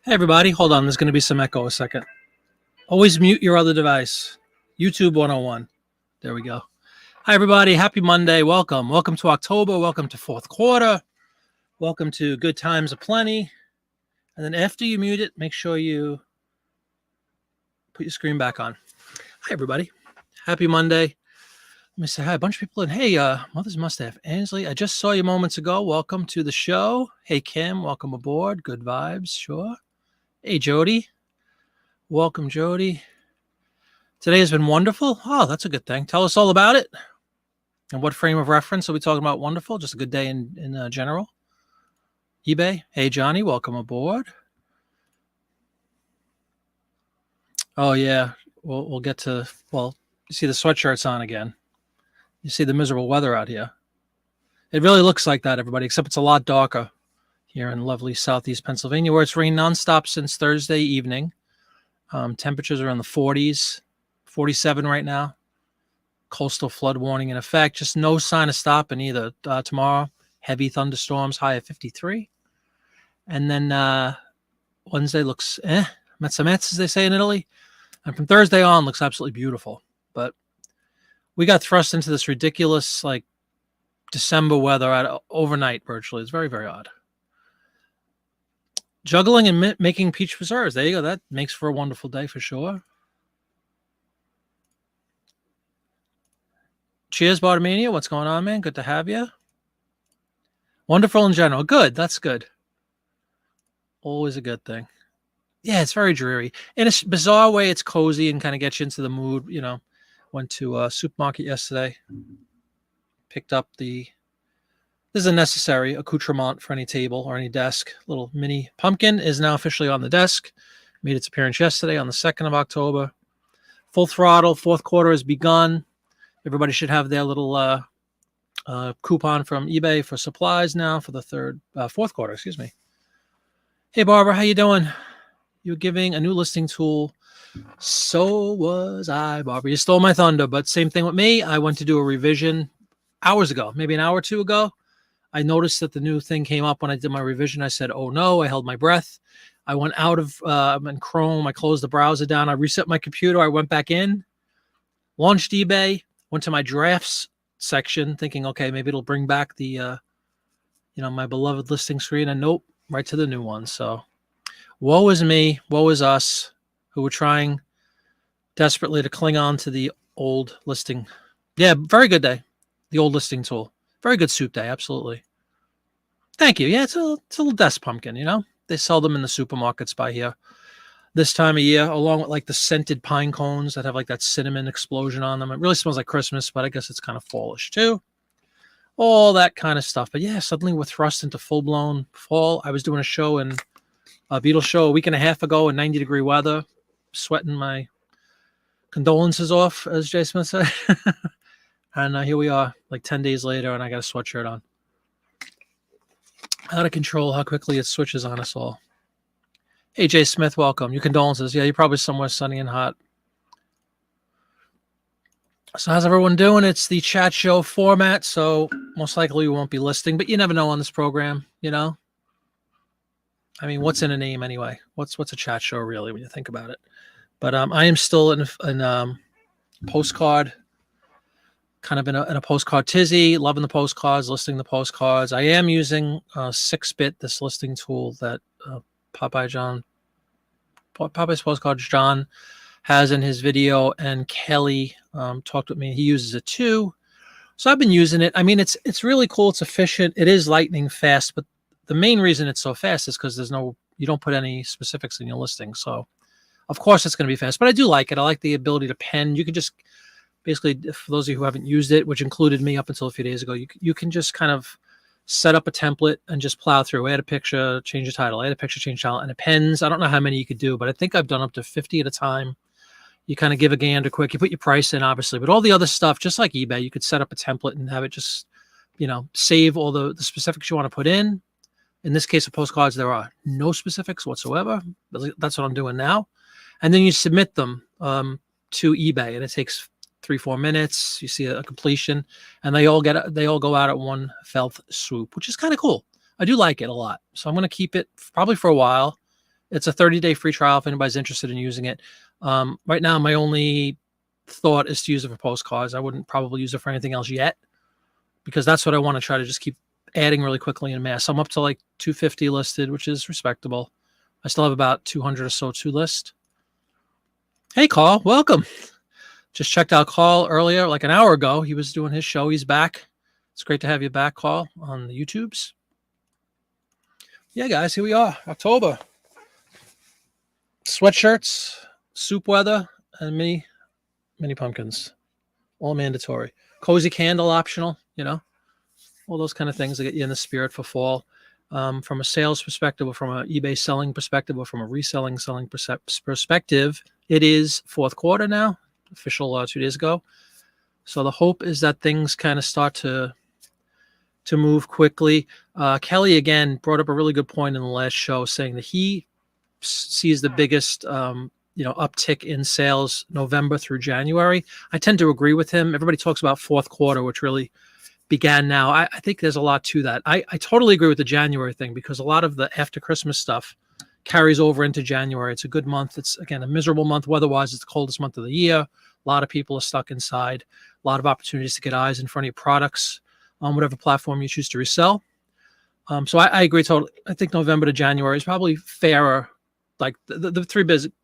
Hey everybody, hold on. There's going to be some echo a second. Always mute your other device. YouTube 101. There we go. Hi everybody. Happy Monday. Welcome. Welcome to October. Welcome to fourth quarter. Welcome to good times aplenty. And then after you mute it, make sure you put your screen back on. Hi everybody. Happy Monday. Let me say hi. A bunch of people in. Hey, Mother's Mustache. Ansley, I just saw you moments ago. Welcome to the show. Hey Kim, welcome aboard. Good vibes. Sure. Hey, Jody. Welcome, Jody. Today has been wonderful. Oh, that's a good thing. Tell us all about it. And what frame of reference are we talking about? Wonderful. Just a good day in general. eBay. Hey, Johnny. Welcome aboard. Oh, yeah. We'll get to, well, you see the sweatshirts on again. You see the miserable weather out here. It really looks like that, everybody, except it's a lot darker here in lovely southeast Pennsylvania, where it's rained nonstop since Thursday evening. Temperatures are in the 40s, 47 right now. Coastal flood warning in effect. Just no sign of stopping either. Tomorrow, heavy thunderstorms, high of 53. And then Wednesday looks mezza, as they say in Italy. And from Thursday on, looks absolutely beautiful. But we got thrust into this ridiculous, like, December weather overnight virtually. It's very, very odd. Juggling and making peach preserves. There you go. That makes for a wonderful day for sure. Cheers, Bartamania. What's going on, man? Good to have you. Wonderful in general. Good. That's good. Always a good thing. Yeah, it's very dreary. In a bizarre way, it's cozy and kind of gets you into the mood. You know, went to a supermarket yesterday. Picked up this is a necessary accoutrement for any table or any desk. Little mini pumpkin is now officially on the desk. Made its appearance yesterday on the 2nd of October. Full throttle. Fourth quarter has begun. Everybody should have their little coupon from eBay for supplies now for the fourth quarter. Excuse me. Hey, Barbara, how you doing? You're giving a new listing tool. So was I, Barbara. You stole my thunder, but same thing with me. I went to do a revision hours ago, maybe an hour or two ago. I noticed that the new thing came up when I did my revision. I said, oh no, I held my breath. I went out of in Chrome. I closed the browser down. I reset my computer. I went back in, launched eBay, went to my drafts section thinking, okay, maybe it'll bring back the, my beloved listing screen. And nope, right to the new one. So woe is me, woe is us who were trying desperately to cling on to the old listing. Yeah, very good day. The old listing tool. Very good soup day, absolutely. Thank you. Yeah, it's a little desk pumpkin, They sell them in the supermarkets by here this time of year, along with like the scented pine cones that have like that cinnamon explosion on them. It really smells like Christmas, but I guess it's kind of fallish too. All that kind of stuff. But yeah, suddenly we're thrust into full-blown fall. I was doing a show a Beatles show a week and a half ago in 90-degree weather, sweating my condolences off, as Jay Smith said. And here we are, like 10 days later, and I got a sweatshirt on. Out of control how quickly it switches on us all. Hey, Jay Smith, welcome. Your condolences. Yeah, you're probably somewhere sunny and hot. So how's everyone doing? It's the chat show format, so most likely we won't be listing, but you never know on this program, I mean, what's in a name anyway? What's a chat show really when you think about it? But I am still in postcard, kind of in a postcard tizzy, loving the postcards, listing the postcards. I am using 6-bit, this listing tool that Popeye's Postcards John has in his video, and Kelly talked with me. He uses it too. So I've been using it. I mean, it's really cool. It's efficient. It is lightning fast, but the main reason it's so fast is because you don't put any specifics in your listing. So of course it's going to be fast, but I do like it. I like the ability to pen. You can just basically, for those of you who haven't used it, which included me up until a few days ago, you can just kind of set up a template and just plow through. Add a picture, change the title, add a picture, change the title, and it pens. I don't know how many you could do, but I think I've done up to 50 at a time. You kind of give a gander quick. You put your price in, obviously, but all the other stuff, just like eBay, you could set up a template and have it just, save all the specifics you want to put in. In this case of postcards, there are no specifics whatsoever. That's what I'm doing now. And then you submit them to eBay, and it takes 3-4 minutes. You see a completion, and they all go out at one fell swoop, which is kind of cool. I do like it a lot. So I'm going to keep it probably for a while. It's a 30-day free trial if anybody's interested in using it. Right now, my only thought is to use it for postcards. I wouldn't probably use it for anything else yet, because that's what I want to try to just keep adding really quickly in mass. I'm up to like 250 listed, which is respectable. I still have about 200 or so to list. Hey, Carl, welcome. Just checked out Carl earlier, like an hour ago. He was doing his show. He's back. It's great to have you back, Carl, on the YouTubes. Yeah, guys, here we are, October. Sweatshirts, soup weather, and mini pumpkins, all mandatory. Cozy candle optional, all those kind of things that get you in the spirit for fall. From a sales perspective, or from an eBay selling perspective, or from a reselling selling perspective, it is fourth quarter now, official 2 days ago. So the hope is that things kind of start to move quickly. Kelly again brought up a really good point in the last show, saying that he sees the biggest uptick in sales November through January. I tend to agree with him. Everybody talks about fourth quarter, which really began now. I think there's a lot to that. I totally agree with the January thing, because a lot of the after Christmas stuff carries over into January. It's a good month. It's, again, a miserable month weather-wise. It's the coldest month of the year. A lot of people are stuck inside. A lot of opportunities to get eyes in front of your products on whatever platform you choose to resell. So I agree totally. I think November to January is probably fairer, like the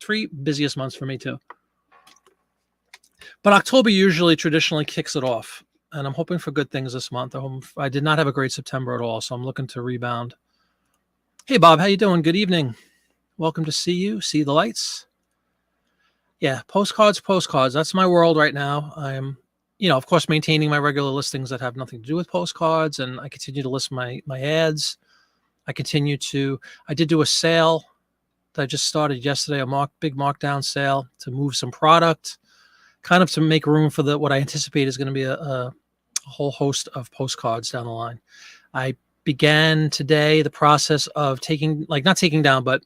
three busiest months for me too. But October usually traditionally kicks it off, and I'm hoping for good things this month. I did not have a great September at all, so I'm looking to rebound. Hey, Bob, how you doing? Good evening. Welcome to see you. See the lights. Yeah, postcards. That's my world right now. I'm, of course, maintaining my regular listings that have nothing to do with postcards, and I continue to list my ads. I did do a sale that I just started yesterday, a big markdown sale to move some product, kind of to make room for what I anticipate is going to be a whole host of postcards down the line. I began today the process of not taking down, but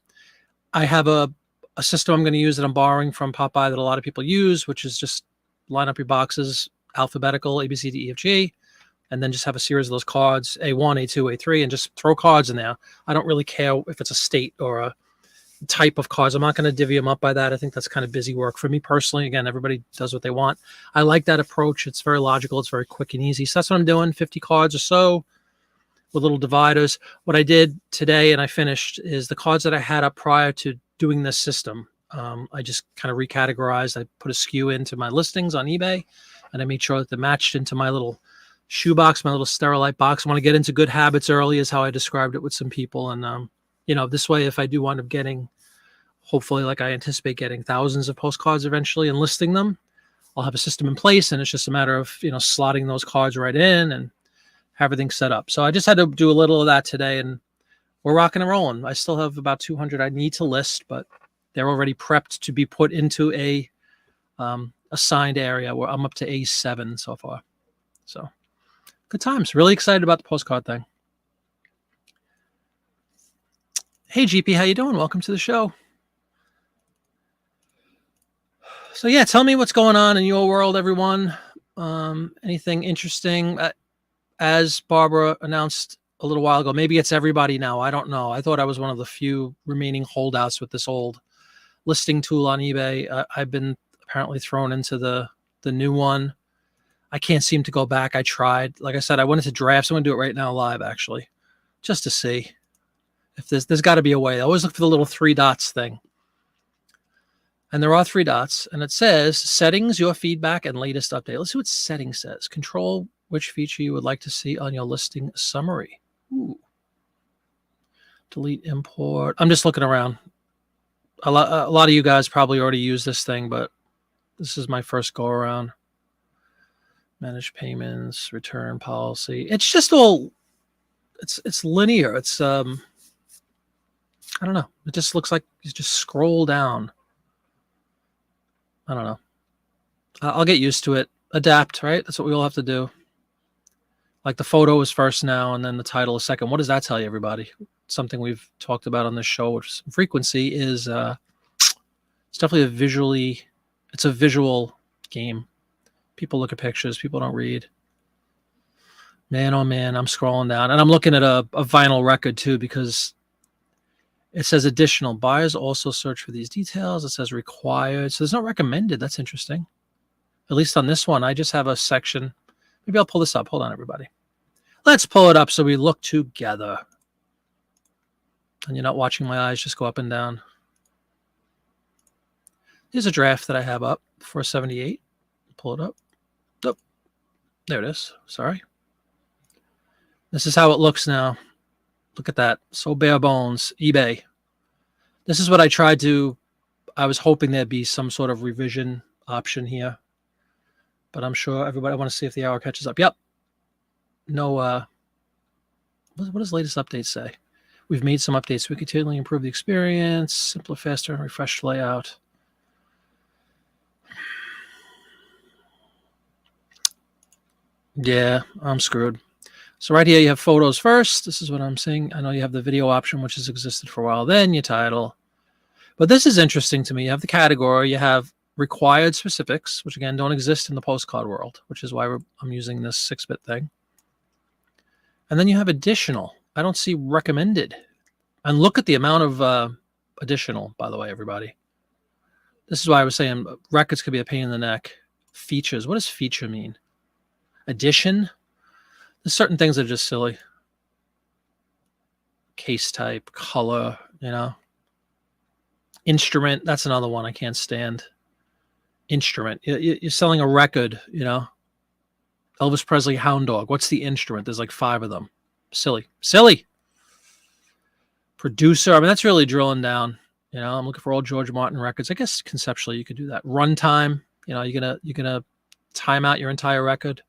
I have a system I'm going to use that I'm borrowing from Popeye that a lot of people use, which is just line up your boxes alphabetical, A, B, C, D, E, F, G, and then just have a series of those cards, A1, A2, A3, and just throw cards in there. I don't really care if it's a state or a type of cards. I'm not going to divvy them up by that. I think that's kind of busy work for me personally. Again, everybody does what they want. I like that approach. It's very logical. It's very quick and easy. So that's what I'm doing, 50 cards or so with little dividers. What I did today, and I finished, is the cards that I had up prior to doing this system. I just kind of recategorized. I put a SKU into my listings on eBay, and I made sure that they matched into my little shoebox, my little Sterilite box. I want to get into good habits early, is how I described it with some people. And, this way, if I do wind up getting, hopefully, like I anticipate getting thousands of postcards eventually and listing them, I'll have a system in place, and it's just a matter of, slotting those cards right in and everything set up. So I just had to do a little of that today, and we're rocking and rolling. I still have about 200 I need to list, but they're already prepped to be put into a assigned area where I'm up to A7 so far. So good times. Really excited about the postcard thing. Hey, GP, how you doing? Welcome to the show. So yeah, tell me what's going on in your world, everyone. Anything interesting? As Barbara announced a little while ago, maybe it's everybody now. I don't know. I thought I was one of the few remaining holdouts with this old listing tool on eBay. I've been apparently thrown into the new one. I can't seem to go back. I tried. Like I said, I went into drafts. I'm going to do it right now live, actually, just to see if there's got to be a way. I always look for the little 3 dots thing. And there are 3 dots, and it says settings, your feedback, and latest update. Let's see what settings says. Control which feature you would like to see on your listing summary. Ooh. Delete import. I'm just looking around. A lot of you guys probably already use this thing, but this is my first go around. Manage payments, return policy. It's just all, it's linear. It's, I don't know. It just looks like you just scroll down. I don't know. I'll get used to it. Adapt, right? That's what we all have to do. Like the photo is first now, and then the title is second. What does that tell you, everybody? Something we've talked about on this show with frequency is it's definitely it's a visual game. People look at pictures. People don't read. Man, oh man, I'm scrolling down. And I'm looking at a vinyl record too, because It says additional buyers also search for these details. It says required. So there's no recommended. That's interesting. At least on this one, I just have a section. Maybe I'll pull this up. Hold on, everybody. Let's pull it up so we look together. And you're not watching my eyes just go up and down. Here's a draft that I have up for 78. Pull it up. Oh, there it is. Sorry. This is how it looks now. Look at that. So bare bones. eBay. This is what I tried to. I was hoping there'd be some sort of revision option here. But I'm sure everybody, I want to see if the hour catches up. Yep. No, what does latest updates say? We've made some updates. We continually improve the experience, simpler, faster, and refreshed layout. Yeah, I'm screwed. So right here, you have photos first. This is what I'm seeing. I know you have the video option, which has existed for a while. Then your title. But this is interesting to me. You have the category. You have required specifics, which again don't exist in the postcard world, which is why I'm using this 6-bit thing. And then you have additional. I don't see recommended. And look at the amount of additional, by the way, everybody. This is why I was saying records could be a pain in the neck. Features. What does feature mean? Addition? There's certain things that are just silly. Case type, color, you know. Instrument. That's another one I can't stand. Instrument. You're selling a record, you know. Elvis Presley Hound Dog. What's the instrument? There's like 5 of them. Silly. Silly. Producer. I mean, that's really drilling down. You know, I'm looking for old George Martin records. I guess conceptually you could do that. Runtime. You know, you're gonna time out your entire record.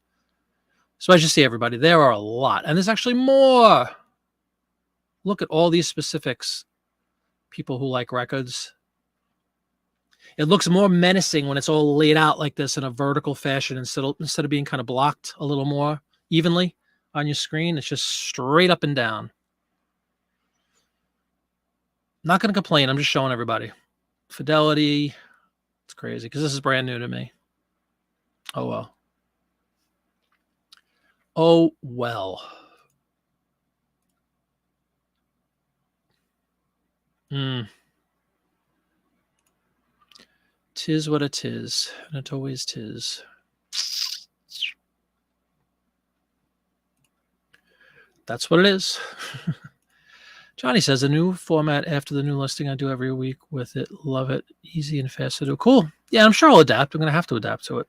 So as you see, everybody, there are a lot. And there's actually more. Look at all these specifics. People who like records. It looks more menacing when it's all laid out like this in a vertical fashion instead of being kind of blocked a little more evenly on your screen. It's just straight up and down. Not going to complain. I'm just showing everybody. Fidelity. It's crazy because this is brand new to me. Oh, well. Oh, well. Tis what it is, and it always tis. That's what it is. Johnny says, a new format after the new listing I do every week with it. Love it. Easy and fast to do. Cool. Yeah, I'm sure I'll adapt. I'm going to have to adapt to it.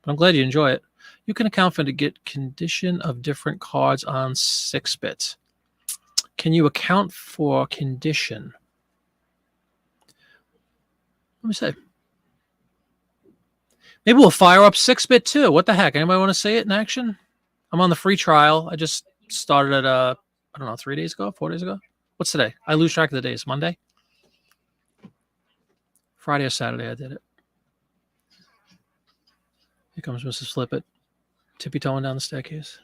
But I'm glad you enjoy it. You can account for the get condition of different cards on 6-bit. Can you account for condition? Let me say. Maybe we'll fire up 6-bit too. What the heck? Anybody want to see it in action? I'm on the free trial. I just started at, I don't know, 3 days ago, 4 days ago. What's today? I lose track of the days. Monday? Friday or Saturday I did it. Here comes Mrs. Flippit, tippy-toeing down the staircase.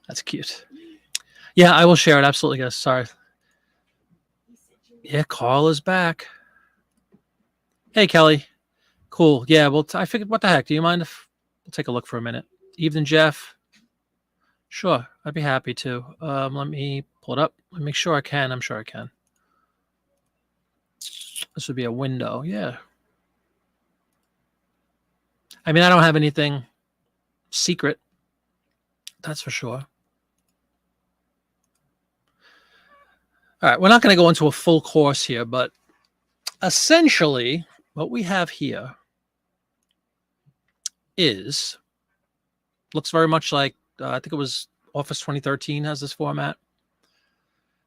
That's cute. Yeah, I will share it. Absolutely, guys. Sorry. Yeah, Carl is back. Hey, Kelly. Cool. Yeah, well, I figured, what the heck? Do you mind if we'll take a look for a minute? Evening, Jeff. Sure, I'd be happy to. Let me pull it up. Let me make sure I can. I'm sure I can. This would be a window. Yeah. I mean, I don't have anything secret. That's for sure. All right, we're not going to go into a full course here, but essentially what we have here looks very much like, I think it was Office 2013 has this format.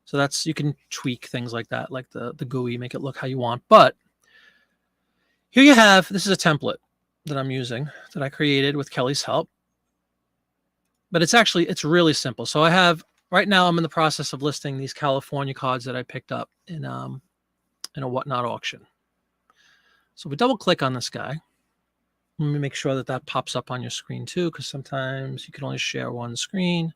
So that's, you can tweak things like that, like the GUI, make it look how you want. But here you have, this is a template that I'm using that I created with Kelly's help. But it's really simple. So I have, right now I'm in the process of listing these California cards that I picked up in a Whatnot auction. So we double click on this guy. Let me make sure that that pops up on your screen too, because sometimes you can only share one screen.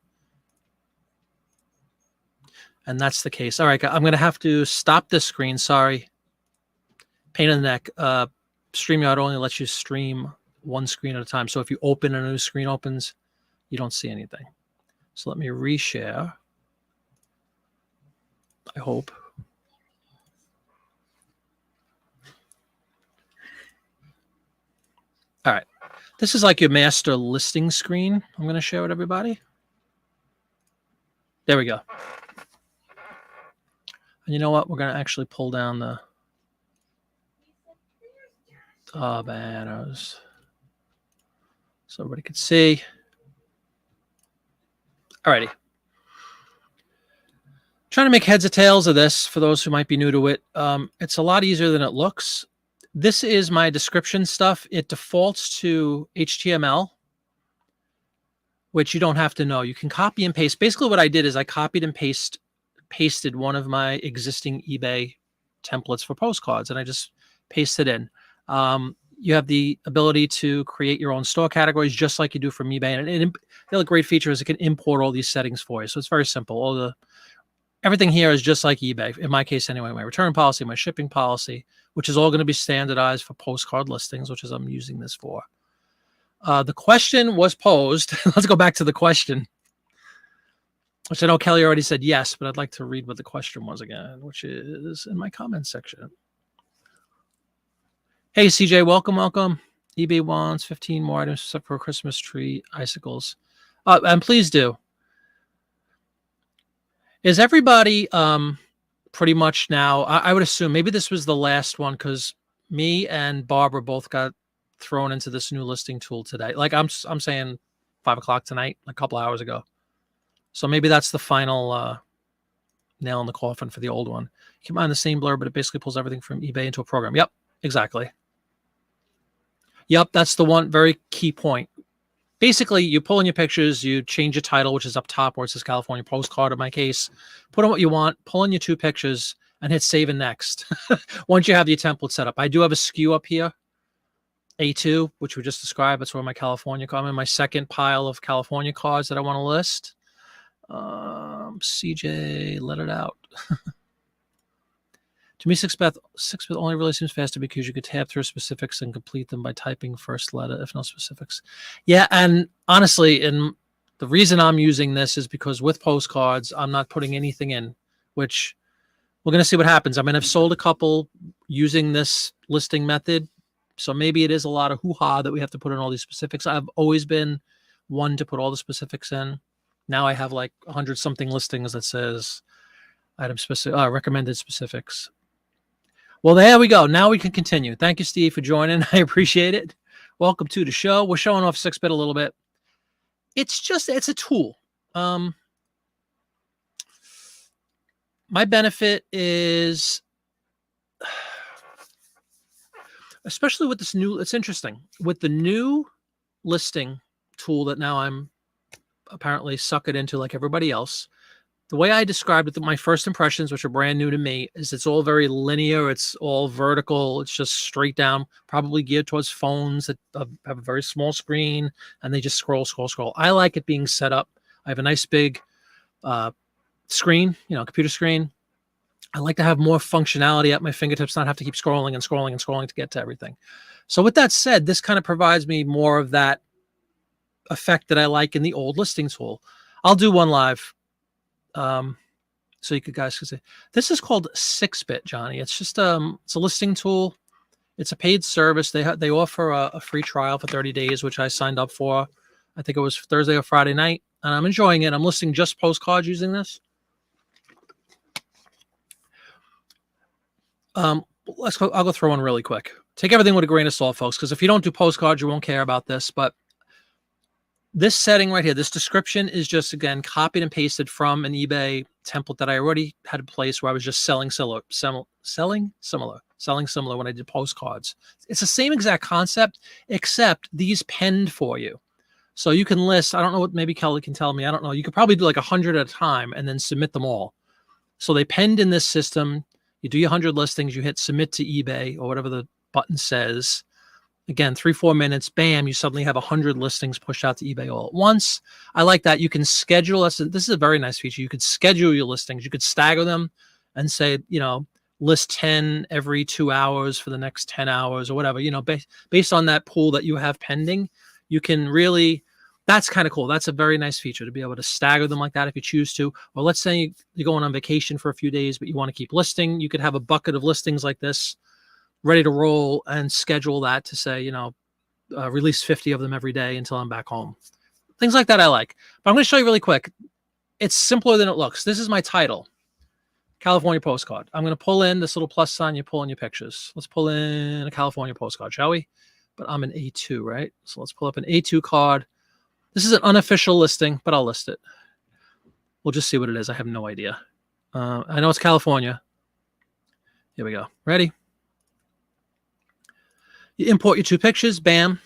And that's the case. All right, I'm going to have to stop this screen. Sorry. pain in the neck. StreamYard only lets you stream one screen at a time. So if you open and a new screen opens, you don't see anything. So let me reshare. I hope. All right. This is like your master listing screen. I'm going to share with everybody. There we go. And you know what? We're going to actually pull down the banners so everybody can see. Alrighty. Trying to make heads or tails of this for those who might be new to it. It's a lot easier than it looks. This is my description stuff. It defaults to HTML, which you don't have to know. You can copy and paste. Basically what I did is I copied and pasted one of my existing eBay templates for postcards, and I just pasted in. You have the ability to create your own store categories just like you do from eBay. And the other great feature is it can import all these settings for you. So it's very simple. Everything here is just like eBay. In my case anyway, my return policy, my shipping policy, which is all going to be standardized for postcard listings, which is I'm using this for. The question was posed. Let's go back to the question, which I know Kelly already said yes, but I'd like to read what the question was again, which is in my comments section. Hey, CJ, welcome. eBay wants 15 more items except for a Christmas tree, icicles. And please do. Is everybody pretty much now, I would assume, maybe this was the last one because me and Barbara both got thrown into this new listing tool today. Like I'm saying 5 o'clock tonight, a couple hours ago. So maybe that's the final nail in the coffin for the old one. Keep in mind the same blur, but it basically pulls everything from eBay into a program. Yep, exactly. Yep, that's the one very key point. Basically, you pull in your pictures, you change your title, which is up top where it says California Postcard in my case. Put in what you want, pull in your 2 pictures, and hit save and next. Once you have your template set up. I do have a SKU up here, A2, which we just described. That's where my California card. I'm in my second pile of California cards that I want to list. CJ, let it out. To me, 6-bit only really seems faster because you could tab through specifics and complete them by typing first letter, if no specifics. Yeah, and honestly, and the reason I'm using this is because with postcards, I'm not putting anything in, which we're going to see what happens. I mean, I've sold a couple using this listing method, so maybe it is a lot of hoo-ha that we have to put in all these specifics. I've always been one to put all the specifics in. Now I have like 100-something listings that says item specific, recommended specifics. Well, there we go. Now we can continue. Thank you, Steve, for joining. I appreciate it. Welcome to the show. We're showing off 6-bit a little bit. It's a tool. My benefit is, especially with this new, it's interesting. With the new listing tool that now I'm apparently suckered into like everybody else, the way I described it, my first impressions, which are brand new to me, is it's all very linear. It's all vertical. It's just straight down, probably geared towards phones that have a very small screen, and they just scroll. I like it being set up. I have a nice big screen, computer screen. I like to have more functionality at my fingertips, not have to keep scrolling to get to everything. So with that said, this kind of provides me more of that effect that I like in the old listing tool. I'll do one live. So you guys can see. This is called 6-bit, Johnny. It's just it's a listing tool. It's a paid service. They offer a free trial for 30 days, which I signed up for. I think it was Thursday or Friday night, and I'm enjoying it. I'm listing just postcards using this. Let's go. I'll go through one really quick. Take everything with a grain of salt, folks, because if you don't do postcards, you won't care about this. But this setting right here, this description is just, again, copied and pasted from an eBay template that I already had in place where I was just selling similar when I did postcards. It's the same exact concept, except these penned for you. So you can list, I don't know what, maybe Kelly can tell me, I don't know. You could probably do like 100 at a time and then submit them all. So they penned in this system. You do your 100 listings, you hit submit to eBay or whatever the button says. Again, 3-4 minutes, bam, you suddenly have 100 listings pushed out to eBay all at once. I like that. You can schedule us. This is a very nice feature. You could schedule your listings. You could stagger them and say, list 10 every 2 hours for the next 10 hours or whatever, based on that pool that you have pending, you can really, that's kind of cool. That's a very nice feature to be able to stagger them like that if you choose to. Or let's say you're going on vacation for a few days, but you want to keep listing. You could have a bucket of listings like this ready to roll and schedule that to say, release 50 of them every day until I'm back home. Things like that I like. But I'm going to show you really quick. It's simpler than it looks. This is my title, California postcard. I'm going to pull in this little plus sign. You pull in your pictures. Let's pull in a California postcard, shall we? But I'm an A2, right? So let's pull up an A2 card. This is an unofficial listing, but I'll list it. We'll just see what it is. I have no idea. I know it's California. Here we go. Ready? You import your 2 pictures. Bam.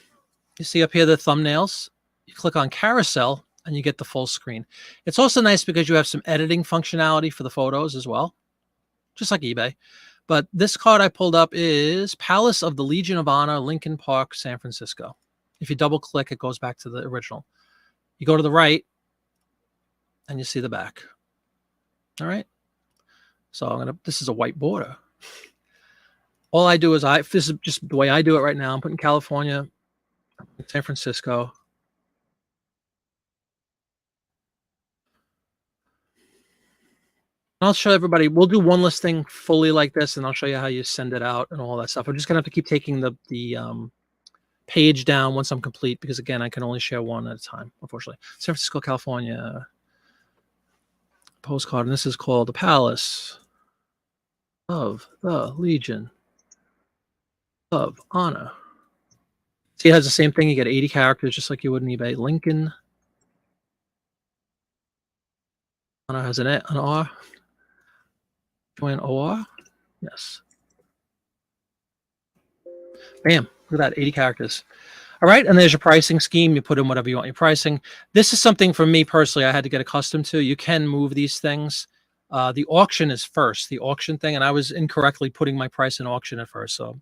You see up here the thumbnails. You click on carousel and you get the full screen. It's also nice because you have some editing functionality for the photos as well, just like eBay. But this card I pulled up is Palace of the Legion of Honor, Lincoln Park, San Francisco. If you double click, it goes back to the original. You go to the right and you see the back. All right. So this is a white border. All I do is this is just the way I do it right now. I'm putting California, San Francisco. I'll show everybody. We'll do one listing fully like this, and I'll show you how you send it out and all that stuff. I'm just gonna have to keep taking the page down once I'm complete because again, I can only share one at a time, unfortunately. San Francisco, California postcard, and this is called the Palace of the Legion of Honor. See, it has the same thing. You get 80 characters just like you would in eBay. Lincoln Honor has an R. Join OR. Yes. Bam. Look at that, 80 characters. All right, and there's your pricing scheme. You put in whatever you want your pricing. This is something for me personally I had to get accustomed to. You can move these things. The auction is first, the auction thing, and I was incorrectly putting my price in auction at first, so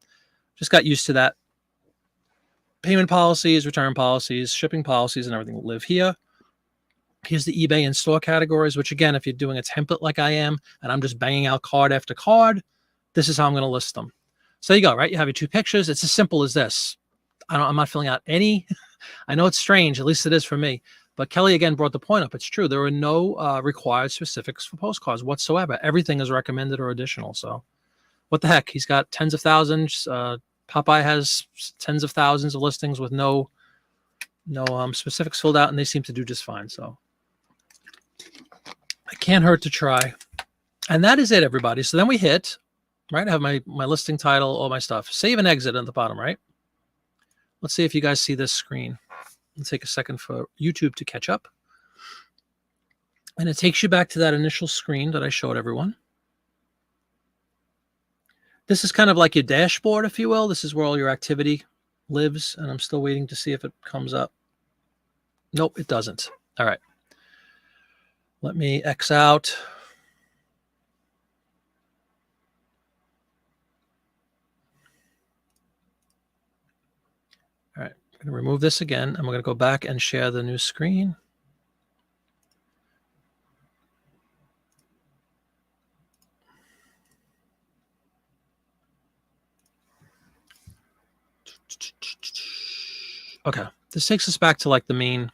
just got used to that. Payment policies, return policies, shipping policies, and everything live here. Here's the eBay and store categories, which again, if you're doing a template like I am, and I'm just banging out card after card, this is how I'm going to list them. So there you go, right? You have your 2 pictures. It's as simple as this. I'm not filling out any. I know it's strange, at least it is for me. But Kelly again brought the point up. It's true. There are no required specifics for postcards whatsoever. Everything is recommended or additional. So what the heck? He's got tens of thousands. Popeye has tens of thousands of listings with no specifics filled out, and they seem to do just fine. So it can't hurt to try. And that is it, everybody. So then we hit, right? I have my listing title, all my stuff. Save and exit at the bottom, right? Let's see if you guys see this screen. It'll take a second for YouTube to catch up. And it takes you back to that initial screen that I showed everyone. This is kind of like your dashboard, if you will. This is where all your activity lives, and I'm still waiting to see if it comes up. Nope, it doesn't. All right. Let me X out. All right, I'm going to remove this again, and we're going to go back and share the new screen. Okay, this takes us back to like the main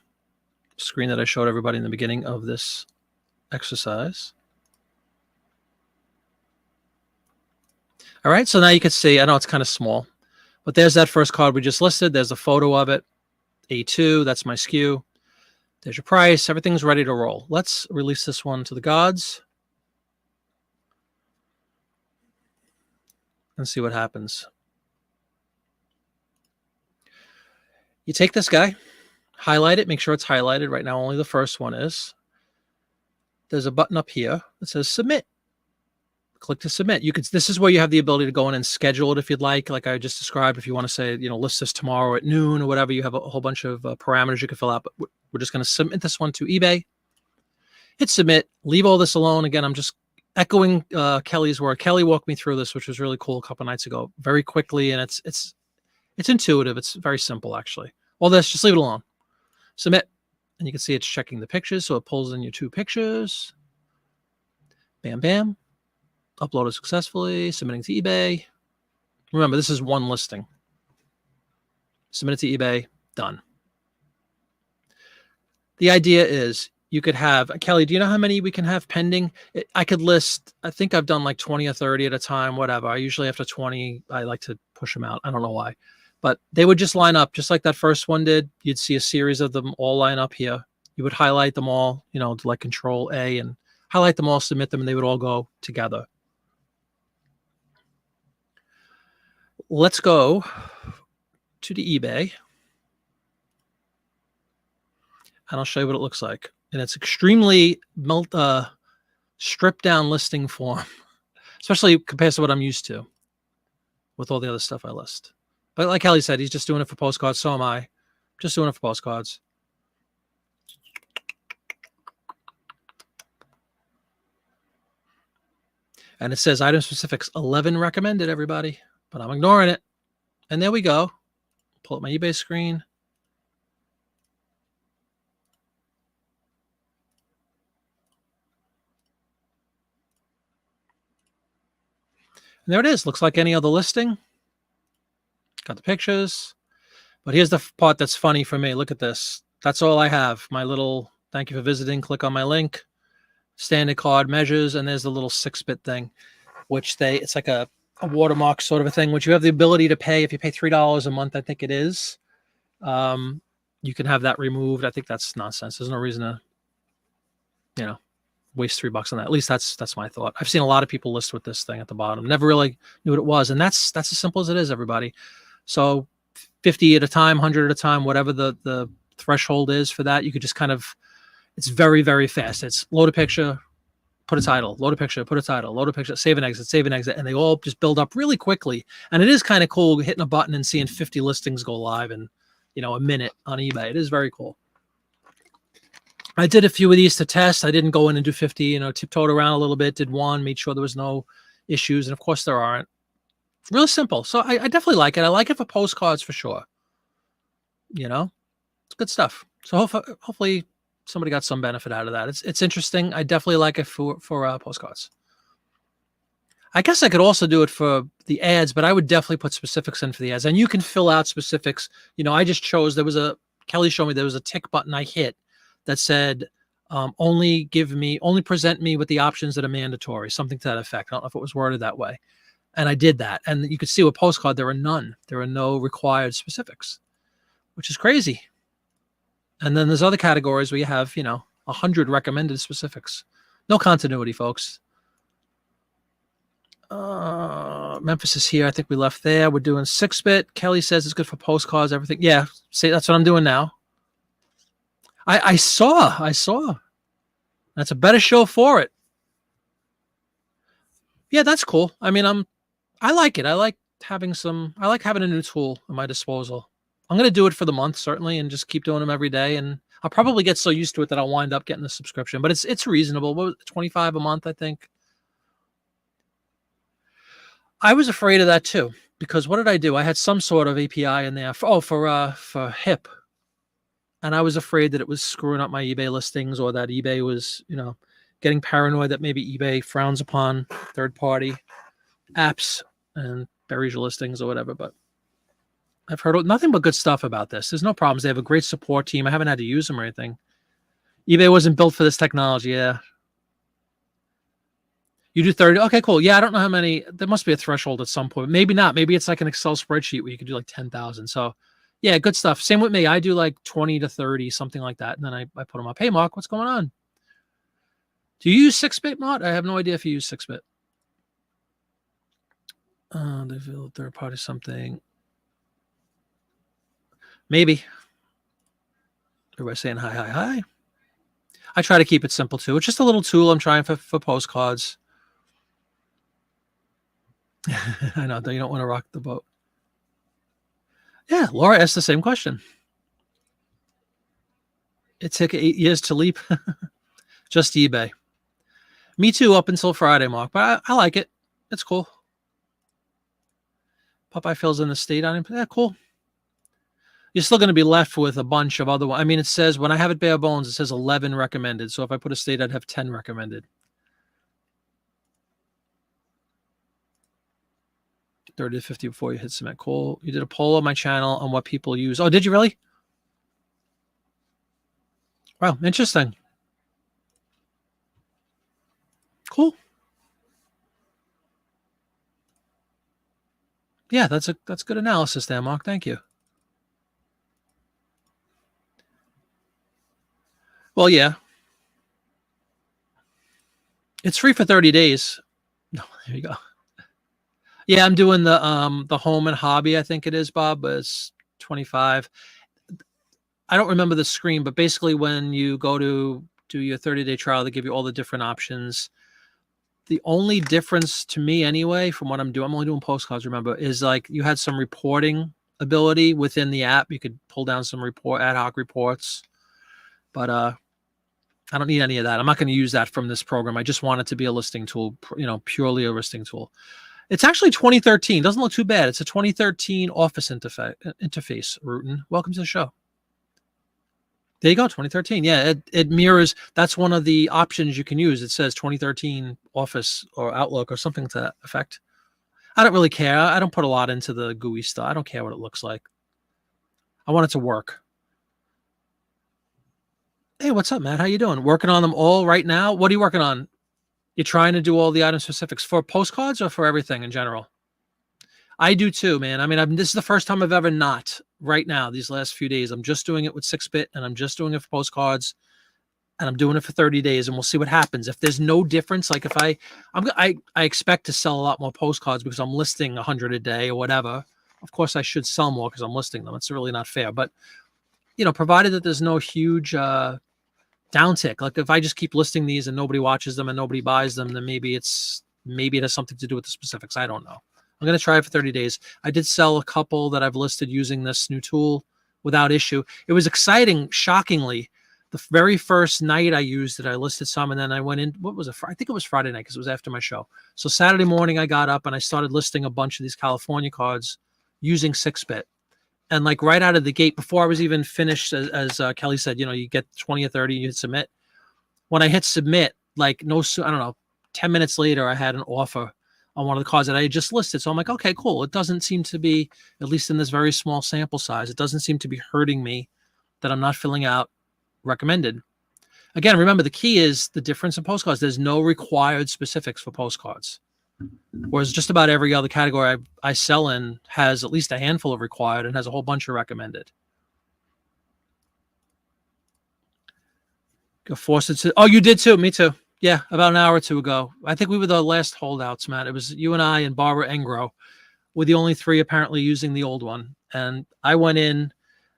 screen that I showed everybody in the beginning of this exercise. All right, so now you can see, I know it's kind of small, but there's that first card we just listed. There's a photo of it, A2, that's my SKU. There's your price, everything's ready to roll. Let's release this one to the gods and see what happens. You take this guy, highlight it, make sure it's highlighted. Right now, only the first one is. There's a button up here that says submit. Click to submit. This is where you have the ability to go in and schedule it if you'd like I just described. If you want to say, list this tomorrow at noon or whatever, you have a whole bunch of parameters you can fill out. But we're just going to submit this one to eBay. Hit submit. Leave all this alone. Again, I'm just echoing Kelly's word. Kelly walked me through this, which was really cool a couple nights ago, very quickly, and it's intuitive. It's very simple, actually. All this, just leave it alone. Submit. And you can see it's checking the pictures. So it pulls in your 2 pictures. Bam, bam. Uploaded successfully. Submitting to eBay. Remember, this is one listing. Submit it to eBay. Done. The idea is you could have, Kelly, do you know how many we can have pending? I could list, I think I've done like 20 or 30 at a time, whatever. I usually after 20, I like to push them out. I don't know why, but they would just line up just like that first one did. You'd see a series of them all line up here. You would highlight them all, you know, like Control A and highlight them all, submit them, and they would all go together. Let's go to the eBay. And I'll show you what it looks like. And it's extremely stripped down listing form, especially compared to what I'm used to with all the other stuff I list. But like Kelly said, he's just doing it for postcards. So am I. Just doing it for postcards. And it says item specifics 11 recommended, everybody. But I'm ignoring it. And there we go. Pull up my eBay screen. And there it is. Looks like any other listing. Got the pictures. But here's the part that's funny for me. Look at this. That's all I have. My little thank you for visiting. Click on my link. Standard card measures. And there's the little 6-bit thing, which it's like a watermark sort of a thing, which you have the ability to pay. If you pay $3 a month, I think it is. You can have that removed. I think that's nonsense. There's no reason to, you know, waste $3 on that. At least that's my thought. I've seen a lot of people list with this thing at the bottom. Never really knew what it was. And that's as simple as it is, everybody. So 50 at a time, 100 at a time, whatever the threshold is for that, you could just kind of, it's very, very fast. It's load a picture, put a title, load a picture, put a title, load a picture, save an exit. And they all just build up really quickly. And it is kind of cool hitting a button and seeing 50 listings go live in, you know, a minute on eBay. It is very cool. I did a few of these to test. I didn't go in and do 50, you know, tiptoed around a little bit, did one, made sure there was no issues. And of course there aren't. Really simple. So I definitely like it. I like it for postcards for sure. You know, it's good stuff. So hopefully somebody got some benefit out of that. It's interesting. I definitely like it for postcards. I guess I could also do it for the ads, but I would definitely put specifics in for the ads. And you can fill out specifics. You know, I just chose, Kelly showed me there was a tick button I hit that said, only present me with the options that are mandatory, something to that effect. I don't know if it was worded that way. And I did that. And you could see with postcard, there are none. There are no required specifics, which is crazy. And then there's other categories where you have, you know, 100 recommended specifics. No continuity, folks. Memphis is here. I think we left there. We're doing 6-bit. Kelly says it's good for postcards, everything. Yeah, see, that's what I'm doing now. I saw. That's a better show for it. Yeah, that's cool. I mean, I like it. I like having a new tool at my disposal. I'm going to do it for the month, certainly, and just keep doing them every day. And I'll probably get so used to it that I'll wind up getting the subscription, but it's reasonable. What was it, $25 a month, I think. I was afraid of that too, because what did I do? I had some sort of API in there for HIP. And I was afraid that it was screwing up my eBay listings, or that eBay was, you know, getting paranoid that maybe eBay frowns upon third-party apps and buries your listings or whatever. But I've heard nothing but good stuff about this. There's no problems. They have a great support team. I haven't had to use them or anything. eBay wasn't built for this technology. Yeah. You do 30. Okay, cool. Yeah, I don't know how many. There must be a threshold at some point. Maybe not. Maybe it's like an Excel spreadsheet where you can do like 10,000. So yeah, good stuff. Same with me. I do like 20 to 30, something like that. And then I put them up. Hey, Mark, what's going on? Do you use 6-bit, Mod? I have no idea if you use 6-bit. They feel third party something. Maybe. Everybody saying hi. I try to keep it simple too. It's just a little tool I'm trying for postcards. I know, you don't want to rock the boat. Yeah, Laura asked the same question. It took 8 years to leap. Just eBay. Me too, up until Friday, Mark. But I like it. It's cool. Popeye fills in the state on him. Yeah, cool. You're still going to be left with a bunch of other ones. I mean, it says, when I have it bare bones, it says 11 recommended. So if I put a state, I'd have 10 recommended. 30 to 50 before you hit submit. Cool. You did a poll on my channel on what people use. Oh, did you really? Wow, interesting. Cool. Yeah, that's good analysis there, Mark. Thank you. Well, yeah. It's free for 30 days. No, there you go. Yeah, I'm doing the home and hobby, I think it is, Bob, but it's 25. I don't remember the screen, but basically when you go to do your 30-day trial, they give you all the different options. The only difference to me anyway, from what I'm doing, I'm only doing postcards, remember, is like you had some reporting ability within the app. You could pull down some ad hoc reports, but I don't need any of that. I'm not going to use that from this program. I just want it to be a listing tool, purely a listing tool. It's actually 2013. Doesn't look too bad. It's a 2013 Office interface, Rutan. Welcome to the show. There you go, 2013. Yeah, it mirrors. That's one of the options you can use. It says 2013 Office or Outlook or something to that effect. I don't really care. I don't put a lot into the GUI stuff. I don't care what it looks like. I want it to work. Hey, what's up, Matt? How you doing? Working on them all right now? What are you working on? You're trying to do all the item specifics for postcards or for everything in general? I do too, man. I mean, this is the first time I've ever not right now, these last few days. I'm just doing it with 6-bit and I'm just doing it for postcards and I'm doing it for 30 days and we'll see what happens. If there's no difference, like if I expect to sell a lot more postcards because I'm listing 100 a day or whatever. Of course I should sell more because I'm listing them. It's really not fair, but provided that there's no huge downtick, like if I just keep listing these and nobody watches them and nobody buys them, then maybe it has something to do with the specifics. I don't know. I'm going to try it for 30 days. I did sell a couple that I've listed using this new tool without issue. It was exciting, shockingly. The very first night I used it, I listed some, and then I went in, what was it? I think it was Friday night because it was after my show. So Saturday morning I got up and I started listing a bunch of these California cards using 6-bit. And like right out of the gate, before I was even finished, as Kelly said, you get 20 or 30, you hit submit. When I hit submit, like I don't know, 10 minutes later, I had an offer on one of the cards that I had just listed. So I'm like, okay, cool. It doesn't seem to be, at least in this very small sample size, it doesn't seem to be hurting me that I'm not filling out recommended. Again, remember the key is the difference in postcards. There's no required specifics for postcards. Whereas just about every other category I sell in has at least a handful of required and has a whole bunch of recommended. Go force it to, oh, you did too. Me too. Yeah, about an hour or two ago. I think we were the last holdouts, Matt. It was you and I and Barbara Engro were the only three apparently using the old one. And I went in.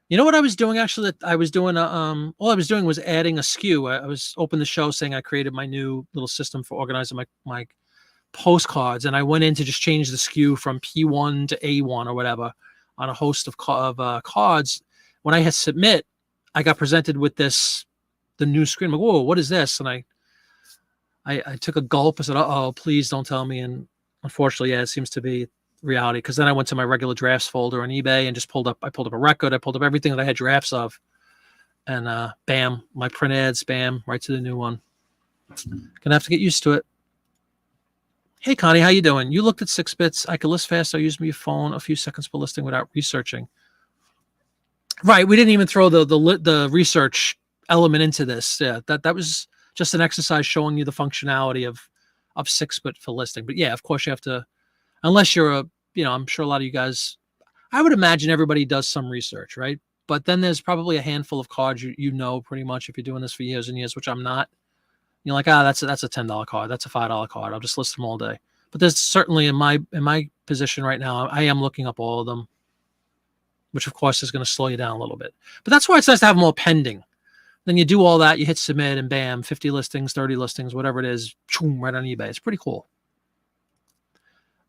You know what I was doing actually? That I was doing all I was doing was adding a SKU. I was open the show saying I created my new little system for organizing my postcards, and I went in to just change the SKU from P1 to A1 or whatever on a host of cards. When I hit submit, I got presented with the new screen. I'm like, whoa, what is this? And I took a gulp. I said, uh-oh, please don't tell me. And unfortunately, yeah, it seems to be reality. Because then I went to my regular drafts folder on eBay and just pulled up a record. I pulled up everything that I had drafts of. And bam, my print ads, bam, right to the new one. Gonna have to get used to it. Hey, Connie, how you doing? You looked at 6-bits. I could list fast. I used my phone a few seconds per listing without researching. Right. We didn't even throw the research element into this. Yeah, that was just an exercise showing you the functionality of 6-bit for listing. But yeah, of course you have to, unless you're I'm sure a lot of you guys, I would imagine everybody does some research, right? But then there's probably a handful of cards you know pretty much if you're doing this for years and years, which I'm not. You're like, that's a $10 card, that's a $5 card. I'll just list them all day. But there's certainly in my position right now, I am looking up all of them, which of course is going to slow you down a little bit. But that's why it's nice to have them all pending. Then you do all that, you hit submit, and bam, 50 listings, 30 listings, whatever it is, right on eBay. It's pretty cool.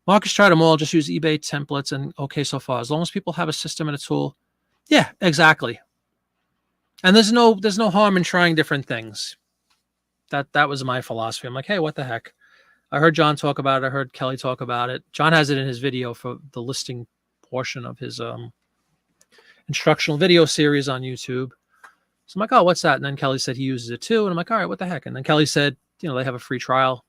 Marcus tried them all, just use eBay templates, and okay so far. As long as people have a system and a tool. Yeah, exactly. And there's no harm in trying different things. That was my philosophy. I'm like, hey, what the heck? I heard John talk about it. I heard Kelly talk about it. John has it in his video for the listing portion of his instructional video series on YouTube. So I'm like, oh, what's that? And then Kelly said he uses it too. And I'm like, all right, what the heck? And then Kelly said, they have a free trial.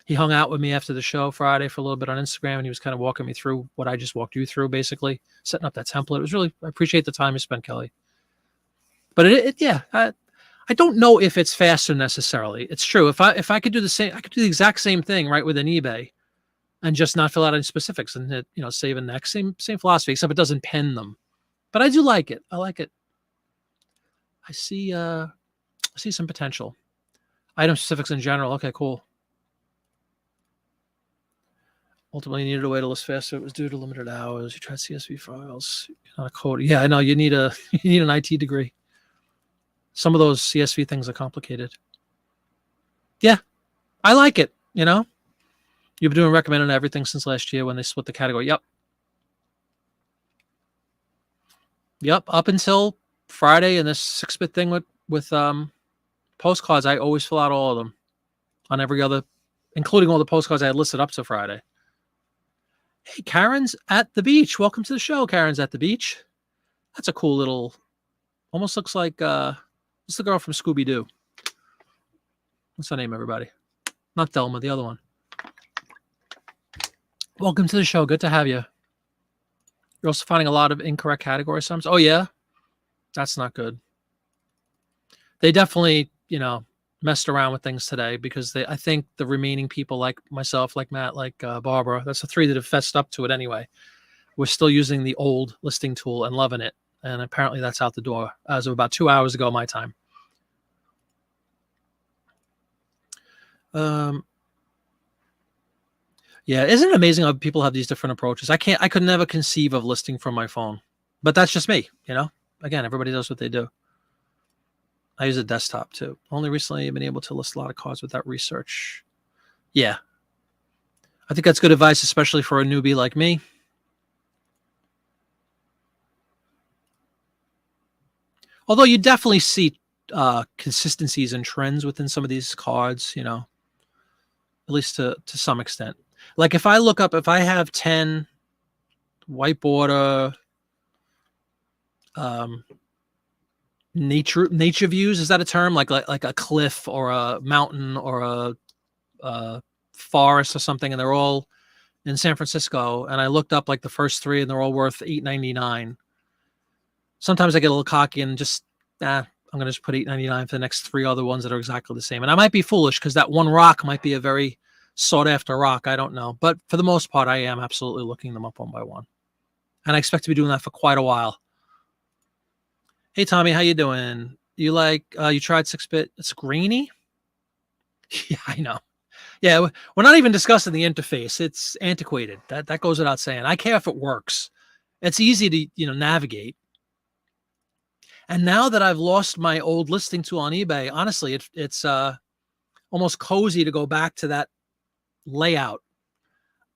He hung out with me after the show Friday for a little bit on Instagram, and he was kind of walking me through what I just walked you through, basically setting up that template. It was really, I appreciate the time you spent, Kelly. But yeah, I don't know if it's faster necessarily. It's true. If I could do the same, I could do the exact same thing right within eBay, and just not fill out any specifics and hit, save and next. Same philosophy, except it doesn't pen them. But I do like it. I like it. I see some potential. Item specifics in general. Okay, cool. Ultimately, you needed a way to list faster. It was due to limited hours. You tried CSV files. You're not a coder. Yeah, I know. You need an IT degree. Some of those CSV things are complicated. Yeah, I like it. You've been doing recommended everything since last year when they split the category. Yep. Up until Friday and this 6-bit thing with postcards, I always fill out all of them on every other, including all the postcards I had listed up to Friday. Hey, Karen's at the beach. Welcome to the show, Karen's at the beach. That's a cool little, almost looks like it's the girl from Scooby-Doo. What's her name, everybody? Not Thelma, the other one. Welcome to the show. Good to have you. You're also finding a lot of incorrect category sums. Oh, yeah? That's not good. They definitely, messed around with things today because I think the remaining people like myself, like Matt, like Barbara, that's the 3 that have fessed up to it anyway. We're still using the old listing tool and loving it. And apparently that's out the door as of about 2 hours ago, my time. Yeah, isn't it amazing how people have these different approaches? I could never conceive of listing from my phone, but that's just me, Again, everybody does what they do. I use a desktop too. Only recently I've been able to list a lot of cards without research. Yeah. I think that's good advice, especially for a newbie like me. Although you definitely see consistencies and trends within some of these cards, at least to some extent. Like if I have 10 white border nature views, is that a term? Like a cliff or a mountain or a forest or something, and they're all in San Francisco, and I looked up like the first 3 and they're all worth $8.99. Sometimes I get a little cocky and just I'm gonna just put $8.99 for the next 3 other ones that are exactly the same. And I might be foolish because that one rock might be a very sought after rock. I don't know. But for the most part, I am absolutely looking them up one by one. And I expect to be doing that for quite a while. Hey Tommy, how you doing? You you tried 6-bit? It's grainy? Yeah, I know. Yeah, we're not even discussing the interface. It's antiquated. That goes without saying. I care if it works. It's easy to navigate. And now that I've lost my old listing tool on eBay, honestly, it's almost cozy to go back to that layout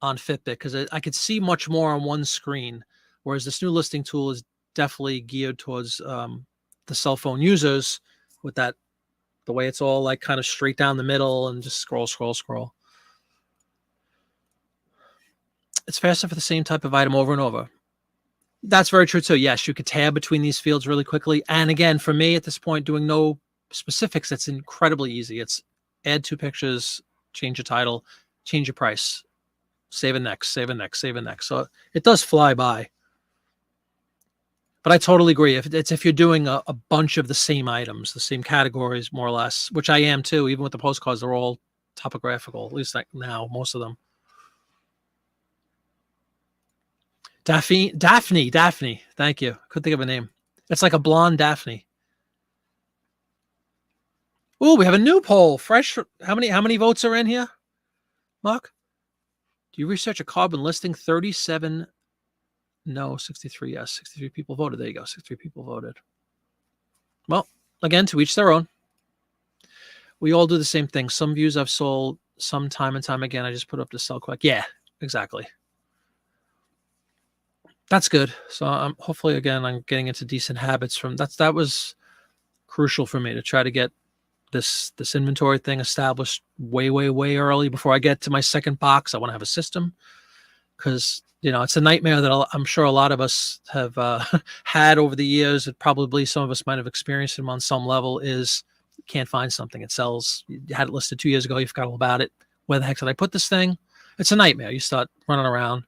on Fitbit because I could see much more on one screen, whereas this new listing tool is definitely geared towards the cell phone users with the way it's all like kind of straight down the middle and just scroll. It's faster for the same type of item over and over. That's very true too. Yes, you could tab between these fields really quickly. And again, for me at this point, doing no specifics, it's incredibly easy. It's add 2 pictures, change your title, change your price, save and next. So it does fly by. But I totally agree. If you're doing a bunch of the same items, the same categories, more or less, which I am too, even with the postcards, they're all topographical, at least like now, most of them. Daphne. Thank you. Couldn't think of a name. It's like a blonde Daphne. Oh, we have a new poll. Fresh. How many votes are in here, Mark? Do you research a carbon listing? 37 no, 63 yes. 63 people voted. There you go. 63 people voted. Well, again, to each their own. We all do the same thing. Some views I've sold, some time and time again. I just put up to sell quick. Yeah, exactly. That's good. So hopefully, again, I'm getting into decent habits from that was crucial for me to try to get this inventory thing established way early before I get to my second box. I want to have a system because it's a nightmare that I'm sure a lot of us have had over the years. That probably some of us might have experienced them on some level. Is you can't find something, it sells. You had it listed 2 years ago, you forgot all about it. where the heck did I put this thing? It's a nightmare. You start running around.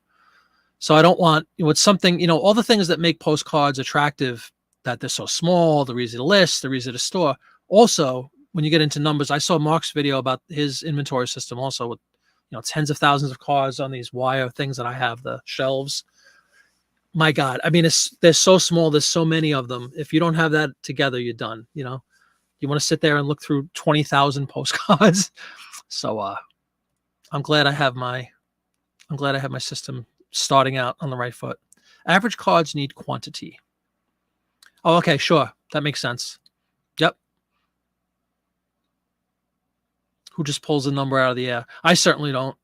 So I don't want, it's something, all the things that make postcards attractive, that they're so small, they're easy to list, they're easy to store. Also, when you get into numbers, I saw Mark's video about his inventory system also with, tens of thousands of cards on these wire things that I have, the shelves. My God. I mean, they're so small. There's so many of them. If you don't have that together, you're done. You want to sit there and look through 20,000 postcards. So, I'm glad I have my system starting out on the right foot. Average cards need quantity. Oh, okay. Sure. That makes sense. Yep. Who just pulls a number out of the air? I certainly don't.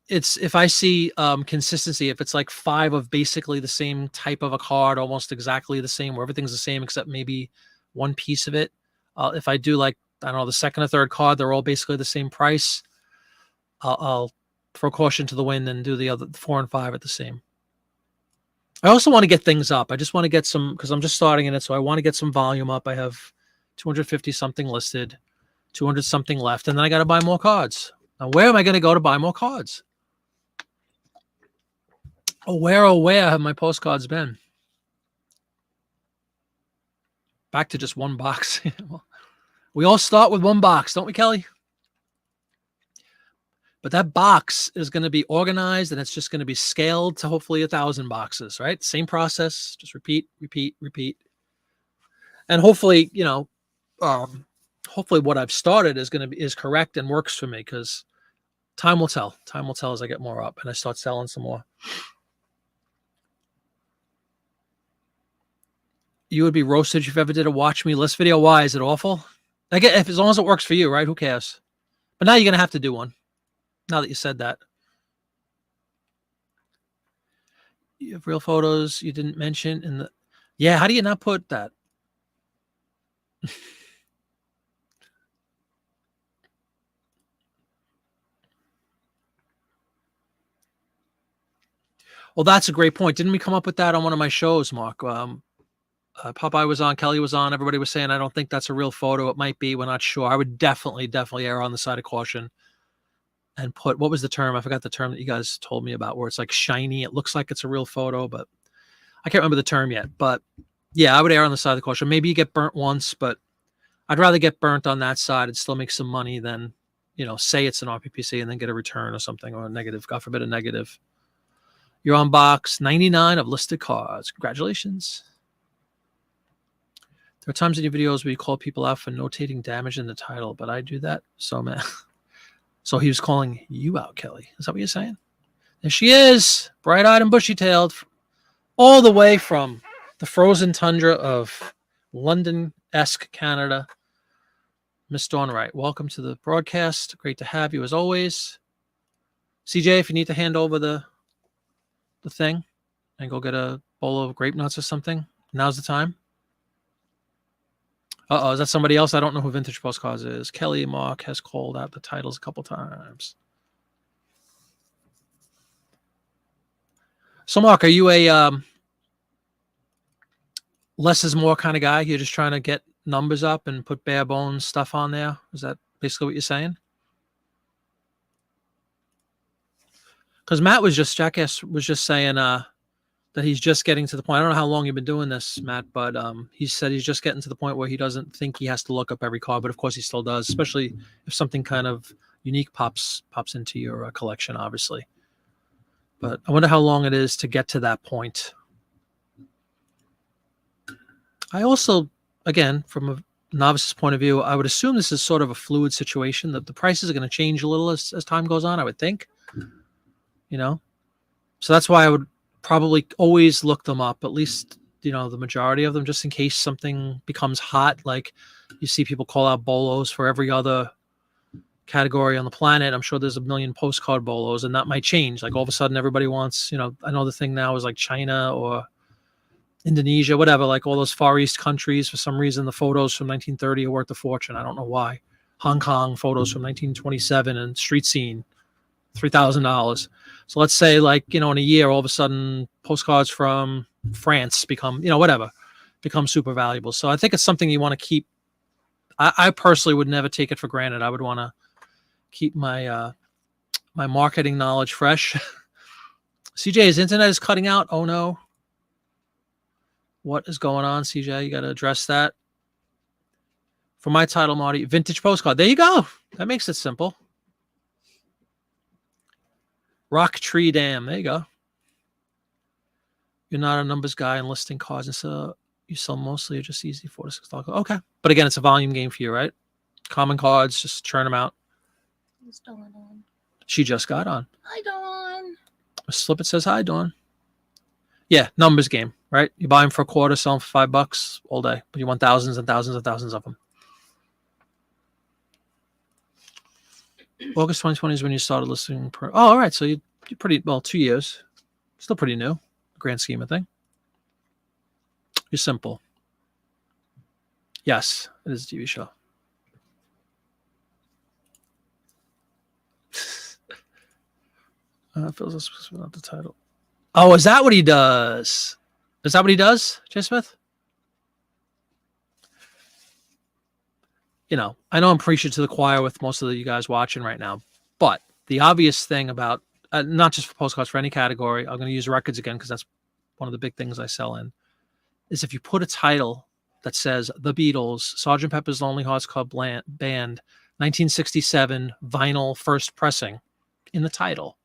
It's if I see consistency, if it's like 5 of basically the same type of a card, almost exactly the same, where everything's the same except maybe one piece of it. If I do like, I don't know, the second or third card, they're all basically the same price. I'll throw caution to the wind and do the other 4 and 5 at the same. I also want to get things up. I just want to get some, because I'm just starting in it, so I want to get some volume up. I have 250 something listed, 200 something left, and then I got to buy more cards. Now, where am I going to go to buy more cards? Oh, where have my postcards been? Back to just one box. We all start with one box, don't we, Kelly? But that box is going to be organized, and it's just going to be scaled to hopefully 1,000 boxes, right? Same process, just repeat. And hopefully, hopefully what I've started is correct and works for me, because time will tell. Time will tell as I get more up and I start selling some more. You would be roasted if you ever did a watch me list video. Why? Is it awful? I get, if as long as it works for you, right? Who cares? But now you're going to have to do one. Now that you said that. You have real photos you didn't mention in the... Yeah, how do you not put that? Well, that's a great point. Didn't we come up with that on one of my shows, Mark? Popeye was on, Kelly was on, everybody was saying, I don't think that's a real photo. It might be, we're not sure. I would definitely err on the side of caution and put, what was the term? I forgot the term that you guys told me about, where it's like shiny. It looks like it's a real photo, but I can't remember the term yet. But yeah, I would err on the side of the caution. Maybe you get burnt once, but I'd rather get burnt on that side and still make some money than, say it's an RPPC and then get a return or something, or a negative, God forbid, a negative. You're on box 99 of listed cards. Congratulations. There are times in your videos where you call people out for notating damage in the title, but I do that. So, man. So he was calling you out, Kelly. Is that what you're saying? There she is, bright-eyed and bushy-tailed, all the way from the frozen tundra of London-esque Canada. Miss Dawn Wright, welcome to the broadcast. Great to have you as always. CJ, if you need to hand over the thing and go get a bowl of grape nuts or something, now's the time. Uh-oh, is that somebody else? I don't know who Vintage Postcards is. Kelly Mark has called out the titles a couple times. So, Mark, are you a less is more kind of guy? You're just trying to get numbers up and put bare bones stuff on there? Is that basically what you're saying? Because Matt was just, Jackass was just saying that he's just getting to the point. I don't know how long you've been doing this, Matt, but he said he's just getting to the point where he doesn't think he has to look up every card, but of course he still does, especially if something kind of unique pops into your collection, obviously. But I wonder how long it is to get to that point. I also, again, from a novice's point of view, I would assume this is sort of a fluid situation, that the prices are going to change a little as time goes on, I would think. So that's why I would probably always look them up, at least, the majority of them, just in case something becomes hot. Like you see people call out bolos for every other category on the planet. I'm sure there's a million postcard bolos, and that might change. Like all of a sudden everybody wants, I know the thing now is like China or Indonesia, whatever, like all those Far East countries. For some reason, the photos from 1930 are worth a fortune. I don't know why. Hong Kong photos from 1927 and street scene, $3,000. So let's say, like, in a year, all of a sudden postcards from France become, become super valuable. So I think it's something you want to keep. I personally would never take it for granted. I would want to keep my my marketing knowledge fresh. CJ's internet is cutting out. Oh no. What is going on, CJ? You got to address that. For my title, Marty, vintage postcard. There you go. That makes it simple. Rock Tree Dam. There you go. You're not a numbers guy and listing cards, and so you sell mostly or just easy $4 to $6. Okay. But again, it's a volume game for you, right? Common cards, just churn them out. What's Dawn on? She just got on. Hi, Dawn. Slip it says hi, Dawn. Yeah, numbers game, right? You buy them for a quarter, sell them for $5 all day, but you want thousands and thousands and thousands of them. August 2020 is when you started listening. Oh, all right. So you're pretty, well, 2 years. Still pretty new, grand scheme of thing. You're simple. Yes, it is a TV show. Feels not the title. Oh, is that what he does? Is that what he does, Jay Smith? You know, I know I'm preaching to the choir with most of you guys watching right now, but the obvious thing about, not just for postcards, for any category, I'm going to use records again because that's one of the big things I sell in, is if you put a title that says The Beatles, Sgt. Pepper's Lonely Hearts Club Band, 1967, vinyl first pressing in the title,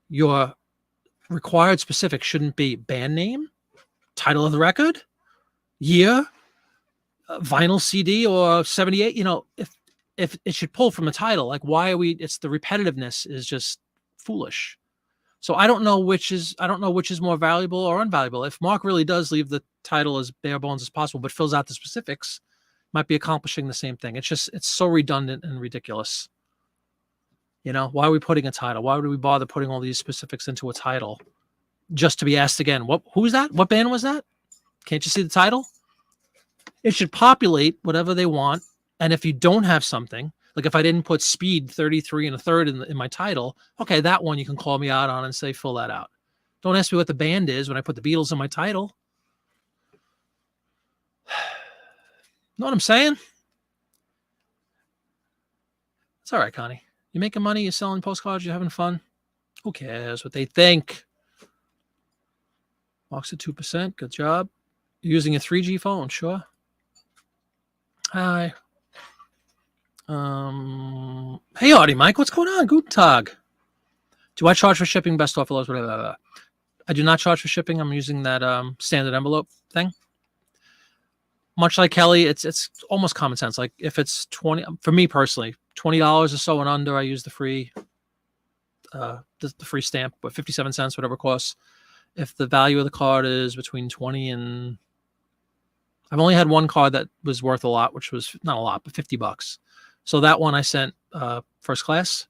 your required specific shouldn't be band name, title of the record, year, vinyl CD or 78. You know, if it should pull from the title, like why are we? It's the repetitiveness is just foolish. So I don't know which is more valuable or invaluable. If Mark really does leave the title as bare bones as possible, but fills out the specifics, might be accomplishing the same thing. It's so redundant and ridiculous. You know, why are we putting a title? Why would we bother putting all these specifics into a title just to be asked again? Who's that? What band was that? Can't you see the title? It should populate whatever they want. And if you don't have something, like if I didn't put Speed 33 and a third in my title, okay, that one you can call me out on and say, fill that out. Don't ask me what the band is when I put the Beatles in my title. Know what I'm saying? It's all right, Connie. You're making money, you're selling postcards, you're having fun. Who cares what they think? Walks at 2%. Good job. You're using a 3G phone, sure. Hi. Hey, Audie, Mike, what's going on? Guten Tag. Do I charge for shipping? Best offer lows, blah, blah, blah. I do not charge for shipping. I'm using that standard envelope thing. Much like Kelly, it's almost common sense. Like if it's 20, for me personally, $20 or so and under, I use the free stamp, but 57 cents, whatever it costs. If the value of the card is between 20 and, I've only had one card that was worth a lot, which was not a lot, but $50. So that one I sent first class.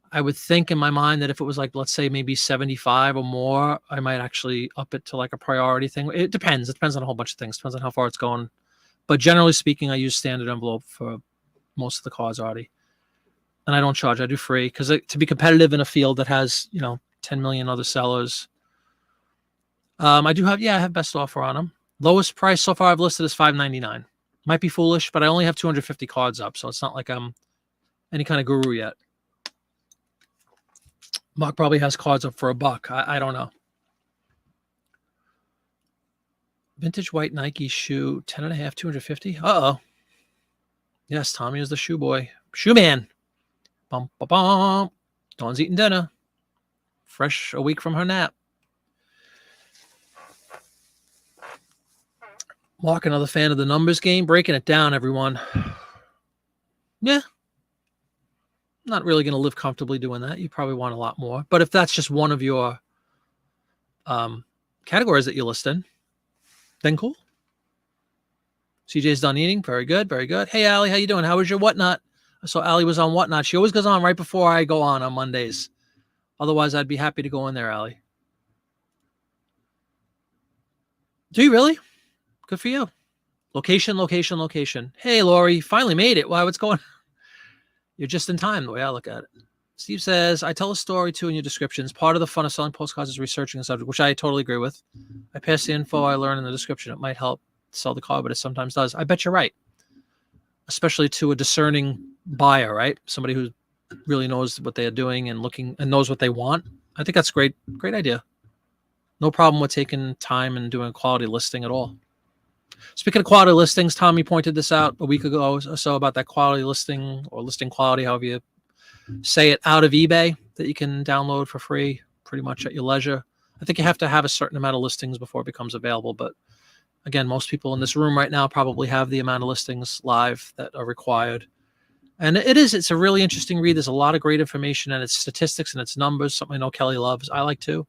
I would think in my mind that if it was like, let's say maybe 75 or more, I might actually up it to like a priority thing. It depends. It depends on a whole bunch of things. Depends on how far it's going. But generally speaking, I use standard envelope for most of the cards already. And I don't charge. I do free because to be competitive in a field that has, 10 million other sellers. I have best offer on them. Lowest price so far I've listed is $5.99. Might be foolish, but I only have 250 cards up, so it's not like I'm any kind of guru yet. Mark probably has cards up for $1. I don't know. Vintage white Nike shoe, 10.5, 250. Uh-oh. Yes, Tommy is the shoe boy. Shoe man. Bum, bum, bum. Dawn's eating dinner. Fresh a week from her nap. Mark, another fan of the numbers game. Breaking it down, everyone. Yeah. Not really going to live comfortably doing that. You probably want a lot more. But if that's just one of your categories that you list in, then cool. CJ's done eating. Very good. Very good. Hey, Allie, how you doing? How was your whatnot? I saw Allie was on whatnot. She always goes on right before I go on Mondays. Otherwise, I'd be happy to go in there, Allie. Do you really? Good for you. Location, location, location. Hey, Lori, finally made it. Wow, what's going on? You're just in time, the way I look at it. Steve says, I tell a story too in your descriptions. Part of the fun of selling postcards is researching the subject, which I totally agree with. I pass the info I learn in the description. It might help sell the card, but it sometimes does. I bet you're right. Especially to a discerning buyer, right? Somebody who really knows what they're doing and looking and knows what they want. I think that's great. Great idea. No problem with taking time and doing a quality listing at all. Speaking of quality listings, Tommy pointed this out a week ago or so about that quality listing or listing quality, however you say it, out of eBay that you can download for free pretty much at your leisure. I think you have to have a certain amount of listings before it becomes available. But again, most people in this room right now probably have the amount of listings live that are required. And it's a really interesting read. There's a lot of great information and it's statistics and it's numbers, something I know Kelly loves. I like too.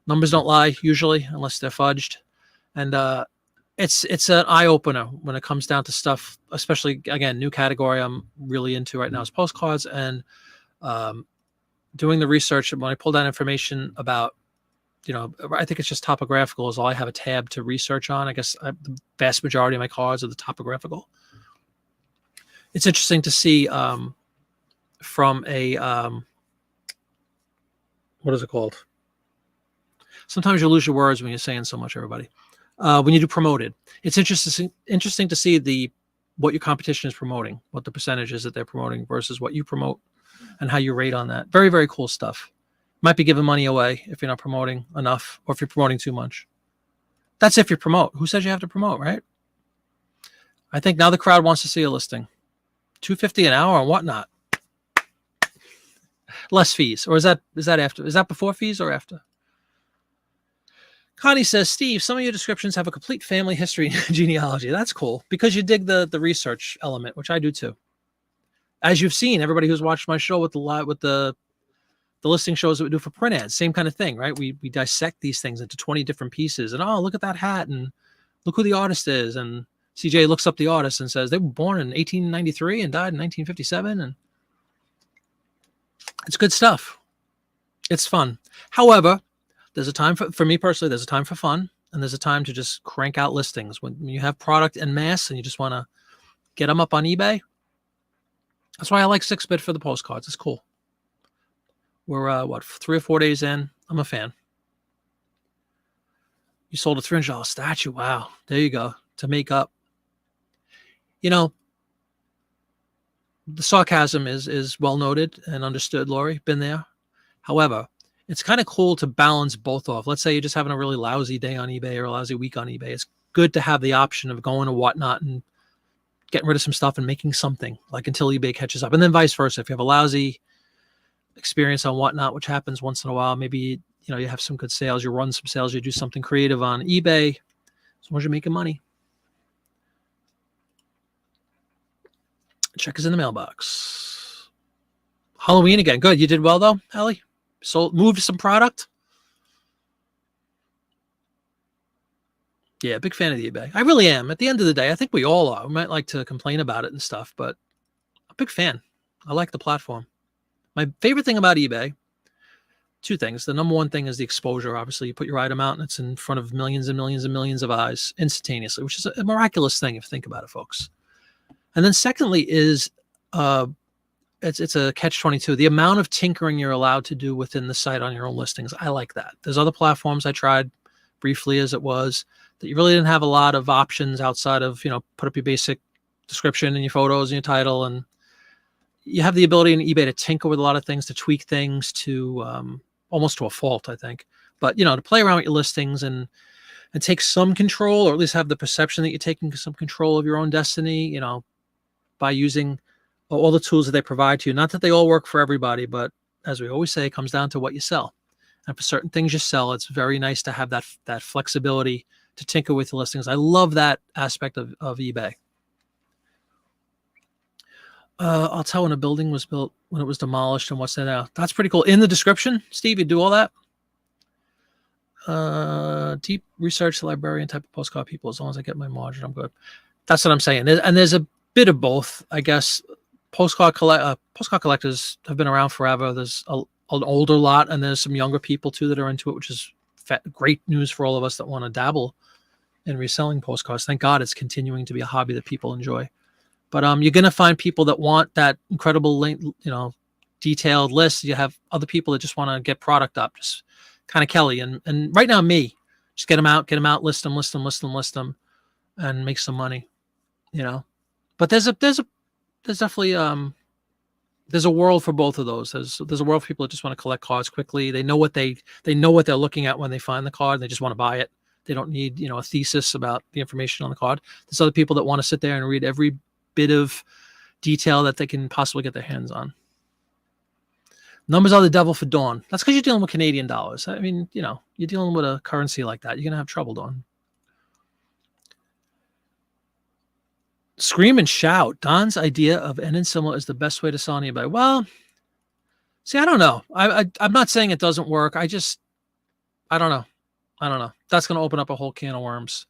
Numbers don't lie usually unless they're fudged. And it's an eye opener when it comes down to stuff, especially again, new category I'm really into right now is postcards and doing the research. When I pull down information about, I think it's just topographical is all I have a tab to research on. I guess the vast majority of my cards are the topographical. It's interesting to see from a, what is it called? Sometimes you lose your words when you're saying so much, everybody. When you do promoted, it's interesting to see what your competition is promoting, what the percentages that they're promoting versus what you promote and how you rate on that. Very, very cool stuff. Might be giving money away if you're not promoting enough or if you're promoting too much. That's if you promote. Who says you have to promote, right? I think now the crowd wants to see a listing. $250 an hour and whatnot. Less fees. Or is that after? Is that before fees or after? Connie says, Steve, some of your descriptions have a complete family history and genealogy. That's cool because you dig the research element, which I do too. As you've seen, everybody who's watched my show with the listing shows that we do for print ads, same kind of thing, right? We dissect these things into 20 different pieces and, oh, look at that hat and look who the artist is. And CJ looks up the artist and says they were born in 1893 and died in 1957. And it's good stuff. It's fun. However, there's a time for me personally, there's a time for fun and there's a time to just crank out listings. When you have product en masse and you just want to get them up on eBay. That's why I like 6-bit for the postcards. It's cool. We're 3 or 4 days in. I'm a fan. You sold a $300 statue. Wow. There you go. To make up. The sarcasm is well noted and understood, Lori. Been there. However, it's kind of cool to balance both off. Let's say you're just having a really lousy day on eBay or a lousy week on eBay. It's good to have the option of going to Whatnot and getting rid of some stuff and making something like until eBay catches up. And then vice versa. If you have a lousy experience on Whatnot, which happens once in a while, maybe, you have some good sales, you run some sales, you do something creative on eBay, as long as you're making money. Check is in the mailbox. Halloween again. Good. You did well though, Ellie? Moved some product. Yeah, big fan of the eBay. I really am. At the end of the day, I think we all are. We might like to complain about it and stuff, but I'm a big fan. I like the platform. My favorite thing about eBay, two things. The number one thing is the exposure. Obviously, you put your item out and it's in front of millions and millions and millions of eyes instantaneously, which is a miraculous thing if you think about it, folks. And then secondly is it's a catch-22. The amount of tinkering you're allowed to do within the site on your own listings. I like that. There's other platforms I tried briefly as it was that you really didn't have a lot of options outside of, put up your basic description and your photos and your title. And you have the ability in eBay to tinker with a lot of things, to tweak things to almost to a fault, I think. But, to play around with your listings and take some control, or at least have the perception that you're taking some control of your own destiny, by using all the tools that they provide to you. Not that they all work for everybody, but as we always say, it comes down to what you sell. And for certain things you sell, it's very nice to have that flexibility to tinker with the listings. I love that aspect of eBay. I'll tell when a building was built, when it was demolished, and what's that now. That's pretty cool. In the description, Steve, you do all that? Deep research, librarian type of postcard people. As long as I get my margin, I'm good. That's what I'm saying. And there's a bit of both, I guess. Postcard collectors have been around forever. There's an older lot, and there's some younger people too that are into it, which is great news for all of us that want to dabble in reselling postcards. Thank God it's continuing to be a hobby that people enjoy. But you're going to find people that want that incredible, detailed list. You have other people that just want to get product up, just kind of Kelly. And right now, me, just get them out, list them, and make some money. But there's a there's definitely there's a world for both of those. There's a world for people that just want to collect cards quickly. They know what they're looking at when they find the card. They just want to buy it. They don't need, a thesis about the information on the card. There's other people that want to sit there and read every bit of detail that they can possibly get their hands on. Numbers are the devil for Dawn. That's because you're dealing with Canadian dollars. I mean, you're dealing with a currency like that. You're going to have trouble, Dawn. Scream and shout. Don's idea of ending similar is the best way to sell anybody. Well, see, I don't know. I'm not saying it doesn't work. I don't know. That's going to open up a whole can of worms.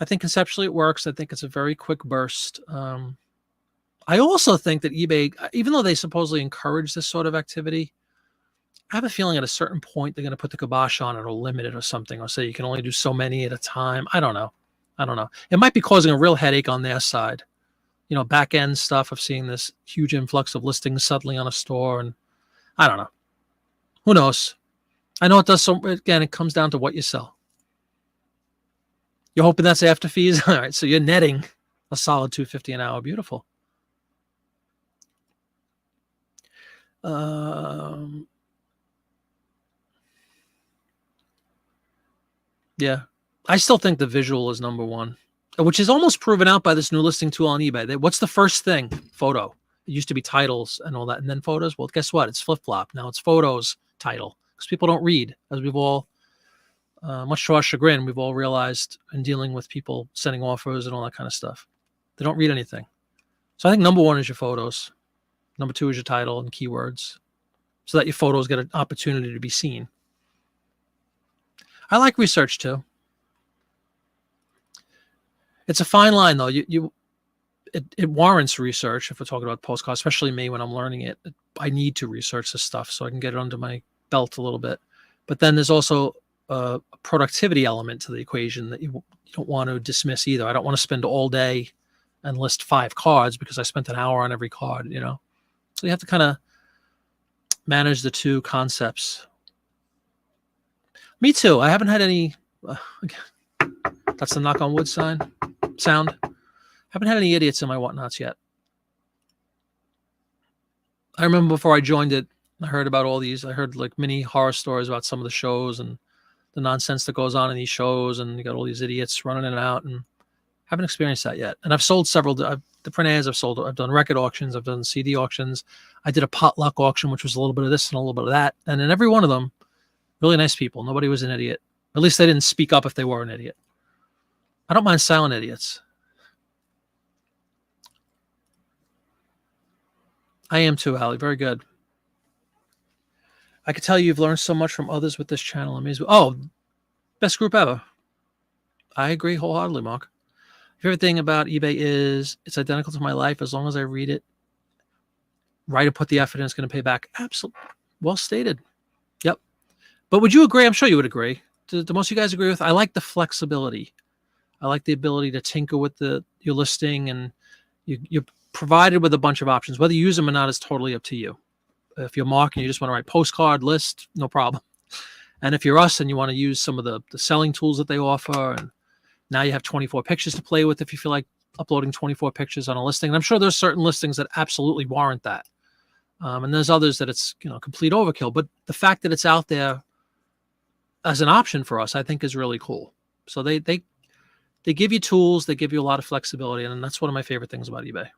I think conceptually it works. I think it's a very quick burst. I also think that eBay, even though they supposedly encourage this sort of activity, I have a feeling at a certain point they're going to put the kibosh on it or limit it or something, or say you can only do so many at a time. I don't know. It might be causing a real headache on their side. Back end stuff of seeing this huge influx of listings suddenly on a store, and I don't know. Who knows? I know it does. So again, it comes down to what you sell. You're hoping that's after fees. All right, so you're netting a solid $250 an hour. Beautiful. Yeah, I still think the visual is number one, which is almost proven out by this new listing tool on eBay. What's the first thing? Photo. It used to be titles and all that, and then photos. Well, guess what? It's flip-flop. Now it's photos, title, because people don't read, as we've all, much to our chagrin, we've all realized in dealing with people sending offers and all that kind of stuff. They don't read anything. So I think number one is your photos. Number two is your title and keywords, so that your photos get an opportunity to be seen. I like research too. It's a fine line though. It warrants research if we're talking about postcards, especially me when I'm learning it. I need to research this stuff so I can get it under my belt a little bit. But then there's also a productivity element to the equation that you don't want to dismiss either. I don't want to spend all day and list 5 cards because I spent an hour on every card, So you have to kind of manage the two concepts. Me too. I haven't had any, that's the knock on wood sound. Haven't had any idiots in my whatnots yet. I remember before I joined it, I heard about all these. I heard like mini horror stories about some of the shows and the nonsense that goes on in these shows, and you got all these idiots running in and out, and haven't experienced that yet. And I've sold several. The print ads I've done record auctions. I've done CD auctions. I did a potluck auction, which was a little bit of this and a little bit of that. And in every one of them, really nice people. Nobody was an idiot. At least they didn't speak up if they were an idiot. I don't mind silent idiots. I am too, Allie. Very good. I could tell you've learned so much from others with this channel. Amazing. Oh, best group ever. I agree wholeheartedly, Mark. Favorite thing about eBay is it's identical to my life. As long as I read it, write and put the effort in, it's going to pay back. Absolutely. Well stated. Yep. But would you agree? I'm sure you would agree. Do most of you guys agree with? I like the flexibility. I like the ability to tinker with your listing, and you're provided with a bunch of options. Whether you use them or not is totally up to you. If you're Mark and you just want to write postcard list, no problem. And if you're us and you want to use some of the selling tools that they offer, and now you have 24 pictures to play with if you feel like uploading 24 pictures on a listing. And I'm sure there's certain listings that absolutely warrant that. And there's others that it's complete overkill. But the fact that it's out there as an option for us, I think is really cool. So they give you tools, they give you a lot of flexibility, and that's one of my favorite things about eBay.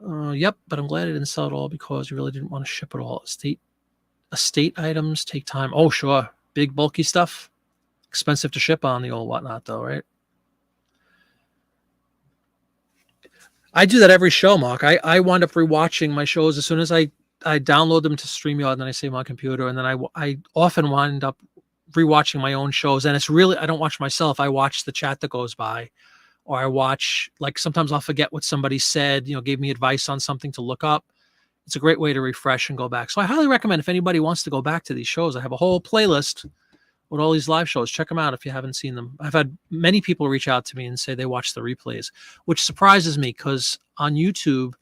Yep, but I'm glad I didn't sell it all because you really didn't want to ship it all. Estate items take time. Oh, sure. Big, bulky stuff. Expensive to ship on the old whatnot, though, right? I do that every show, Mark. I wind up rewatching my shows as soon as I download them to StreamYard, and then I save my computer, and then I often wind up rewatching my own shows. And it's really, I don't watch myself. I watch the chat that goes by. Or I watch, like sometimes I'll forget what somebody said, gave me advice on something to look up. It's a great way to refresh and go back. So I highly recommend if anybody wants to go back to these shows, I have a whole playlist with all these live shows. Check them out if you haven't seen them. I've had many people reach out to me and say they watch the replays, which surprises me because on YouTube,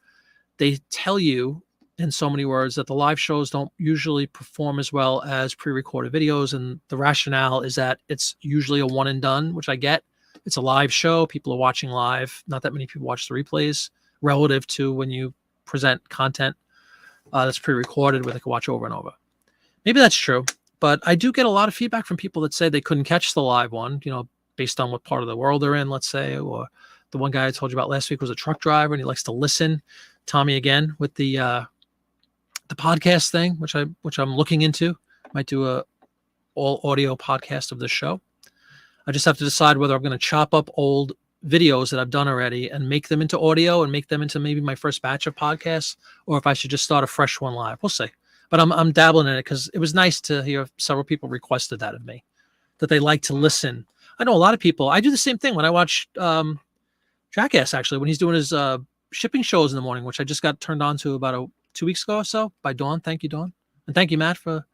they tell you in so many words that the live shows don't usually perform as well as pre-recorded videos. And the rationale is that it's usually a one and done, which I get. it's a live show. People are watching live. Not that many people watch the replays relative to when you present content that's pre-recorded where they can watch over and over. Maybe that's true, but I do get a lot of feedback from people that say they couldn't catch the live one, based on what part of the world they're in, let's say, or the one guy I told you about last week was a truck driver and he likes to listen. Tommy again with the podcast thing, which I'm looking into. Might do a all audio podcast of this show. I just have to decide whether I'm going to chop up old videos that I've done already and make them into audio and make them into maybe my first batch of podcasts, or if I should just start a fresh one live. We'll see. But I'm dabbling in it because it was nice to hear several people requested that of me, that they like to listen. I know a lot of people. I do the same thing when I watch Jackass, actually, when he's doing his shipping shows in the morning, which I just got turned on to about 2 weeks ago or so by Dawn. Thank you, Dawn. And thank you, Matt, for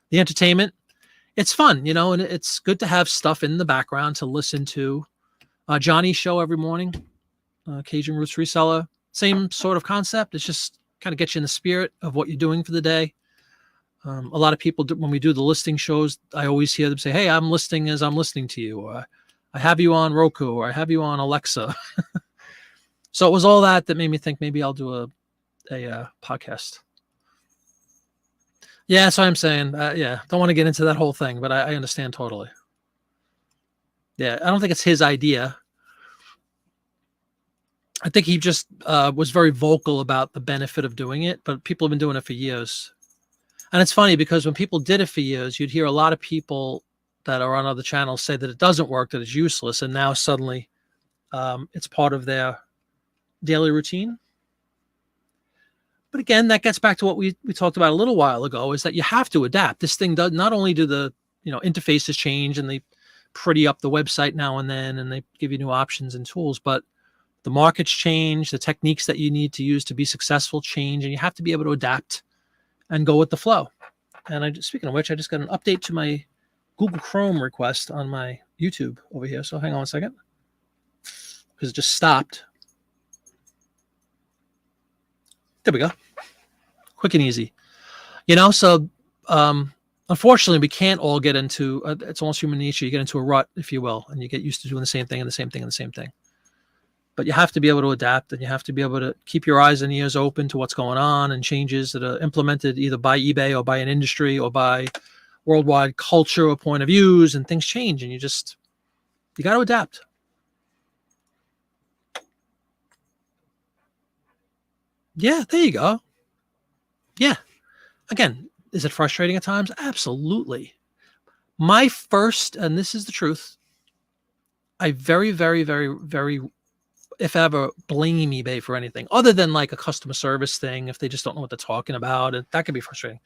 the entertainment. It's fun, and it's good to have stuff in the background to listen to. Johnny's show every morning, Cajun Roots Reseller, same sort of concept. It's just kind of gets you in the spirit of what you're doing for the day. A lot of people, when we do the listing shows, I always hear them say, "Hey, I'm listing as I'm listening to you," or "I have you on Roku," or "I have you on Alexa." So it was all that made me think maybe I'll do a podcast. Yeah, that's what I'm saying. Don't want to get into that whole thing, but I understand totally. Yeah, I don't think it's his idea. I think he just was very vocal about the benefit of doing it, but people have been doing it for years. And it's funny because when people did it for years, you'd hear a lot of people that are on other channels say that it doesn't work, that it's useless, and now suddenly it's part of their daily routine. But again, that gets back to what we talked about a little while ago, is that you have to adapt. This thing does not only do the interfaces change and they pretty up the website now and then and they give you new options and tools, but the markets change, the techniques that you need to use to be successful change, and you have to be able to adapt and go with the flow. And speaking of which, I just got an update to my Google Chrome request on my YouTube over here. So hang on a second, because it just stopped. There we go. Quick and easy. So unfortunately, we can't all get into, it's almost human nature. You get into a rut, if you will, and you get used to doing the same thing and the same thing and the same thing. But you have to be able to adapt, and you have to be able to keep your eyes and ears open to what's going on and changes that are implemented either by eBay or by an industry or by worldwide culture or point of views, and things change, and you got to adapt. Yeah, there you go. Yeah. Again, is it frustrating at times? Absolutely. My first, and this is the truth, I very, very, very, very, if ever, blame eBay for anything other than like a customer service thing, if they just don't know what they're talking about, and that can be frustrating.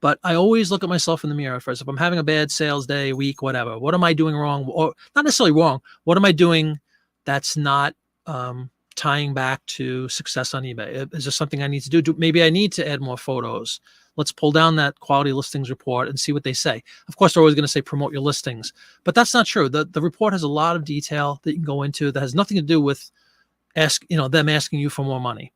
But I always look at myself in the mirror first. If I'm having a bad sales day, week, whatever, what am I doing wrong? Or not necessarily wrong. What am I doing that's not tying back to success on eBay? Is there something I need to do? Maybe I need to add more photos. Let's pull down that quality listings report and see what they say. Of course, they're always going to say promote your listings, but that's not true. The report has a lot of detail that you can go into that has nothing to do with them asking you for more money.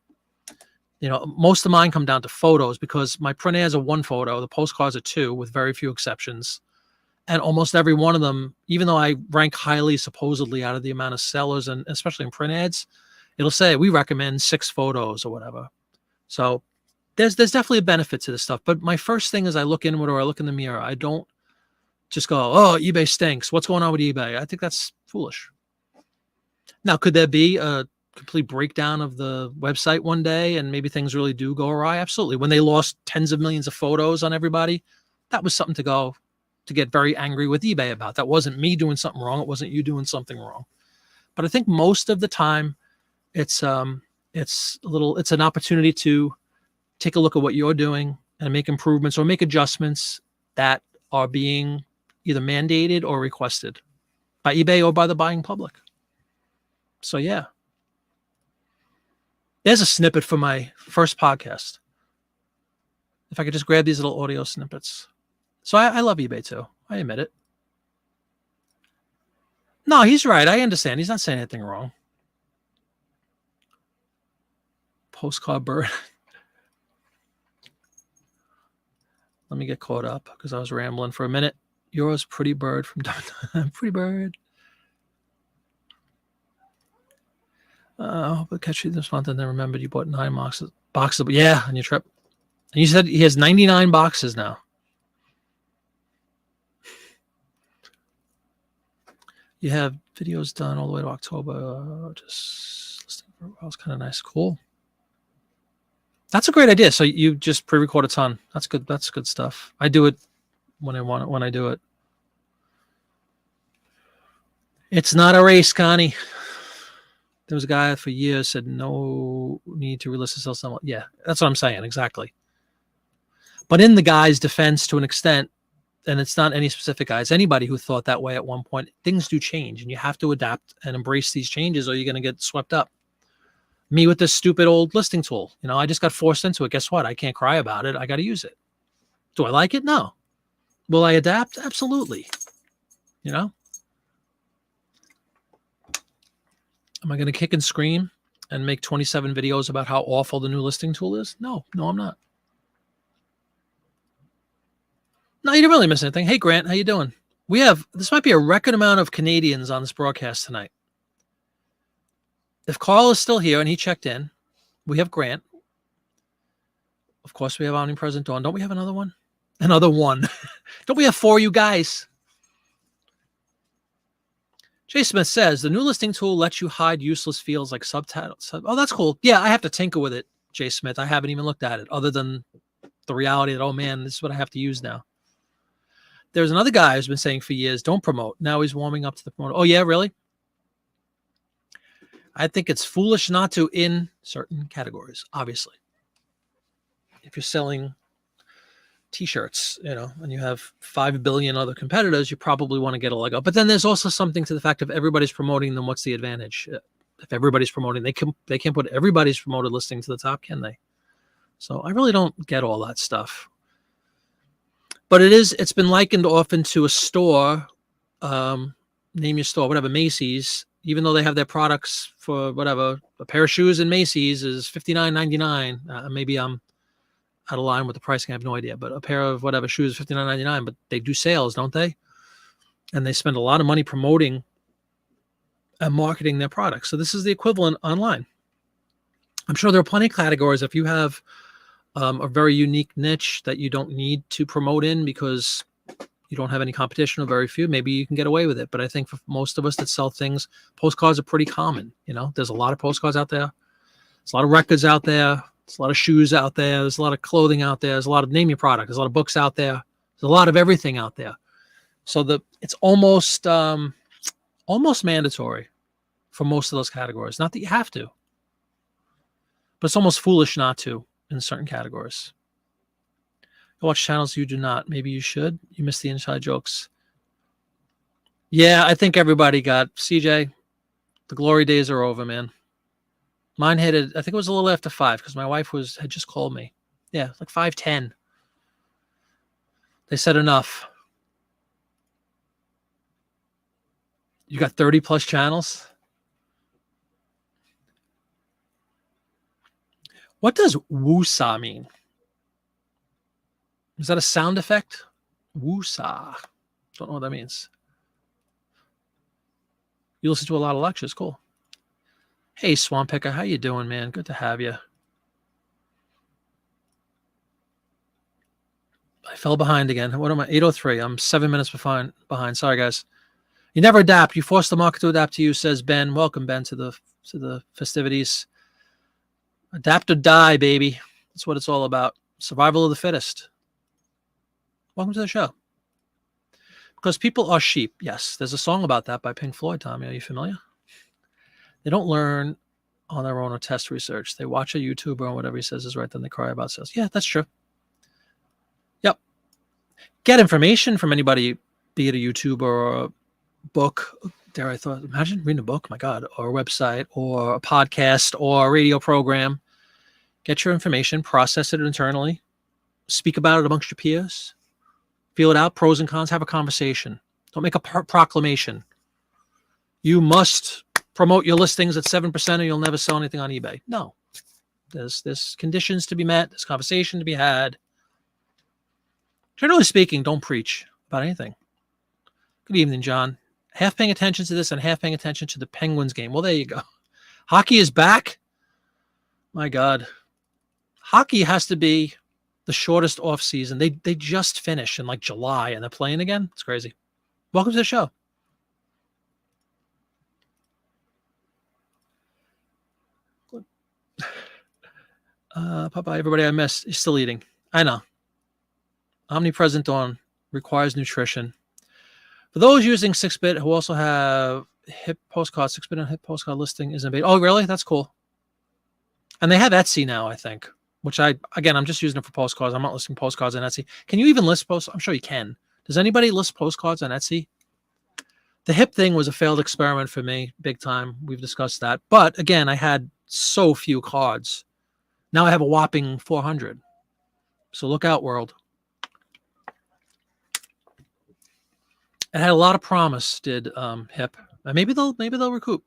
Most of mine come down to photos because my print ads are one photo, the postcards are two, with very few exceptions. And almost every one of them, even though I rank highly supposedly out of the amount of sellers, and especially in print ads, it'll say we recommend 6 photos or whatever. So there's definitely a benefit to this stuff. But my first thing is I look inward or I look in the mirror. I don't just go, oh, eBay stinks. What's going on with eBay? I think that's foolish. Now, could there be a complete breakdown of the website one day and maybe things really do go awry? Absolutely. When they lost tens of millions of photos on everybody, that was something to get very angry with eBay about. That wasn't me doing something wrong. It wasn't you doing something wrong. But I think most of the time it's an opportunity to take a look at what you're doing and make improvements or make adjustments that are being either mandated or requested by eBay or by the buying public. So yeah. There's a snippet for my first podcast. If I could just grab these little audio snippets. So I love eBay too. I admit it. No, he's right. I understand. He's not saying anything wrong. Postcard bird. Let me get caught up because I was rambling for a minute. Yours, pretty bird from Pretty Bird. I hope I catch you this month and then remembered you bought 9 boxes. Yeah, on your trip. And you said he has 99 boxes now. You have videos done all the way to October. Just listening for a while. It's kind of nice. Cool. That's a great idea. So you just pre-record a ton. That's good. That's good stuff. I do it when I want it, when I do it. It's not a race, Connie. There was a guy for years said no need to relist to sell. Yeah, that's what I'm saying. Exactly. But in the guy's defense, to an extent, and it's not any specific guys, anybody who thought that way at one point, things do change and you have to adapt and embrace these changes or you're going to get swept up. Me with this stupid old listing tool, I just got forced into it. Guess what? I can't cry about it. I got to use it. Do I like it? No. Will I adapt? Absolutely. Am I going to kick and scream and make 27 videos about how awful the new listing tool is? No, I'm not. No, you didn't really miss anything. Hey, Grant, how you doing? This might be a record amount of Canadians on this broadcast tonight. If Carl is still here and he checked in, we have Grant. Of course, we have Omnipresent Dawn. Don't we have another one? Another one. Don't we have 4 you guys? Jay Smith says, the new listing tool lets you hide useless fields like subtitles. Oh, that's cool. Yeah, I have to tinker with it, Jay Smith. I haven't even looked at it other than the reality that, oh, man, this is what I have to use now. There's another guy who's been saying for years, don't promote. Now he's warming up to the promote. Oh, yeah, really? I think it's foolish not to in certain categories, obviously. If you're selling T-shirts, and you have 5 billion other competitors, you probably want to get a leg up. But then there's also something to the fact of everybody's promoting them. What's the advantage? If everybody's promoting, they can't put everybody's promoted listing to the top, can they? So I really don't get all that stuff. But it's been likened often to a store, name your store, whatever, Macy's, even though they have their products for whatever, a pair of shoes in Macy's is $59.99. Maybe I'm out of line with the pricing. I have no idea, but a pair of whatever shoes is $59.99, but they do sales, don't they? And they spend a lot of money promoting and marketing their products. So this is the equivalent online. I'm sure there are plenty of categories. If you have a very unique niche that you don't need to promote in because you don't have any competition or very few, maybe you can get away with it. But I think for most of us that sell things, postcards are pretty common. There's a lot of postcards out there. There's a lot of records out there. There's a lot of shoes out there. There's a lot of clothing out there. There's a lot of name your product. There's a lot of books out there. There's a lot of everything out there. So it's almost mandatory for most of those categories. Not that you have to, but it's almost foolish not to in certain categories. You watch channels you do not. Maybe you should. You missed the inside jokes. Yeah, I think everybody got CJ. The glory days are over, man. Mine I think it was a little after 5 because my wife had just called me. Yeah, like 5:10. They said enough. You got 30 plus channels? What does woosah mean? Is that a sound effect? Woosah. Don't know what that means. You listen to a lot of lectures. Cool. Hey, Swamp Picker. How you doing, man? Good to have you. I fell behind again. What am I? 8:03. I'm 7 minutes behind. Sorry, guys. You never adapt. You force the market to adapt to you, says Ben. Welcome, Ben, to the festivities. Adapt or die, baby. That's what it's all about. Survival of the fittest. Welcome to the show. Because people are sheep. Yes, there's a song about that by Pink Floyd, Tommy. Are you familiar? They don't learn on their own or test research. They watch a YouTuber and whatever he says is right, then they cry about sales. Yeah, that's true. Yep. Get information from anybody, be it a YouTuber or a book. Dare I thought, imagine reading a book, my God, or a website or a podcast or a radio program. Get your information, process it internally, speak about it amongst your peers, feel it out, pros and cons, have a conversation. Don't make a proclamation. You must promote your listings at 7% or you'll never sell anything on eBay. No. There's conditions to be met. There's conversation to be had. Generally speaking, don't preach about anything. Good evening, John. Half paying attention to this and half paying attention to the Penguins game. Well, there you go. Hockey is back. My God. Hockey has to be the shortest off season. They just finished in like July and they're playing again. It's crazy. Welcome to the show. Popeye, everybody I missed is still eating. I know. Omnipresent Dawn requires nutrition. For those using 6-bit who also have hip postcard, 6-bit and hip postcard listing is available. Oh, really? That's cool. And they have Etsy now, I think, which I'm just using it for postcards. I'm not listing postcards on Etsy. Can you even list posts? I'm sure you can. Does anybody list postcards on Etsy? The hip thing was a failed experiment for me, big time. We've discussed that. But again, I had so few cards. Now I have a whopping 400. So look out, world. It had a lot of promise, did hip. Maybe they'll recoup.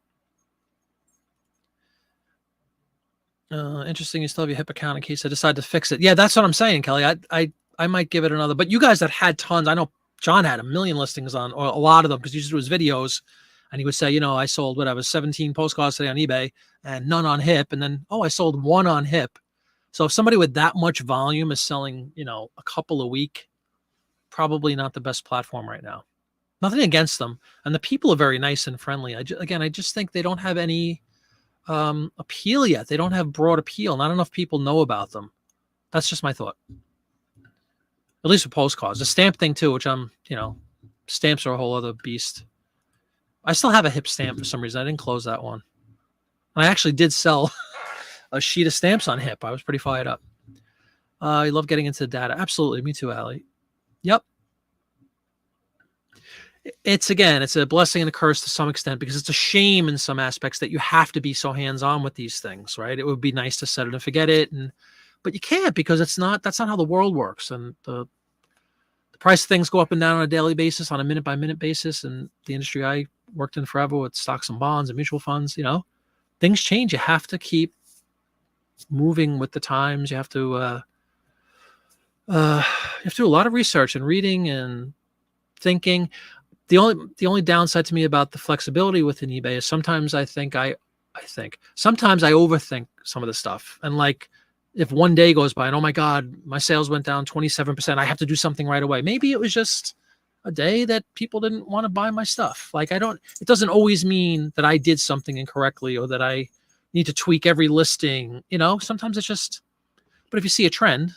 Interesting. You still have your hip account in case I decide to fix it. Yeah, that's what I'm saying, Kelly. I might give it another. But you guys that had tons, I know John had a million listings on, or a lot of them, because he used to do his videos, and he would say, I sold 17 postcards today on eBay and none on hip, and then I sold one on hip. So if somebody with that much volume is selling, a couple a week, probably not the best platform right now. Nothing against them, and the people are very nice and friendly. I just think they don't have any appeal yet. They don't have broad appeal. Not enough people know about them. That's just my thought. At least for postcards. The stamp thing too, which stamps are a whole other beast. I still have a hip stamp for some reason. I didn't close that one. And I actually did sell a sheet of stamps on hip. I was pretty fired up. I love getting into data. Absolutely. Me too, Allie. Yep. It's a blessing and a curse to some extent, because it's a shame in some aspects that you have to be so hands-on with these things, right? It would be nice to set it and forget it, but you can't, because that's not how the world works. And the price of things go up and down on a daily basis, on a minute-by-minute basis. And the industry I worked in forever with stocks and bonds and mutual funds, things change. You have to keep moving with the times. You have to do a lot of research and reading and thinking. The only downside to me about the flexibility within eBay is sometimes sometimes I overthink some of the stuff. And like, if one day goes by and, oh my God, my sales went down 27%, I have to do something right away. Maybe it was just a day that people didn't want to buy my stuff. Like, it doesn't always mean that I did something incorrectly or that I need to tweak every listing. Sometimes it's just, but if you see a trend,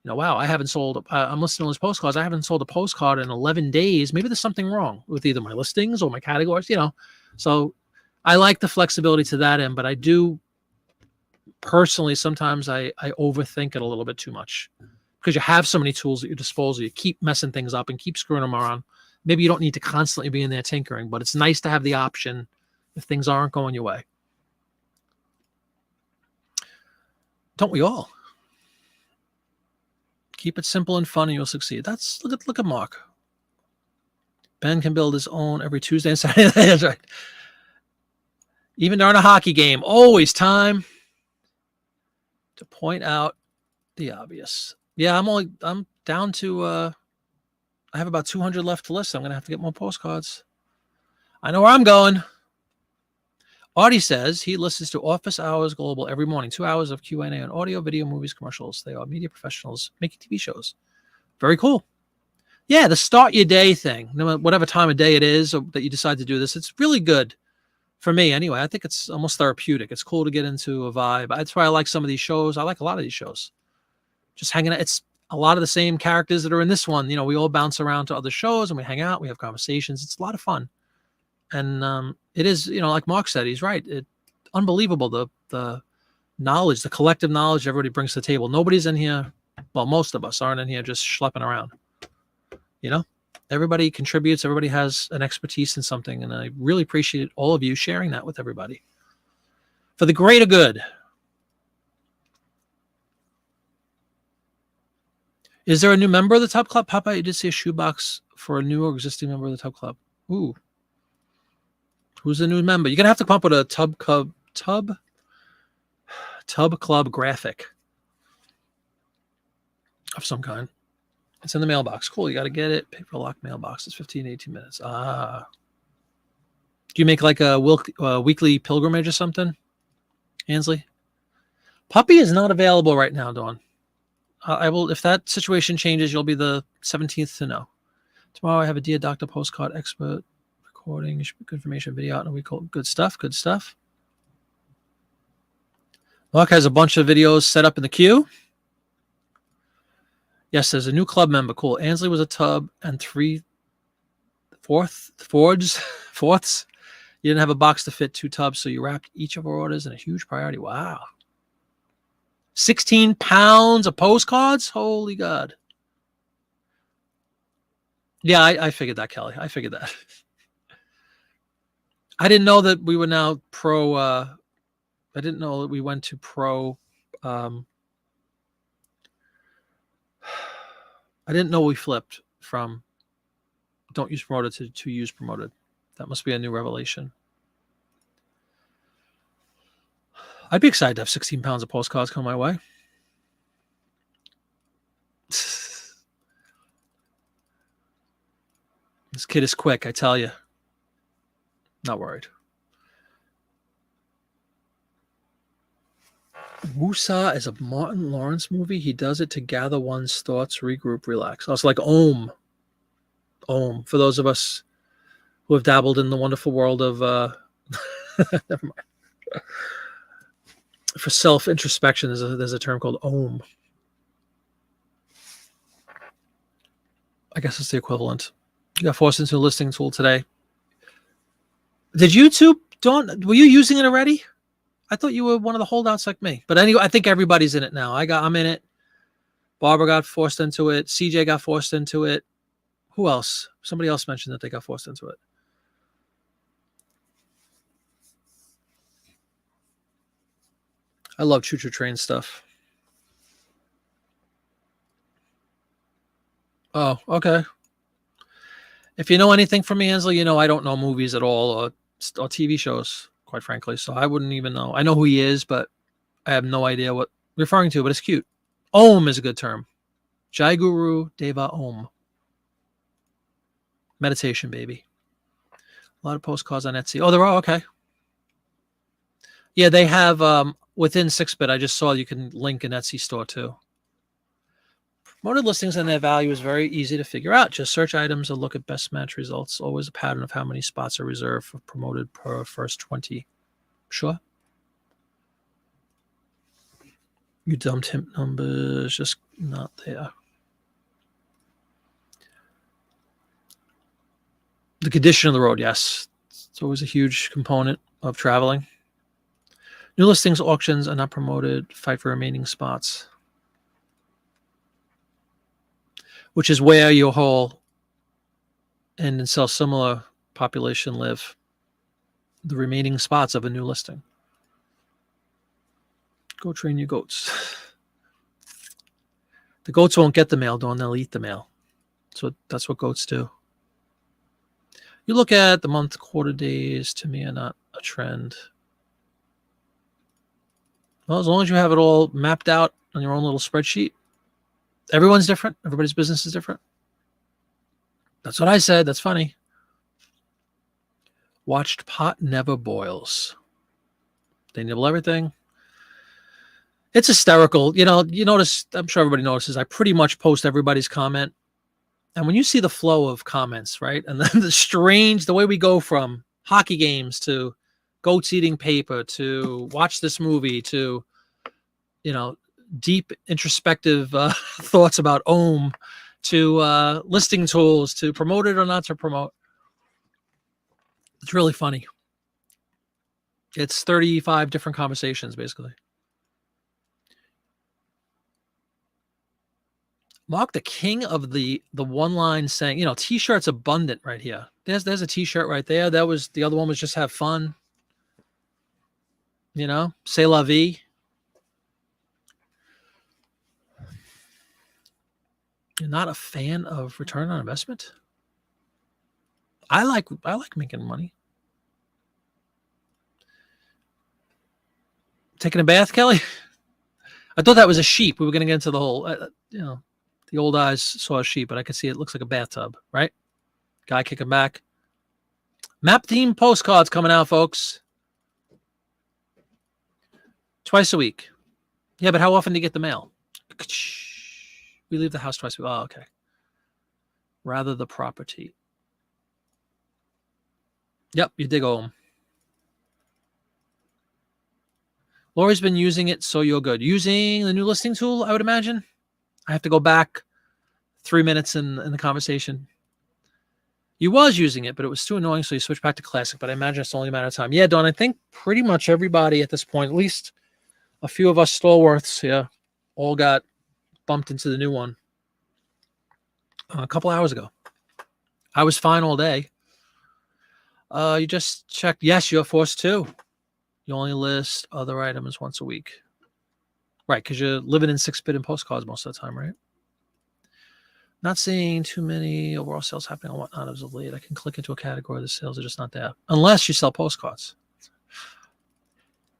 wow, I haven't sold, I'm listing all those postcards. I haven't sold a postcard in 11 days. Maybe there's something wrong with either my listings or my categories, So I like the flexibility to that end, but I do personally, sometimes I overthink it a little bit too much, because you have so many tools at your disposal. You keep messing things up and keep screwing them around. Maybe you don't need to constantly be in there tinkering, but it's nice to have the option if things aren't going your way. Don't we all? Keep it simple and fun and you'll succeed. Look at Mark. Ben can build his own every Tuesday and Saturday. That's right. Even during a hockey game, always time to point out the obvious. Yeah, I'm down to I have about 200 left to list. I'm gonna have to get more postcards. I know where I'm going. Artie says he listens to Office Hours Global every morning. 2 hours of Q&A on audio, video, movies, commercials. They are media professionals making TV shows. Very cool. Yeah, the start your day thing, no matter whatever time of day it is that you decide to do this, it's really good for me anyway. I think it's almost therapeutic. It's cool to get into a vibe. That's why I like some of these shows. I like a lot of these shows. Just hanging out. It's a lot of the same characters that are in this one. We all bounce around to other shows and we hang out. We have conversations. It's a lot of fun. And it is, like Mark said, he's right. Unbelievable, the knowledge, the collective knowledge everybody brings to the table. Nobody's in here, well, most of us aren't in here just schlepping around. Everybody contributes. Everybody has an expertise in something, and I really appreciate all of you sharing that with everybody for the greater good. Is there a new member of the Tub Club? Papa, you did see a shoebox for a new or existing member of the Tub Club. Ooh. Who's the new member? You're going to have to come up with a Tub Club graphic of some kind. It's in the mailbox. Cool. You got to get it. Paper lock mailbox. It's 15 to 18 minutes. Do you make like a weekly pilgrimage or something, Ansley? Puppy is not available right now, Dawn. I will, if that situation changes, you'll be the 17th to know. Tomorrow I have a Dear Doctor postcard expert recording. Good information video out in a week. Good stuff. Good stuff. Mark has a bunch of videos set up in the queue. Yes, there's a new club member. Cool. Ansley was a tub and fourths. You didn't have a box to fit 2 tubs, so you wrapped each of our orders in a huge priority. Wow. 16 pounds of postcards? Holy God. Yeah, I figured that, Kelly. I figured that. I didn't know that we were now pro. I didn't know that we went to pro. I didn't know we flipped from don't use promoted to use promoted. That must be a new revelation. I'd be excited to have 16 pounds of postcards come my way. This kid is quick, I tell you. Not worried. Wusa is a Martin Lawrence movie. He does it to gather one's thoughts, regroup, relax. Also like Om. Om. For those of us who have dabbled in the wonderful world of never mind. For self-introspection, there's a term called Om. I guess it's the equivalent. You got forced into a listing tool today. Did YouTube, Dawn, were you using it already? I thought you were one of the holdouts like me. But anyway, I think everybody's in it now. I'm in it. Barbara got forced into it. CJ got forced into it. Who else? Somebody else mentioned that they got forced into it. I love choo-choo train stuff. Oh, okay. If you know anything from me, Ansley, you know I don't know movies at all or TV shows, quite frankly. So I wouldn't even know. I know who he is, but I have no idea what you're referring to, but it's cute. Om is a good term. Jai Guru Deva Om. Meditation, baby. A lot of postcards on Etsy. Oh, there are? Okay. Yeah, they have within 6-bit. I just saw you can link an Etsy store too. Promoted listings and their value is very easy to figure out. Just search items and look at best match results. Always a pattern of how many spots are reserved for promoted per first 20. Sure. You dumped him numbers, just not there. The condition of the road, yes. It's always a huge component of traveling. New listings, auctions are not promoted. Fight for remaining spots. Which is where your whole and sell similar population live. The remaining spots of a new listing. Go train your goats. The goats won't get the mail, Dawn. They'll eat the mail. So that's what goats do. You look at the month, quarter days, to me are not a trend. Well, as long as you have it all mapped out on your own little spreadsheet. Everyone's different. Everybody's business is different. That's what I said. That's funny. Watched Pot Never Boils. They nibble everything. It's hysterical. You know, you notice, I'm sure everybody notices, I pretty much post everybody's comment. And when you see the flow of comments, right? And then the way we go from hockey games to goats eating paper to watch this movie to, you know, deep introspective thoughts about Om to listing tools to promote it or not to promote. It's really funny. It's 35 different conversations, basically. Mark, the king of the one line saying, you know, t-shirts abundant right here. There's a t-shirt right there. That was the other one was just have fun. You know, c'est la vie. You're not a fan of return on investment? I like making money. Taking a bath, Kelly? I thought that was a sheep. We were going to get into the whole, you know, the old eyes saw a sheep, but I could see it looks like a bathtub, right? Guy kicking back. Map theme postcards coming out, folks. Twice a week. Yeah, but how often do you get the mail? We leave the house twice a week. Oh, okay. Rather the property. Yep, you dig home. Lori's been using it, so you're good. Using the new listing tool, I would imagine. I have to go back 3 minutes in the conversation. You was using it, but it was too annoying, so you switched back to classic. But I imagine it's only a matter of time. Yeah, Don, I think pretty much everybody at this point, at least a few of us stalwarts, all got bumped into the new one a couple hours ago. I was fine all day. You just checked. Yes, you're forced to. You only list other items once a week. Right, because you're living in 6-bit and postcards most of the time, right? Not seeing too many overall sales happening on whatnot as of late. I can click into a category. The sales are just not there. Unless you sell postcards.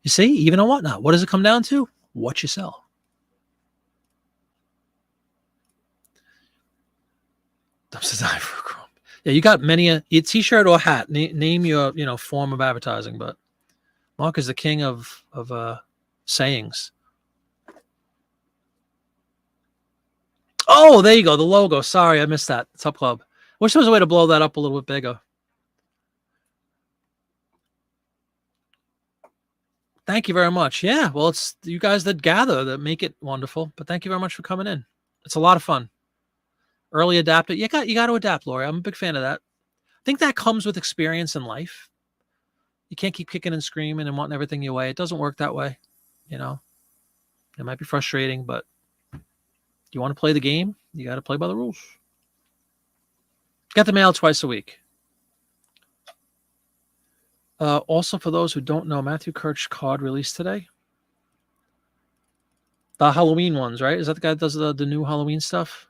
You see, even on whatnot, what does it come down to? What you sell. Dumpster dive for a crumb. Yeah, you got many a t-shirt or hat. Name your form of advertising, but Mark is the king of sayings. Oh, there you go. The logo. Sorry, I missed that. Top Club. Wish there was a way to blow that up a little bit bigger. Thank you very much. Yeah, well, it's you guys that gather that make it wonderful. But thank you very much for coming in. It's a lot of fun. Early adapter. You got to adapt, Lori. I'm a big fan of that. I think that comes with experience in life. You can't keep kicking and screaming and wanting everything your way. It doesn't work that way. It might be frustrating, but you want to play the game, you got to play by the rules. Get the mail twice a week. Also, for those who don't know, Matthew Kirch card released today. The Halloween ones, right? Is that the guy that does the new Halloween stuff?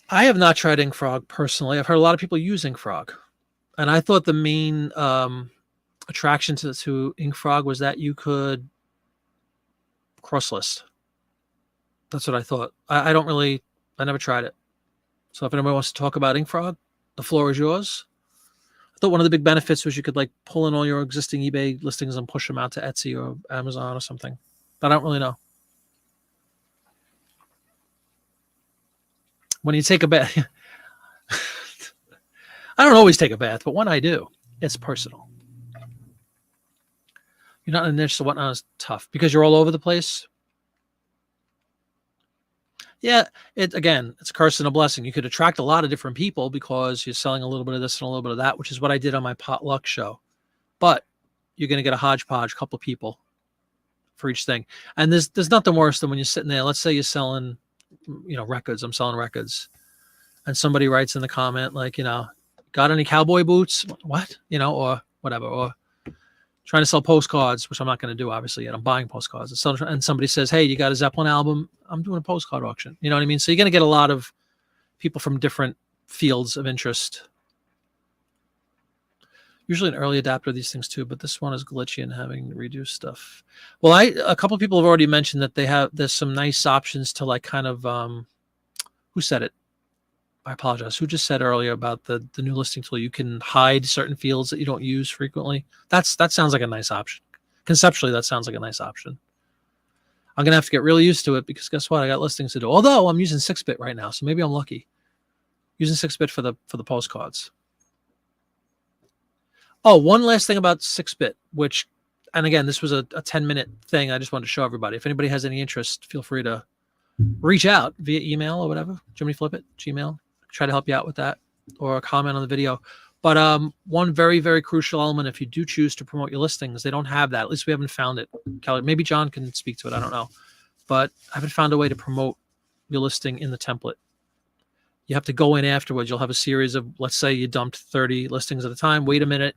I have not tried Ink Frog personally. I've heard a lot of people use Ink Frog. And I thought the main attraction to Ink Frog was that you could cross list. That's what I thought. I never tried it. So if anybody wants to talk about Ink Frog, the floor is yours. I thought one of the big benefits was you could pull in all your existing eBay listings and push them out to Etsy or Amazon or something. But I don't really know. When you take a bath, I don't always take a bath, but when I do, it's personal. You're not in a niche, so whatnot is tough because you're all over the place. Yeah, it's a curse and a blessing. You could attract a lot of different people because you're selling a little bit of this and a little bit of that, which is what I did on my potluck show. But you're going to get a hodgepodge, couple of people for each thing. And there's nothing worse than when you're sitting there. Let's say you're selling, records. I'm selling records. And somebody writes in the comment, got any cowboy boots? What? Or whatever. Or trying to sell postcards, which I'm not going to do, obviously, yet. I'm buying postcards. And somebody says, hey, you got a Zeppelin album? I'm doing a postcard auction. You know what I mean? So you're going to get a lot of people from different fields of interest. Usually an early adapter of these things too, but this one is glitchy and having to redo stuff. Well, a couple of people have already mentioned that there's some nice options to who said it? I apologize. Who just said earlier about the new listing tool? You can hide certain fields that you don't use frequently. That sounds like a nice option. Conceptually, that sounds like a nice option. I'm going to have to get really used to it because guess what? I got listings to do. Although I'm using 6-bit right now, so maybe I'm lucky. Using 6-bit for the postcards. Oh, one last thing about 6-bit, and again, this was a 10-minute thing. I just wanted to show everybody. If anybody has any interest, feel free to reach out via email or whatever. Jiminy Flip It, Gmail. Try to help you out with that or comment on the video. But one very, very crucial element, if you do choose to promote your listings, they don't have that. At least we haven't found it. Kelly, maybe John can speak to it. I don't know. But I haven't found a way to promote your listing in the template. You have to go in afterwards. You'll have a series of, let's say you dumped 30 listings at a time. Wait a minute.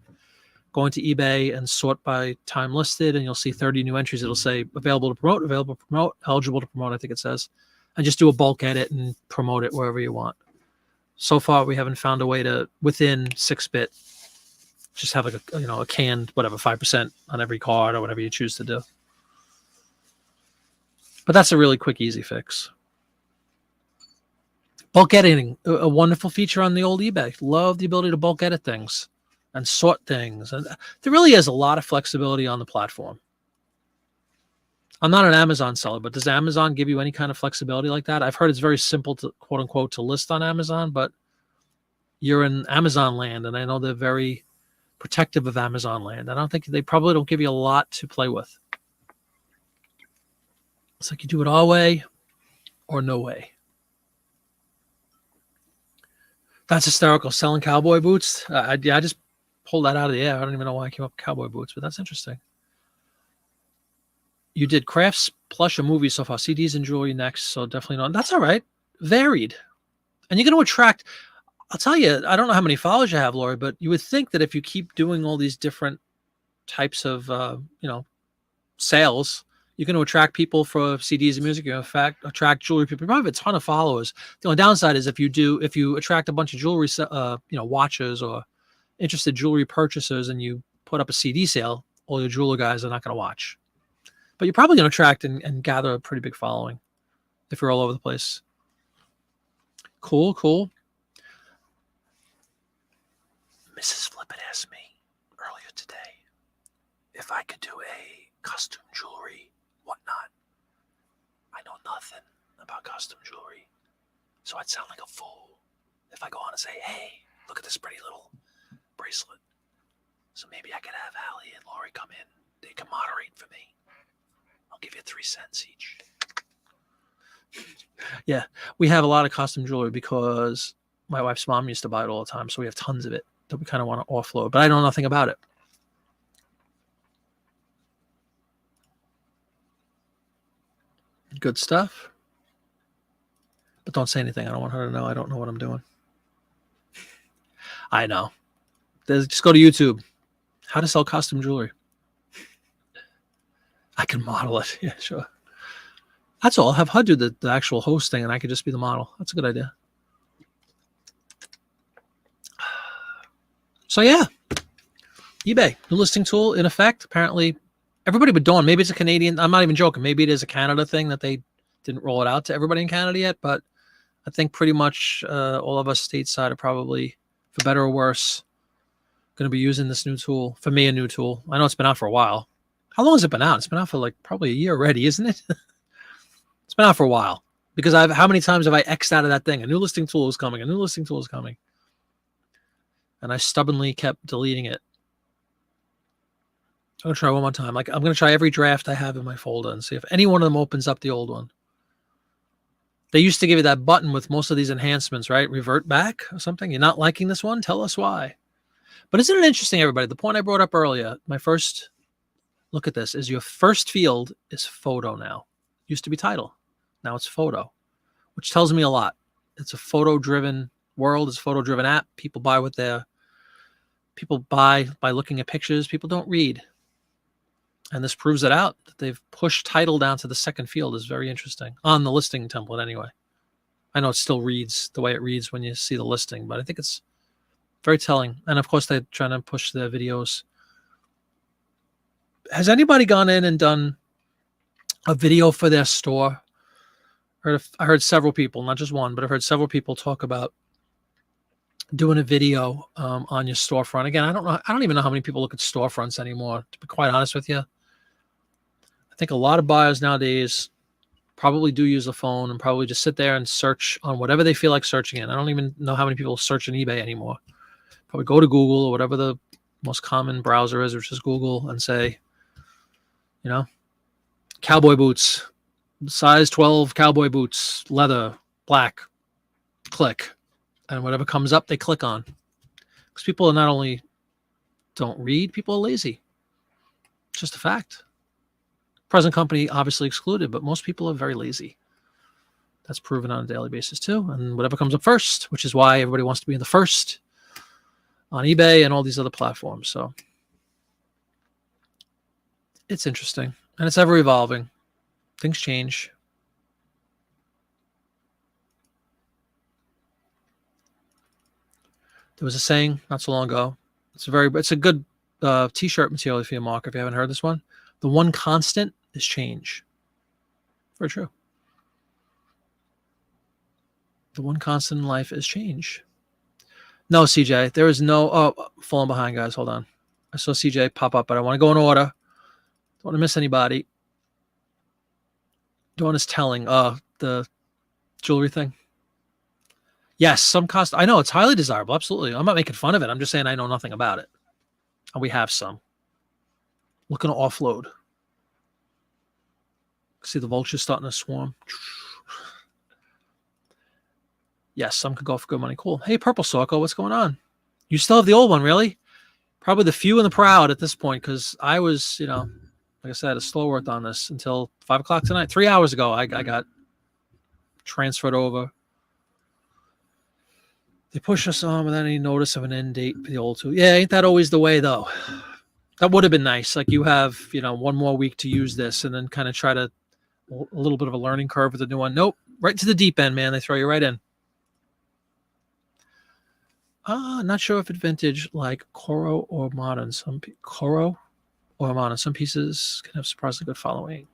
Go into eBay and sort by time listed, and you'll see 30 new entries. It'll say available to promote, eligible to promote, I think it says. And just do a bulk edit and promote it wherever you want. So far, we haven't found a way to, within 6-bit, just have a canned, 5% on every card or whatever you choose to do. But that's a really quick, easy fix. Bulk editing, a wonderful feature on the old eBay. Love the ability to bulk edit things and sort things. And there really is a lot of flexibility on the platform. I'm not an Amazon seller, but does Amazon give you any kind of flexibility like that? I've heard it's very simple to, quote unquote, to list on Amazon, but you're in Amazon land, and I know they're very protective of Amazon land. I don't think they probably don't give you a lot to play with. It's like you do it our way or no way. That's hysterical. Selling cowboy boots. I just pulled that out of the air. I don't even know why I came up with cowboy boots, but that's interesting. You did crafts, plush, and movies so far. CDs and jewelry next, so definitely not. That's all right. Varied. And you're going to attract, I'll tell you, I don't know how many followers you have, Lori, but you would think that if you keep doing all these different types of, sales, you're going to attract people for CDs and music. You're going to attract jewelry people. You probably have a ton of followers. The only downside is if you attract a bunch of jewelry, watchers or interested jewelry purchasers, and you put up a CD sale, all your jeweler guys are not going to watch. But you're probably going to attract and gather a pretty big following if you're all over the place. Cool. Mrs. Flippett asked me earlier today if I could do a custom jewelry whatnot. I know nothing about custom jewelry, so I'd sound like a fool if I go on and say, hey, look at this pretty little bracelet. So maybe I could have Allie and Lori come in. They can moderate for me. I'll give you 3 cents each. Yeah, we have a lot of custom jewelry because my wife's mom used to buy it all the time, so we have tons of it that we kind of want to offload, but I know nothing about it. Good stuff. But don't say anything. I don't want her to know I don't know what I'm doing. I know. Just go to YouTube. How to sell custom jewelry. I can model it. Yeah, sure. That's all. Have HUD do the actual hosting, and I could just be the model. That's a good idea. So yeah, eBay, new listing tool in effect. Apparently, everybody but Dawn. Maybe it's a Canadian. I'm not even joking. Maybe it is a Canada thing that they didn't roll it out to everybody in Canada yet. But I think pretty much all of us stateside are probably, for better or worse, going to be using this new tool. For me, a new tool. I know it's been out for a while. How long has it been out? It's been out for like probably a year already, isn't it? It's been out for a while because how many times have I X'd out of that thing? A new listing tool is coming. A new listing tool is coming. And I stubbornly kept deleting it. I'm going to try one more time. Like, I'm going to try every draft I have in my folder and see if any one of them opens up the old one. They used to give you that button with most of these enhancements, right? Revert back or something. You're not liking this one? Tell us why. But isn't it interesting, everybody? The point I brought up earlier, my first look at this, is your first field is photo now. Used to be title. Now it's photo, which tells me a lot. It's a photo-driven world. It's a photo-driven app. People buy by looking at pictures. People don't read. And this proves it out, that they've pushed title down to the second field is very interesting. On the listing template anyway. I know it still reads the way it reads when you see the listing, but I think it's very telling. And of course, they're trying to push their videos. Has anybody gone in and done a video for their store? I heard several people, not just one, but I've heard several people talk about doing a video on your storefront. Again, I don't even know how many people look at storefronts anymore, to be quite honest with you. I think a lot of buyers nowadays probably do use a phone and probably just sit there and search on whatever they feel like searching in. I don't even know how many people search on eBay anymore. Probably go to Google or whatever the most common browser is, which is Google, and say, cowboy boots, size 12 cowboy boots, leather, black, click. And whatever comes up, they click on. Because people not only don't read, people are lazy. It's just a fact. Present company obviously excluded, but most people are very lazy. That's proven on a daily basis too. And whatever comes up first, which is why everybody wants to be in the first on eBay and all these other platforms. So it's interesting. And it's ever evolving. Things change. There was a saying not so long ago. It's a good t-shirt material for you, Mark, if you haven't heard this one. The one constant is change. Very true. The one constant in life is change. No, CJ, there is no. Oh, falling behind, guys. Hold on. I saw CJ pop up, but I want to go in order. Don't want to miss anybody. Dawn is telling. The jewelry thing. Yes, some cost. I know it's highly desirable. Absolutely. I'm not making fun of it. I'm just saying I know nothing about it. And we have some. Looking to offload. See the vultures starting to swarm. Yes, some could go for good money. Cool. Hey, Purple Sorko, what's going on? You still have the old one, really? Probably the few and the proud at this point, because I was, like I said, a slow worked on this until 5 o'clock tonight. 3 hours ago, I got transferred over. They push us on without any notice of an end date for the old two. Yeah, ain't that always the way, though? That would have been nice. Like you have, one more week to use this and then kind of try to a little bit of a learning curve with the new one. Nope. Right to the deep end, man. They throw you right in. Not sure if it's vintage like Coro or modern. Coro or modern. Some pieces can have surprisingly good following.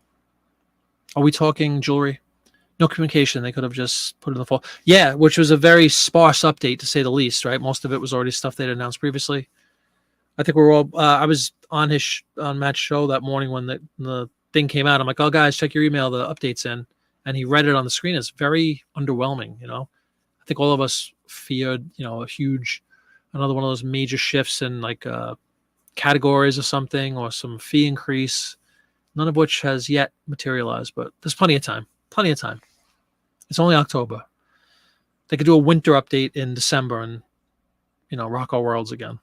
Are we talking jewelry? No communication. They could have just put it in the fall. Yeah, which was a very sparse update to say the least, right? Most of it was already stuff they'd announced previously. I think we were all. I was on his on Matt's show that morning when the thing came out. I'm like, oh guys, check your email. The update's in, and he read it on the screen. It's very underwhelming. I think all of us feared, another one of those major shifts in like categories or something, or some fee increase. None of which has yet materialized, but there's plenty of time. Plenty of time. It's only October. They could do a winter update in December and, rock our worlds again.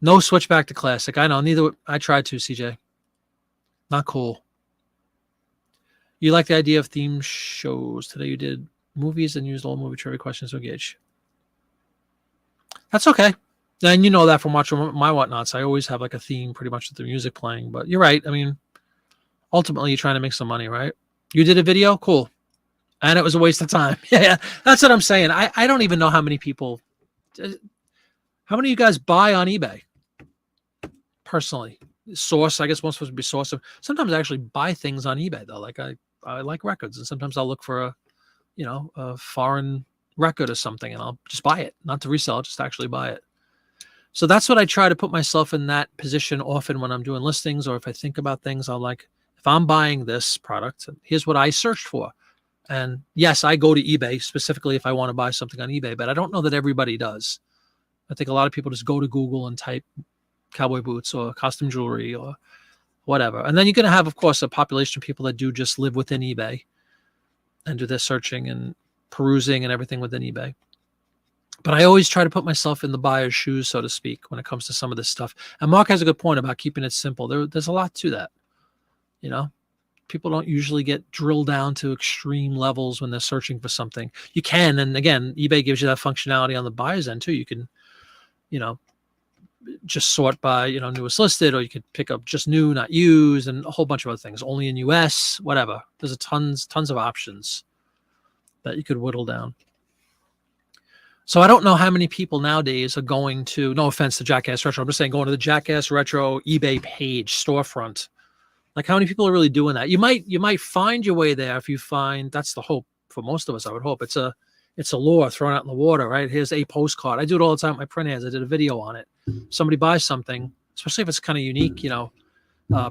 No switch back to classic. I know. Neither. I tried to, CJ. Not cool. You like the idea of theme shows. Today you did movies and used old movie trivia questions to engage. That's okay. And you know that from watching my whatnots. I always have like a theme pretty much with the music playing. But you're right. I mean, ultimately you're trying to make some money, right? You did a video? Cool. And it was a waste of time. Yeah, that's what I'm saying. I don't even know how many people... How many of you guys buy on eBay? Personally. Source, I guess one's supposed to be source. Sometimes I actually buy things on eBay, though. Like I like records. And sometimes I'll look for a foreign record or something, and I'll just buy it. Not to resell, just to actually buy it. So that's what I try to put myself in that position often when I'm doing listings, or if I think about things, I'll like, if I'm buying this product, here's what I searched for. And yes, I go to eBay specifically if I want to buy something on eBay, but I don't know that everybody does. I think a lot of people just go to Google and type cowboy boots or costume jewelry or whatever. And then you're going to have, of course, a population of people that do just live within eBay and do their searching and perusing and everything within eBay. But I always try to put myself in the buyer's shoes, so to speak, when it comes to some of this stuff. And Mark has a good point about keeping it simple. There's a lot to that. People don't usually get drilled down to extreme levels when they're searching for something. You can, and again, eBay gives you that functionality on the buyer's end too. You can, just sort by, newest listed, or you could pick up just new, not used, and a whole bunch of other things. Only in US, whatever. There's tons of options that you could whittle down. So I don't know how many people nowadays are going to, no offense to Jackass Retro, I'm just saying going to the Jackass Retro eBay page, storefront. Like how many people are really doing that? You might find your way there if you find, that's the hope for most of us, I would hope. It's a lure thrown out in the water, right? Here's a postcard. I do it all the time with my print ads. I did a video on it. Somebody buys something, especially if it's kind of unique,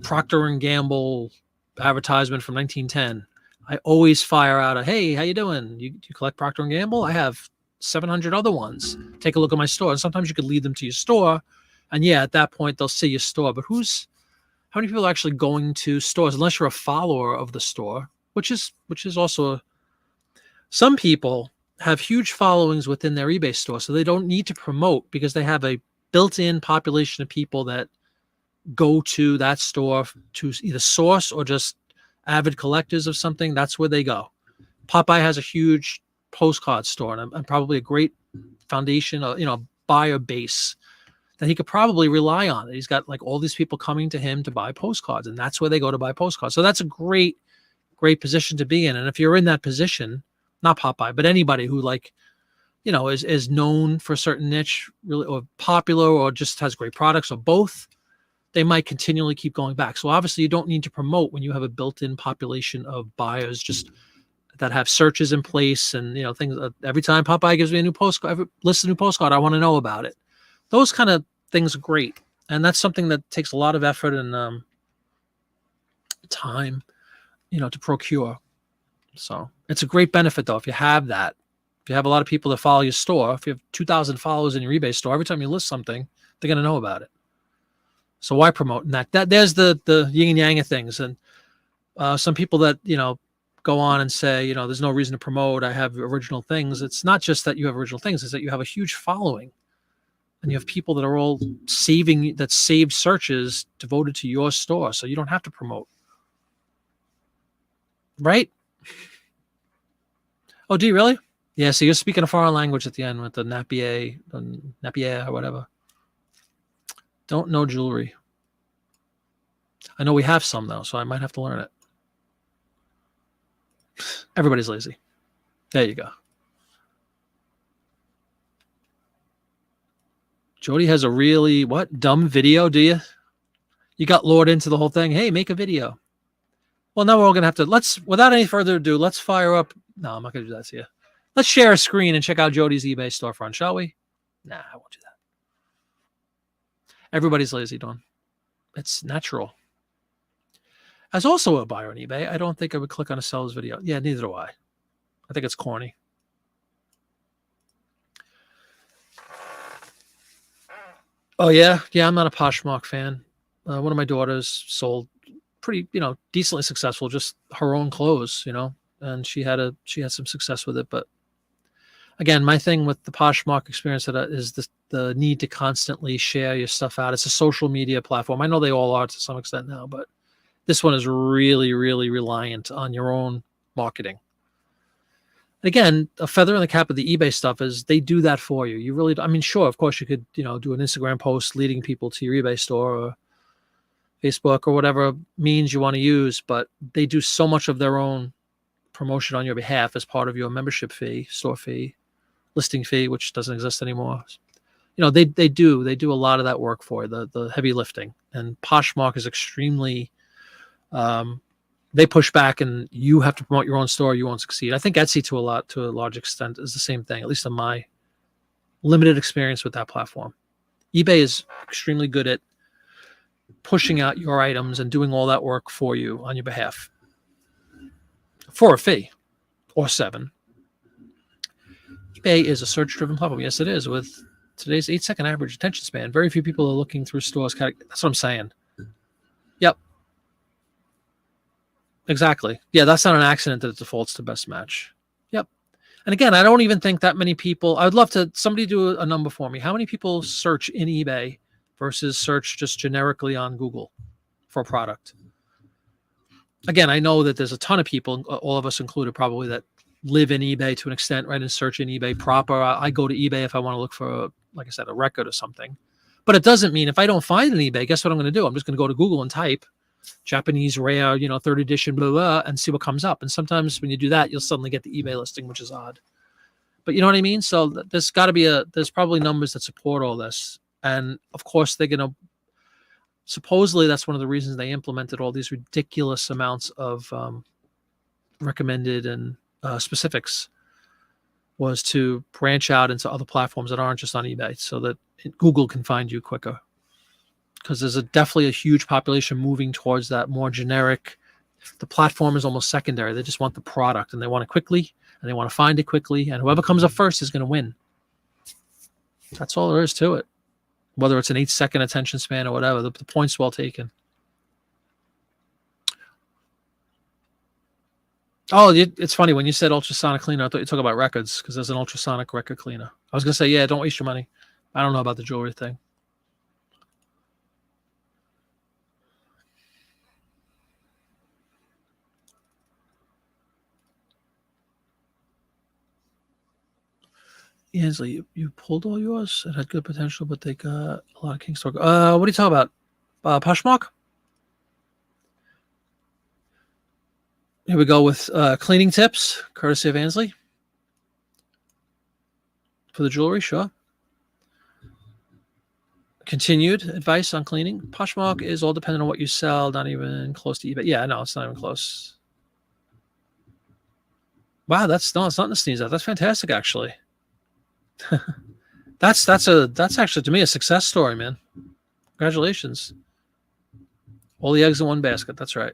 Procter & Gamble advertisement from 1910. I always fire out hey, how you doing? You collect Procter & Gamble? I have 700 other ones. Take a look at my store. And sometimes you could lead them to your store. And yeah, at that point, they'll see your store. But how many people are actually going to stores, unless you're a follower of the store, which is also some people have huge followings within their eBay store, so they don't need to promote because they have a built-in population of people that go to that store to either source or just avid collectors of something. That's where they go. Popeye has a huge postcard store and probably a great foundation, buyer base that he could probably rely on. He's got like all these people coming to him to buy postcards, and that's where they go to buy postcards. So that's a great position to be in. And if you're in that position, not Popeye, but anybody who is known for a certain niche, really, or popular, or just has great products, or both, they might continually keep going back. So obviously you don't need to promote when you have a built-in population of buyers just that have searches in place and things. Every time Popeye gives me a new postcard, lists a new postcard, I want to know about it. Those kind of things are great, and that's something that takes a lot of effort and time, to procure. So it's a great benefit though if you have that. If you have a lot of people that follow your store, if you have 2,000 followers in your eBay store, every time you list something, they're going to know about it. So why promote that? There's the yin and yang of things, and some people that go on and say there's no reason to promote. I have original things. It's not just that you have original things; it's that you have a huge following, and you have people that are all saved searches devoted to your store, so you don't have to promote, right? Oh, do you really? Yeah. So you're speaking a foreign language at the end with the Napier or whatever. Don't know jewelry. I know we have some though, so I might have to learn it. Everybody's lazy. There you go. Jody has a really dumb video, do you? You got lured into the whole thing. Hey, make a video. Well, now we're all gonna have to without any further ado, let's fire up. No, I'm not gonna do that to you. Let's share a screen and check out Jody's eBay storefront, shall we? Nah, I won't do that. Everybody's lazy, Dawn. It's natural. As also a buyer on eBay, I don't think I would click on a seller's video. Yeah, neither do I. I think it's corny. Oh, yeah? Yeah, I'm not a Poshmark fan. One of my daughters sold pretty, decently successful, just her own clothes, and she had some success with it. But again, my thing with the Poshmark experience is the need to constantly share your stuff out. It's a social media platform. I know they all are to some extent now, but this one is really, really reliant on your own marketing. Again, a feather in the cap of the eBay stuff is they do that for you. You really, sure, of course you could, do an Instagram post leading people to your eBay store or Facebook or whatever means you want to use, but they do so much of their own promotion on your behalf as part of your membership fee, store fee, listing fee, which doesn't exist anymore. They do a lot of that work for you, the heavy lifting. And Poshmark is extremely they push back, and you have to promote your own store. You won't succeed. I think Etsy to a large extent is the same thing, at least in my limited experience with that platform. eBay is extremely good at pushing out your items and doing all that work for you on your behalf for a fee or 7. eBay is a search-driven platform. Yes, it is. With today's 8-second average attention span, very few people are looking through stores. That's what I'm saying. Yep. Exactly. Yeah, that's not an accident that it defaults to best match. Yep. And again, I don't even think that many people, I would love to, somebody do a number for me. How many people search in eBay versus search just generically on Google for a product? Again, I know that there's a ton of people, all of us included probably, that live in eBay to an extent, right, and search in eBay proper. I go to eBay if I want to look for, like I said, a record or something. But it doesn't mean if I don't find an eBay, guess what I'm going to do? I'm just going to go to Google and type Japanese rare, 3rd edition, blah, blah, and see what comes up. And sometimes when you do that, you'll suddenly get the eBay listing, which is odd. But you know what I mean? So there's got to be there's probably numbers that support all this. And of course, they're going to, supposedly that's one of the reasons they implemented all these ridiculous amounts of recommended and specifics, was to branch out into other platforms that aren't just on eBay so that Google can find you quicker. Because there's definitely a huge population moving towards that more generic. The platform is almost secondary. They just want the product, and they want it quickly, and they want to find it quickly, and whoever comes up first is going to win. That's all there is to it. Whether it's an 8-second attention span or whatever, the point's well taken. Oh, it's funny. When you said ultrasonic cleaner, I thought you were talking about records, because there's an ultrasonic record cleaner. I was going to say, yeah, don't waste your money. I don't know about the jewelry thing. Ansley, you pulled all yours. It had good potential, but they got a lot of King Store. What are you talking about? Poshmark? Here we go with cleaning tips, courtesy of Ansley. For the jewelry, sure. Continued advice on cleaning. Poshmark is all dependent on what you sell, not even close to eBay. Yeah, no, it's not even close. Wow, that's no, it's nothing to sneeze at. That's fantastic, actually. That's actually to me a success story, man. Congratulations. All the eggs in one basket. That's right.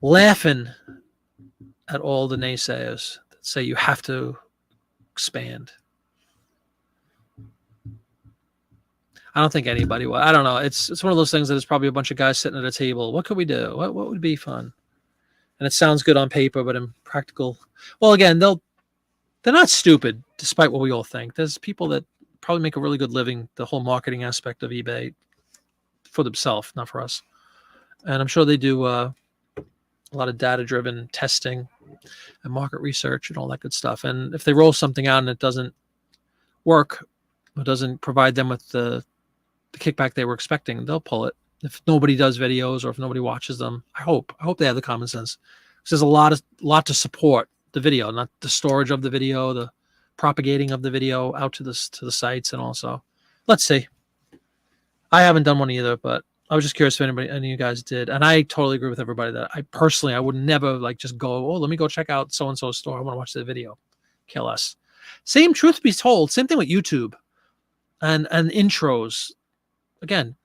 Laughing at all the naysayers that say you have to expand. I don't think anybody will. I don't know. It's one of those things that there's probably a bunch of guys sitting at a table. What could we do? What would be fun? And it sounds good on paper, but in practical, well, again, they're not stupid, despite what we all think. There's people that probably make a really good living, the whole marketing aspect of eBay, for themselves, not for us. And I'm sure they do a lot of data-driven testing and market research and all that good stuff. And if they roll something out and it doesn't work, or doesn't provide them with the kickback they were expecting, they'll pull it. If nobody does videos or if nobody watches them, I hope they have the common sense. Because there's a lot to support the video, not the storage of the video, the propagating of the video out to the sites, and also, let's see. I haven't done one either, but I was just curious if any of you guys did. And I totally agree with everybody that I would never like just go, oh, let me go check out so-and-so's store. I want to watch the video. Kill us. Same truth be told. Same thing with YouTube and intros. Again,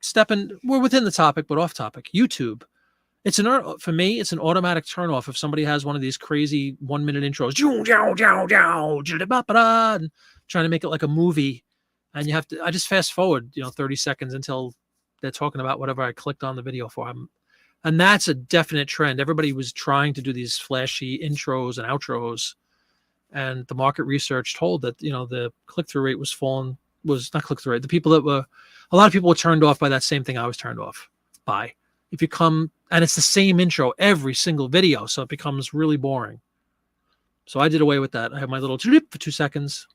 we're within the topic, but off topic. YouTube. For me, it's an automatic turnoff if somebody has one of these crazy 1-minute intros, and trying to make it like a movie. And I just fast forward, 30 seconds until they're talking about whatever I clicked on the video for. And that's a definite trend. Everybody was trying to do these flashy intros and outros. And the market research told that, the click-through rate was not click-through rate. A lot of people were turned off by that same thing I was turned off by. If you come, and it's the same intro every single video, so it becomes really boring. So I did away with that. I have my little for 2 seconds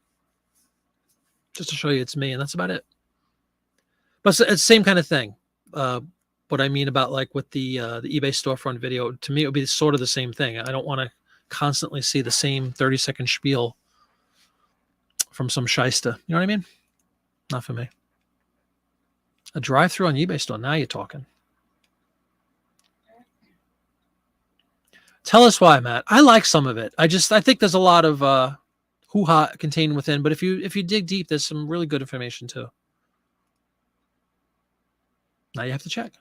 just to show you it's me, and that's about it. But it's the same kind of thing. What I mean about like with the eBay storefront video, to me, it would be sort of the same thing. I don't want to constantly see the same 30-second spiel from some shyster. You know what I mean? Not for me. A drive-through on eBay store. Now you're talking. Tell us why, Matt. I like some of it. I think there's a lot of hoo-ha contained within, but if you dig deep, there's some really good information too. Now you have to check.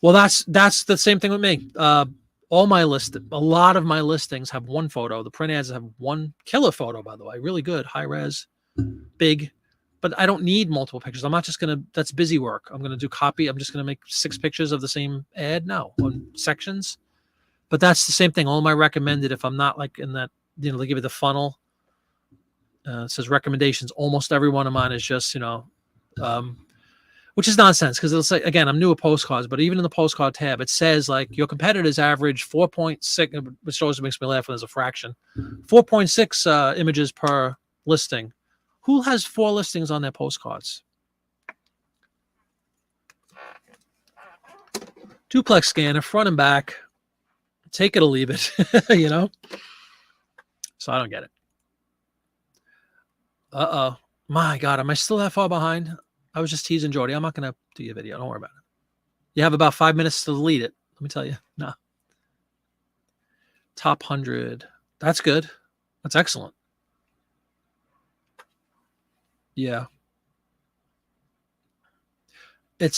Well, that's the same thing with me. A lot of my listings have one photo. The print ads have one killer photo, by the way, really good, high res, big. But I don't need multiple pictures. I'm not just that's busy work. I'm going to do copy. I'm just going to make 6 pictures of the same ad now on sections. But that's the same thing. All my recommended, if I'm not like in that, they give you the funnel. It says recommendations. Almost every one of mine is just, which is nonsense because it'll say, again, I'm new at postcards, but even in the postcard tab, it says like your competitors average 4.6, which always makes me laugh when there's a fraction, 4.6 images per listing. Who has 4 listings on their postcards? Duplex scanner, front and back. Take it or leave it, So I don't get it. Uh-oh. My God, am I still that far behind? I was just teasing Jordy. I'm not going to do your video. Don't worry about it. You have about 5 minutes to delete it. Let me tell you. No. Top 100. That's good. That's excellent. Yeah. I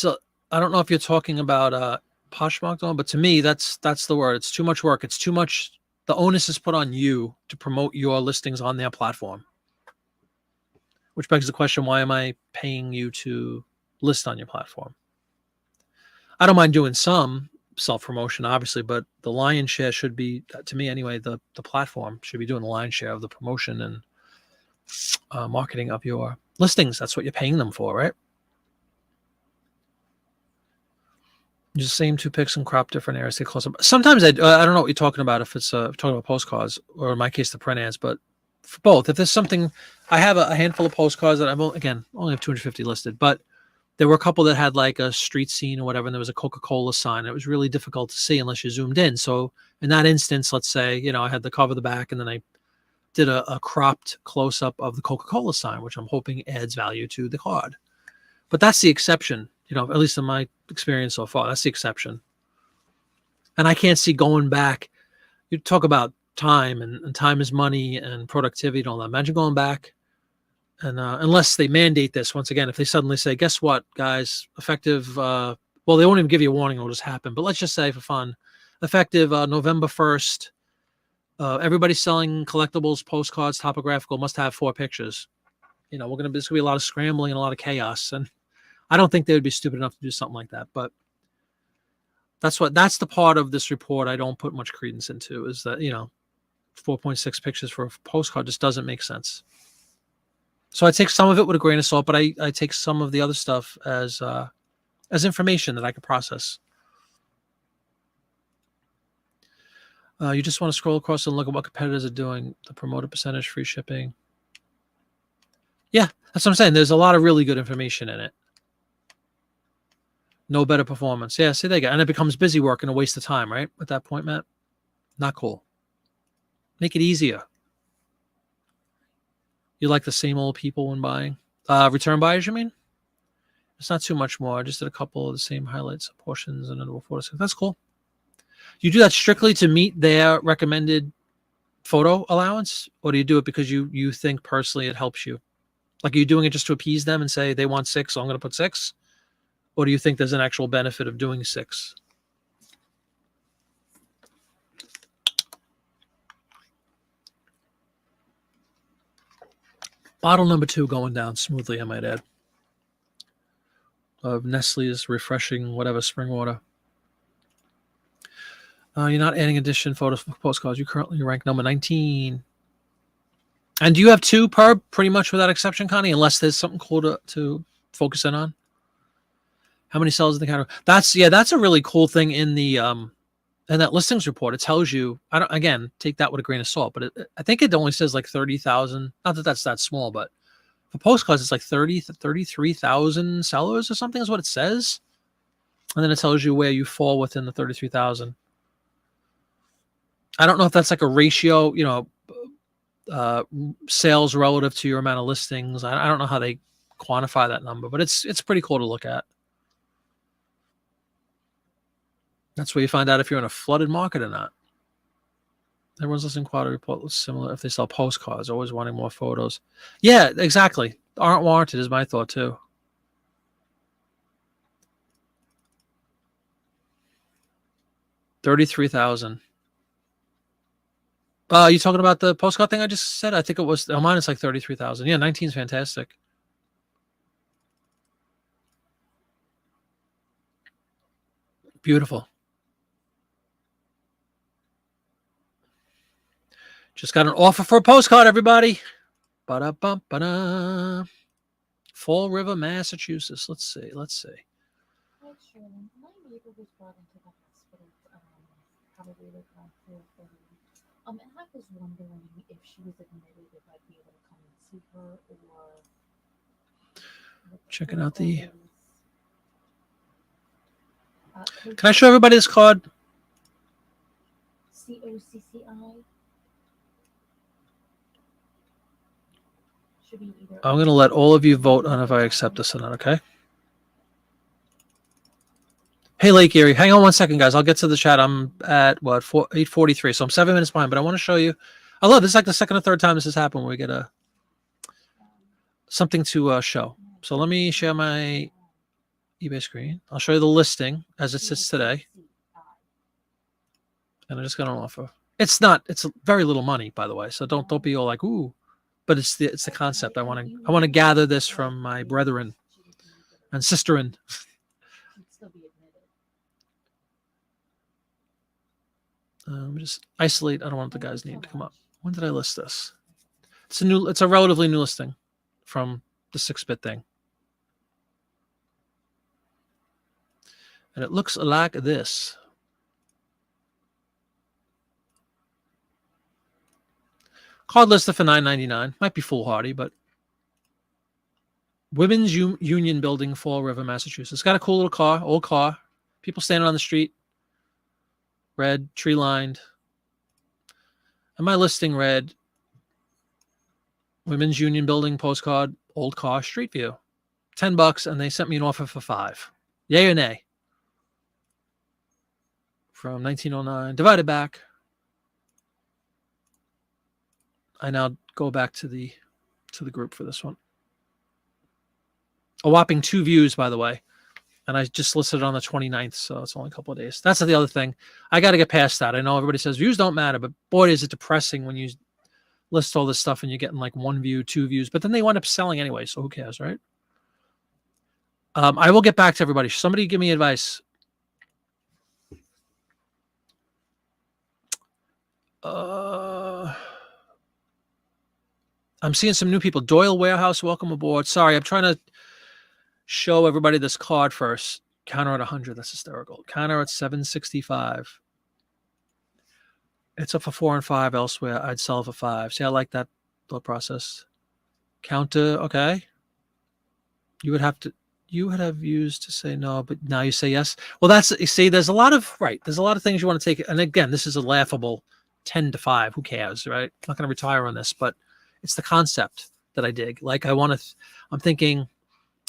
don't know if you're talking about Poshmark, but to me, that's the word. It's too much work. It's too much. The onus is put on you to promote your listings on their platform. Which begs the question, why am I paying you to list on your platform? I don't mind doing some self-promotion, obviously, but the lion's share should be, to me anyway, the platform should be doing the lion's share of the promotion and marketing of your listings. That's what you're paying them for, right? Use the same 2 pics and crop different areas to close up. Sometimes I don't know what you're talking about, if it's talking about postcards, or in my case, the print ads, but for both, if there's something, I have a handful of postcards that only have 250 listed, but there were a couple that had like a street scene or whatever, and there was a Coca-Cola sign. It was really difficult to see unless you zoomed in. So in that instance, let's say, I had the cover, the back, and then I did a cropped close-up of the Coca-Cola sign, which I'm hoping adds value to the card. But that's the exception, at least in my experience so far. That's the exception. And I can't see going back. You talk about time and time is money and productivity and all that. Imagine going back and unless they mandate this once again, if they suddenly say, guess what, guys, effective, well, they won't even give you a warning, it'll just happen. But let's just say for fun, effective November 1st, everybody selling collectibles, postcards, topographical must have 4 pictures. You know, there's gonna be a lot of scrambling and a lot of chaos. And I don't think they would be stupid enough to do something like that. But that's the part of this report I don't put much credence into, is that, 4.6 pictures for a postcard just doesn't make sense. So I take some of it with a grain of salt, but I take some of the other stuff as information that I can process. You just want to scroll across and look at what competitors are doing. The promoted percentage, free shipping. Yeah, that's what I'm saying. There's a lot of really good information in it. No better performance. Yeah, see, there you go. And it becomes busy work and a waste of time, right? At that point, Matt. Not cool. Make it easier. You like the same old people when buying? Return buyers, you mean? It's not too much more. I just did a couple of the same highlights, portions, and then we'll photo. That's cool. You do that strictly to meet their recommended photo allowance, or do you do it because you think personally it helps you? Like, are you doing it just to appease them and say they want 6, so I'm going to put 6? Or do you think there's an actual benefit of doing 6? Bottle number 2 going down smoothly, I might add. Of Nestle's refreshing whatever spring water. You're not adding addition photos for postcards. You currently rank number 19. And do you have 2 per pretty much without exception, Connie? Unless there's something cool to focus in on. How many sales in the category? That's a really cool thing in the in that listings report. It tells you. I don't, again, take that with a grain of salt, but I think it only says like 30,000. Not that that's that small, but for postcards it's like 33,000 sellers or something is what it says, and then it tells you where you fall within the 33,000. I don't know if that's like a ratio, sales relative to your amount of listings. I don't know how they quantify that number, but it's pretty cool to look at. That's where you find out if you're in a flooded market or not. Everyone's listening quality report looks similar if they sell postcards, always wanting more photos. Yeah, exactly. Aren't warranted is my thought too. $33,000. You talking about the postcard thing I just said? I think it was mine. It's like 33,000. Yeah, 19 is fantastic. Beautiful. Just got an offer for a postcard, everybody. Ba-da-bum-ba-da. Fall River, Massachusetts. Let's see. Hi, Shirley. My neighbor was brought into the hospital, probably like around 4:30. And I was wondering if she was admitted, if I'd be able to come and see her, or Checking out the. Can I show everybody this card? COCCI. Should be either. I'm going to let all of you vote on if I accept this or not, okay? Hey, Lake Erie. Hang on one second, guys. I'll get to the chat. I'm at, 8:43, so I'm 7 minutes behind, but I want to show you. I love this. Is like the second or third time this has happened where we get something to show. So let me share my eBay screen. I'll show you the listing as it sits today. And I just got an offer. It's very little money, by the way. So don't be all like, ooh. But it's the concept. I want to gather this from my brethren and sisterin. Let me just isolate. I don't want the guy's name to come up. When did I list this? It's a relatively new listing from the 6-bit thing. And it looks like this. Card listed for $9.99. Might be foolhardy, but Women's Union Building, Fall River, Massachusetts. Got a cool little car, old car. People standing on the street. Red, tree lined. And my listing read Women's Union Building, postcard, old car, street view. $10, and they sent me an offer for $5. Yay or nay? From 1909, divided back. I now go back to the group for this one. A whopping 2 views, by the way. And I just listed it on the 29th, so it's only a couple of days. That's the other thing. I got to get past that. I know everybody says views don't matter, but boy, is it depressing when you list all this stuff and you're getting like 1 view, 2 views, but then they wind up selling anyway, so who cares, right? I will get back to everybody. Somebody give me advice. I'm seeing some new people. Doyle Warehouse, welcome aboard. Sorry, I'm trying to show everybody this card first. Counter at 100. That's hysterical. Counter at 765. It's up for 4 and 5 elsewhere. I'd sell for 5. See, I like that thought process. Counter, okay. You would have used to say no, but now you say yes. Well, that's, you see, there's a lot of things you want to take. And again, this is a laughable 10 to 5. Who cares, right? I'm not going to retire on this, but it's the concept that I dig. Like I'm thinking,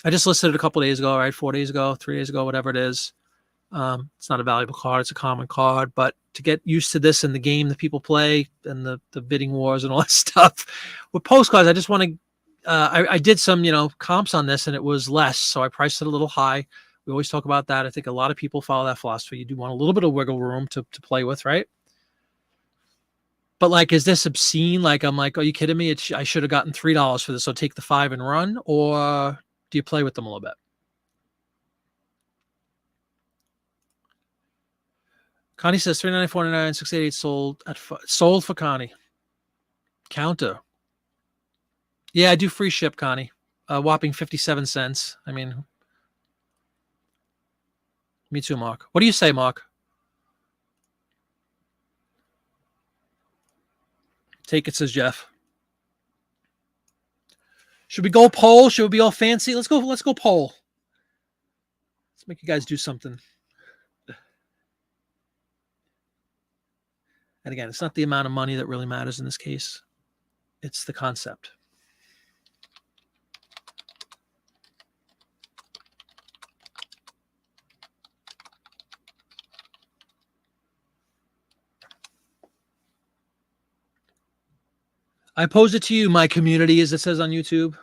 I just listed it a couple of days ago, right? 4 days ago, 3 days ago, whatever it is. It's not a valuable card. It's a common card, but to get used to this in the game that people play and the bidding wars and all that stuff with postcards, I just want to, I did some, comps on this and it was less. So I priced it a little high. We always talk about that. I think a lot of people follow that philosophy. You do want a little bit of wiggle room to play with, right? But like, is this obscene? Like, I'm like, are you kidding me? I should have gotten $3 for this. So take the 5 and run, or do you play with them a little bit? Connie says 394.99, 688 sold for Connie. Counter. Yeah, I do free ship, Connie. Whopping 57 cents. I mean, me too, Mark. What do you say, Mark? Take it, says Jeff. Should we go poll? Should we be all fancy? Let's go poll. Let's make you guys do something. And again, it's not the amount of money that really matters in this case. It's the concept. I posed it to you, my community, as it says on YouTube.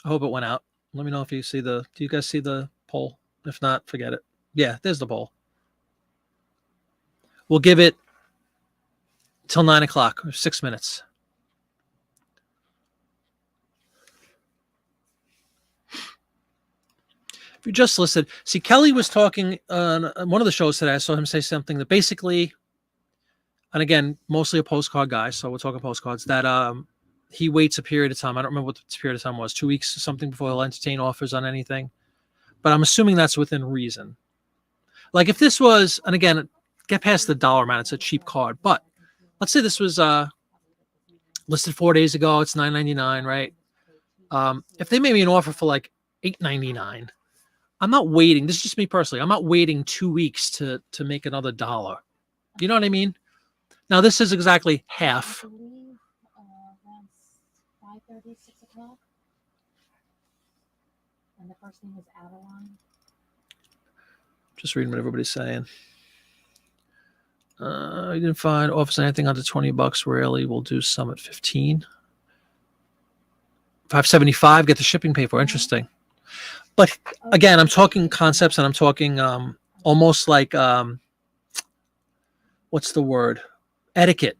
I hope it went out. Let me know if you see do you guys see the poll? If not, forget it. Yeah, there's the poll. We'll give it till 9 o'clock, or 6 minutes. If you just listened, see, Kelly was talking on one of the shows today. I saw him say something that basically, and again, mostly a postcard guy, so we're talking postcards, that he waits a period of time. I don't remember what the period of time was, 2 weeks or something before he'll entertain offers on anything. But I'm assuming that's within reason. Like if this was, and again, get past the dollar amount, it's a cheap card. But let's say this was listed 4 days ago, it's $9.99, right? If they made me an offer for like $8.99, I'm not waiting. This is just me personally. I'm not waiting 2 weeks to make another $1. You know what I mean? Now this is exactly half. I believe around 5:30, 6 o'clock. And the first name is Adeline. Just reading what everybody's saying. I didn't find offers anything under $20. Rarely will do some at 15. $5.75. Get the shipping paid for. Interesting. But again, I'm talking concepts, and I'm talking almost like what's the word? Etiquette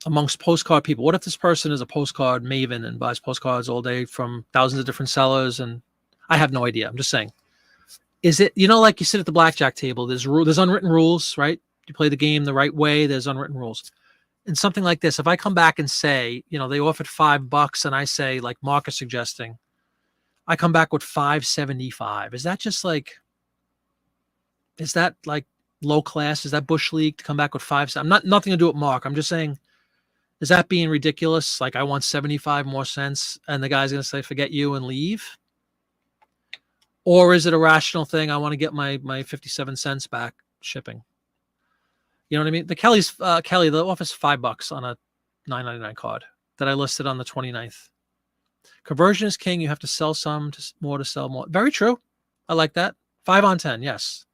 amongst postcard people. What if this person is a postcard maven and buys postcards all day from thousands of different sellers? And I have no idea. I'm just saying. Is it, like you sit at the blackjack table, there's unwritten rules, right? You play the game the right way, there's unwritten rules. And something like this, if I come back and say, they offered $5 and I say, like Mark is suggesting, I come back with $5.75. Is that just like, is that like low class? Is that Bush League to come back with $5? I'm nothing to do with Mark. I'm just saying, is that being ridiculous? Like I want 75 more cents and the guy's going to say, forget you and leave? Or is it a rational thing? I want to get my 57 cents back shipping. You know what I mean? The Kelly, the office $5 on a $9.99 card that I listed on the 29th. Conversion is king. You have to sell some more to sell more. Very true. I like that. 5 on 10. Yes.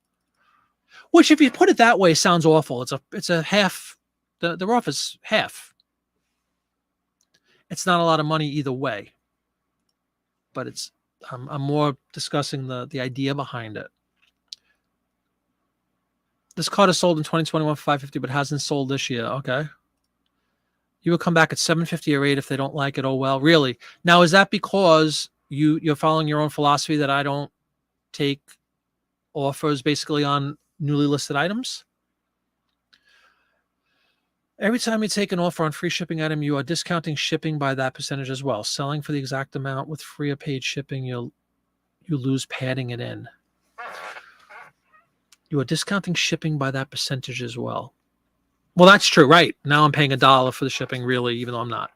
Which, if you put it that way, sounds awful. It's a half. The office half. it's not a lot of money either way. But it's I'm more discussing the idea behind it. This card is sold in 2021 for $550, but hasn't sold this year. Okay. You will come back at $750 or $8 if they don't like it. Oh well, really? Now is that because you're following your own philosophy that I don't take offers basically on newly listed items? Every time you take an offer on free shipping item, you are discounting shipping by that percentage as well. Selling for the exact amount with free or paid shipping, you lose padding it in. You are discounting shipping by that percentage as well. Well, that's true, right? Now I'm paying $1 for the shipping, really, even though I'm not.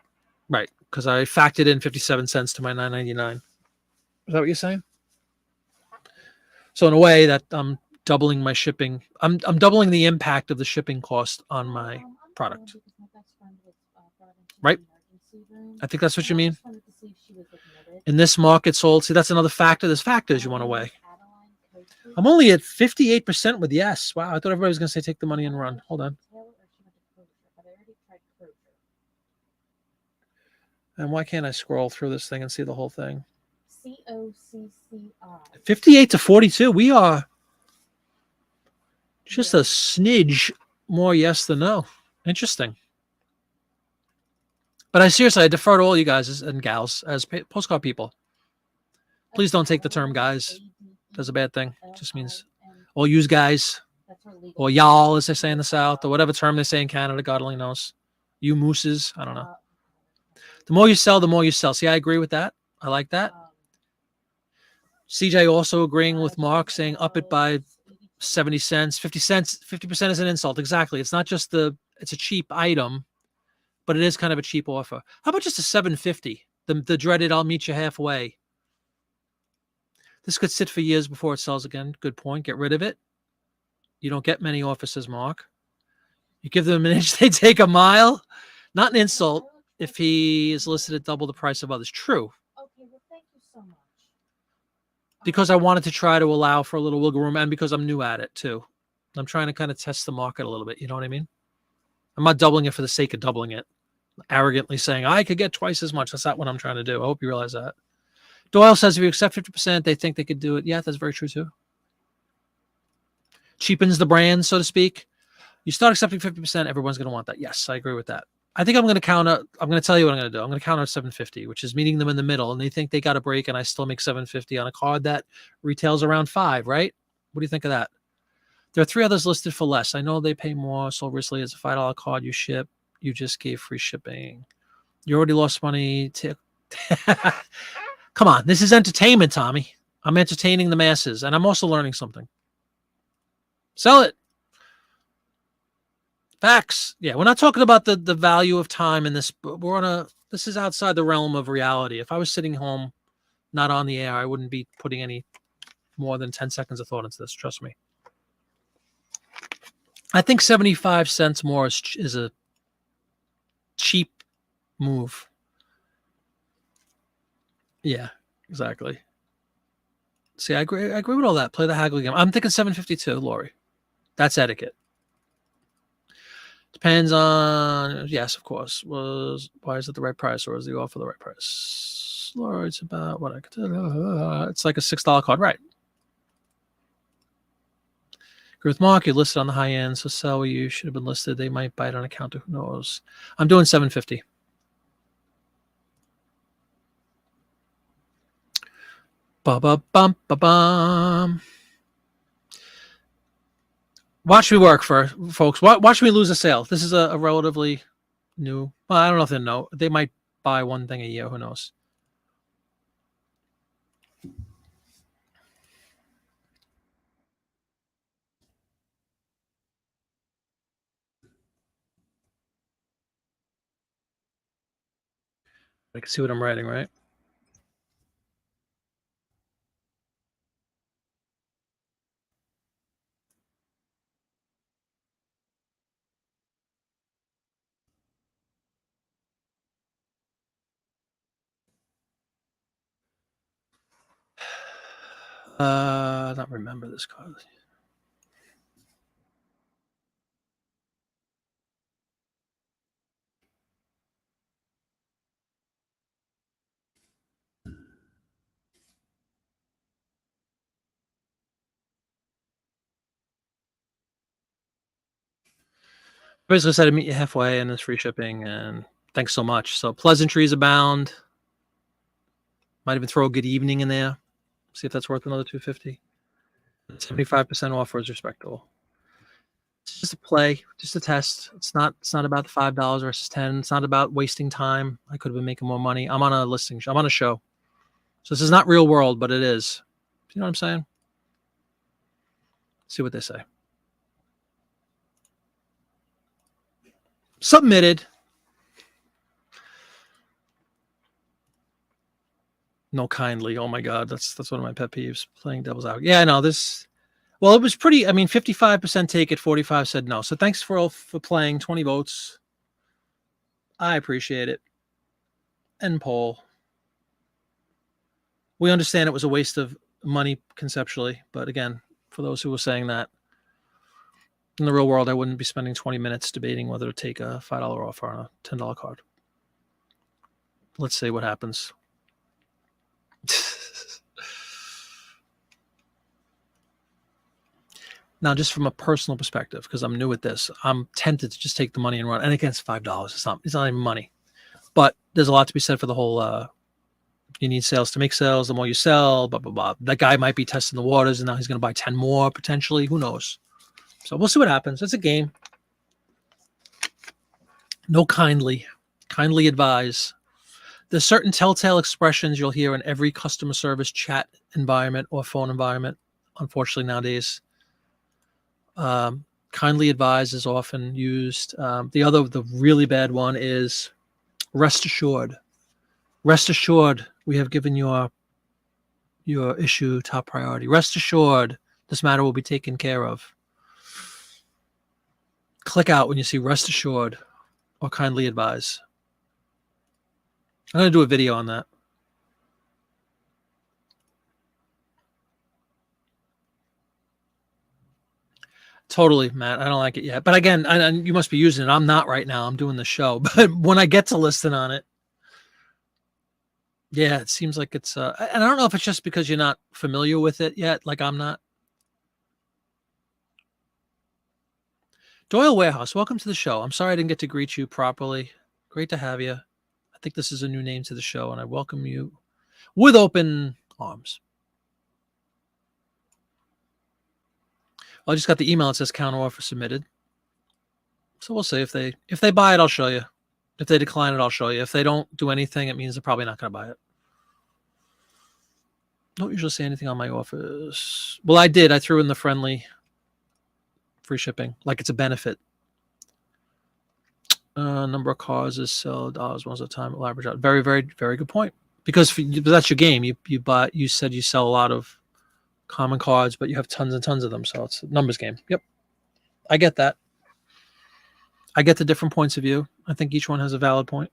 Right, because I factored in 57 cents to my $9.99. Is that what you're saying? So in a way that I'm doubling my shipping. I'm doubling the impact of the shipping cost on my product. Right? I think that's what you mean. In this market sold. See, that's another factor. There's factors you want to weigh. I'm only at 58% with yes. Wow, I thought everybody was going to say take the money and run. Hold on. And why can't I scroll through this thing and see the whole thing? COCCI. 58 to 42. We are just a smidge more yes than no. Interesting. But I defer to all you guys and gals as postcard people. Please don't take the term guys. That's a bad thing. It just means all use guys or y'all, as they say in the South, or whatever term they say in Canada. God only knows. You mooses. I don't know. The more you sell, the more you sell. See, I agree with that. I like that. CJ also agreeing with Mark, saying up it by 70 cents, 50 cents, 50% is an insult. Exactly. It's not just it's a cheap item, but it is kind of a cheap offer. How about just a $7.50? The dreaded I'll meet you halfway. This could sit for years before it sells again. Good point. Get rid of it. You don't get many offers, Mark. You give them an inch, they take a mile. Not an insult if he is listed at double the price of others. True. Okay, well, thank you so much. Because I wanted to try to allow for a little wiggle room, and because I'm new at it too. I'm trying to kind of test the market a little bit. You know what I mean? I'm not doubling it for the sake of doubling it. Arrogantly saying I could get twice as much. That's not what I'm trying to do. I hope you realize that. Doyle says if you accept 50%, they think they could do it. Yeah, that's very true too. Cheapens the brand, so to speak. You start accepting 50%, everyone's going to want that. Yes, I agree with that. I think I'm going to counter. I'm going to tell you what I'm going to do. I'm going to counter at 750, which is meeting them in the middle, and they think they got a break, and I still make 750 on a card that retails around 5. Right? What do you think of that? There are 3 others listed for less. I know they pay more. So recently, it's a $5 card you ship. You just gave free shipping. You already lost money. Come on, this is entertainment, Tommy. I'm entertaining the masses, and I'm also learning something. Sell it. Facts. Yeah, we're not talking about the value of time in this. This is outside the realm of reality. If I was sitting home, not on the air, I wouldn't be putting any more than 10 seconds of thought into this. Trust me. I think 75 cents more is a cheap move. Yeah, exactly. See, I agree with all that. Play the haggle game. I'm thinking 752, Lori. That's etiquette. Depends on, yes, of course. Why is it the right price, or is the offer the right price? Lori, it's about what I could tell. It's like a $6 card, right? Agree with Mark. You're listed on the high end, so sell where you should have been listed. They might buy it on a counter. Who knows? I'm doing 750. Ba-ba-bum-ba-bum. Watch me work, folks. Watch me lose a sale. This is a relatively new. Well, I don't know if they know. They might buy one thing a year. Who knows? I can see what I'm writing, right? I don't remember this card. Basically said I'd meet you halfway and it's free shipping and thanks so much. So pleasantries abound. Might even throw a good evening in there. See if that's worth another $250. 75% offer is respectable. It's just a play, just a test. It's not about the $5 versus 10. It's not about wasting time. I could have been making more money. I'm on a listing show. I'm on a show. So this is not real world, but it is. You know what I'm saying? See what they say. Submitted. No kindly. Oh my God. That's one of my pet peeves. Playing devil's advocate. Yeah, I know this. Well, it was pretty. I mean, 55% take it, 45 said no. So thanks for playing. 20 votes. I appreciate it. End poll. We understand it was a waste of money conceptually, but again, for those who were saying that, in the real world, I wouldn't be spending 20 minutes debating whether to take a $5 offer on a $10 card. Let's see what happens. Now, just from a personal perspective, because I'm new at this, I'm tempted to just take the money and run. And again, it's $5. It's not even money. But there's a lot to be said for the whole you need sales to make sales. The more you sell, blah, blah, blah. That guy might be testing the waters, and now he's going to buy 10 more potentially. Who knows? So we'll see what happens. It's a game. No kindly advise. There's certain telltale expressions you'll hear in every customer service chat environment or phone environment, unfortunately, nowadays. Kindly advise is often used. The really bad one is rest assured. Rest assured, we have given your issue top priority. Rest assured, this matter will be taken care of. Click out when you see rest assured or kindly advise. I'm going to do a video on that. Totally, Matt. I don't like it yet. But again, you must be using it. I'm not right now. I'm doing the show. But when I get to listing on it, yeah, it seems like it's and I don't know if it's just because you're not familiar with it yet, like I'm not. Doyle Warehouse, welcome to the show. I'm sorry I didn't get to greet you properly. Great to have you. I think this is a new name to the show, and I welcome you with open arms. Well, I just got the email. It says counter offer submitted. So we'll see if they buy it, I'll show you. If they decline it, I'll show you. If they don't do anything, it means they're probably not going to buy it. Don't usually say anything on my offers. Well, I did. I threw in the friendly free shipping, like it's a benefit. Number of cars is sell dollars once at a time. Average out. Very, very, very good point. Because that's your game. You said you sell a lot of common cards, but you have tons and tons of them. So it's a numbers game. Yep. I get that. I get the different points of view. I think each one has a valid point.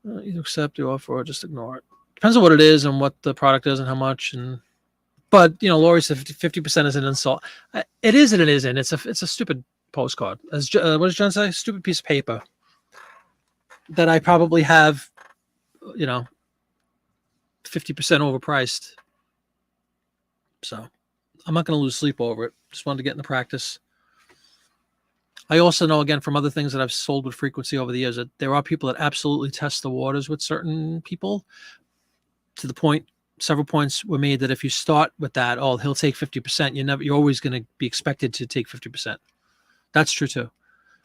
Either accept the offer or just ignore it. Depends on what it is and what the product is and how much. But Lori said 50% is an insult. It is and it isn't. It's a stupid postcard. As what does John say? Stupid piece of paper that I probably have, 50% overpriced. So I'm not going to lose sleep over it. Just wanted to get into practice. I also know, again, from other things that I've sold with frequency over the years, that there are people that absolutely test the waters with certain people to the point, several points were made that if you start with that, he'll take 50%. You're always going to be expected to take 50%. That's true too.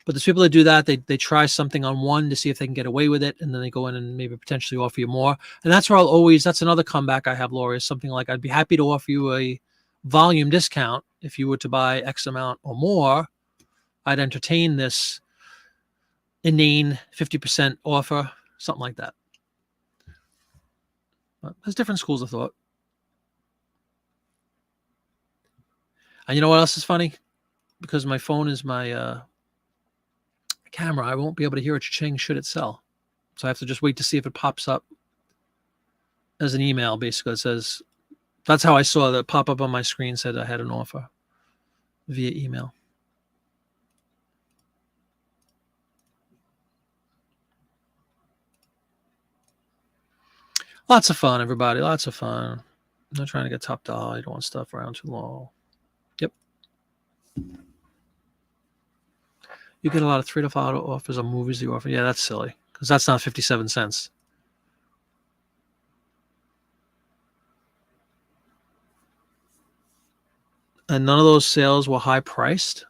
But there's people that do that. They try something on one to see if they can get away with it. And then they go in and maybe potentially offer you more. And that's where that's another comeback I have, Lori, is something like, I'd be happy to offer you a volume discount if you were to buy X amount or more. I'd entertain this inane 50% offer, something like that. But there's different schools of thought. And you know what else is funny? Because my phone is my camera, I won't be able to hear it cha-ching should it sell. So I have to just wait to see if it pops up as an email. Basically, it says, that's how I saw the pop up on my screen, said I had an offer via email. Lots of fun, everybody. Lots of fun. I'm not trying to get top dollar. I don't want stuff around too long. Yep. You get a lot of 3 to 5 offers on movies you offer. Yeah, that's silly because that's not 57 cents. And none of those sales were high priced.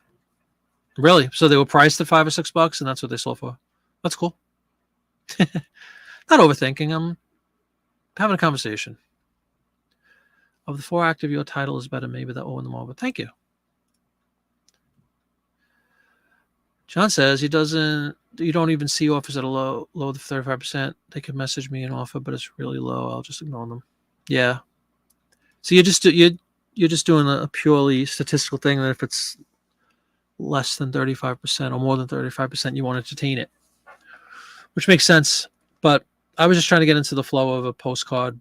Really? So they were priced at $5 or $6, and that's what they sold for. That's cool. Not overthinking. I'm having a conversation. Of the 4 active, your title is better. Maybe that will win them all. But thank you. John says he doesn't. You don't even see offers at a low the 35%. They could message me an offer, but it's really low. I'll just ignore them. Yeah. So you're just doing a purely statistical thing. That if it's less than 35% or more than 35%, you won't entertain it, which makes sense. But I was just trying to get into the flow of a postcard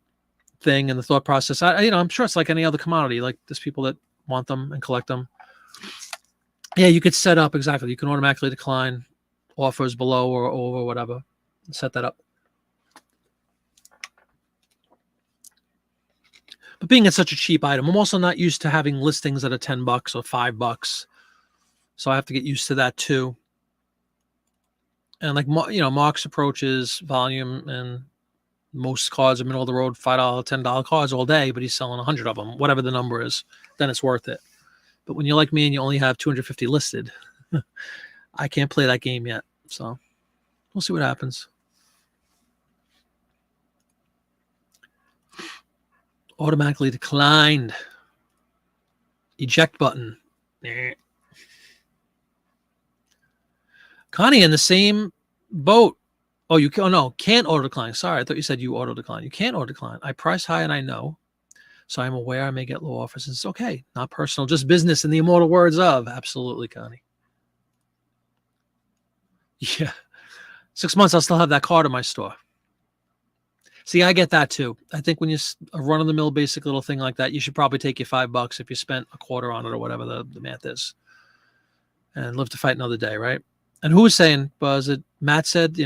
thing and the thought process. I'm sure it's like any other commodity. Like there's people that want them and collect them. Yeah, you could set up exactly. You can automatically decline offers below or over, whatever. Set that up. But being it's such a cheap item, I'm also not used to having listings that are $10 or $5. So I have to get used to that too. And like, Mark's approaches volume, and most cards are middle of the road, $5, $10 cards all day, but he's selling 100 of them, whatever the number is, then it's worth it. But when you're like me and you only have 250 listed, I can't play that game yet. So we'll see what happens. Automatically declined. Eject button. Connie in the same boat. Oh, can't auto decline. Sorry, I thought you said you auto decline. You can't auto decline. I price high and I know. So I'm aware I may get low offers. It's okay. Not personal, just business in the immortal words of. Absolutely, Connie. Yeah. 6 months, I'll still have that card in my store. See, I get that too. I think when you a run-of-the-mill basic little thing like that, you should probably take your $5 if you spent a quarter on it or whatever the math is, and live to fight another day, right? And who was saying, was it Matt said, you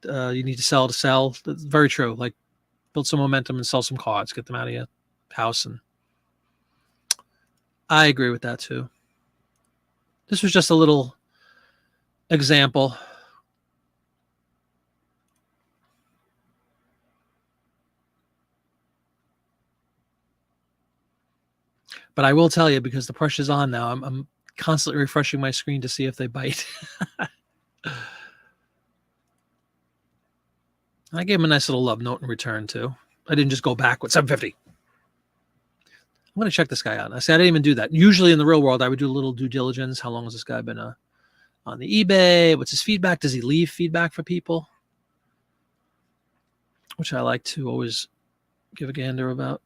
need to sell. That's very true. Like build some momentum and sell some cards, get them out of your house. And I agree with that too. This was just a little example. But I will tell you, because the pressure's on now, I'm constantly refreshing my screen to see if they bite. I gave him a nice little love note in return too. I didn't just go back with 750. I'm going to check this guy out. I said I didn't even do that. Usually in the real world, I would do a little due diligence. How long has this guy been on the eBay? What's his feedback? Does he leave feedback for people? Which I like to always give a gander about.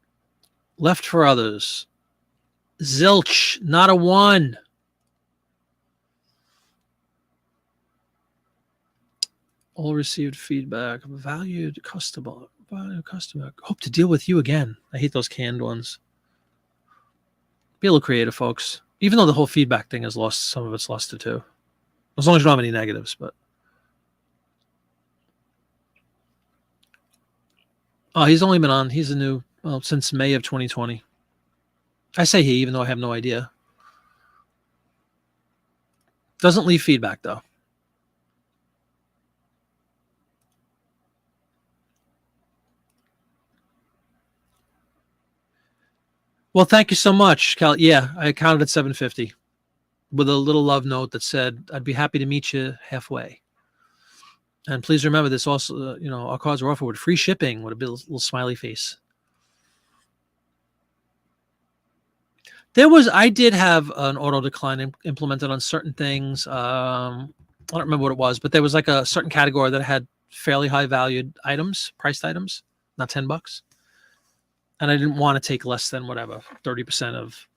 Left for others. Zilch, not a 1. All received feedback. Valued customer. Hope to deal with you again. I hate those canned ones. Be a little creative, folks. Even though the whole feedback thing is lost, some of it's lost it too. As long as you don't have any negatives, but. Oh, he's only been on. He's since May of 2020. I say he, even though I have no idea. Doesn't leave feedback, though. Well, thank you so much, Cal. Yeah, I counted at 750 with a little love note that said, I'd be happy to meet you halfway. And please remember this also, our cards are offered with free shipping with a little smiley face. I did have an auto decline implemented on certain things. I don't remember what it was, but there was like a certain category that had fairly high valued items, priced items, not $10. And I didn't want to take less than 30% of,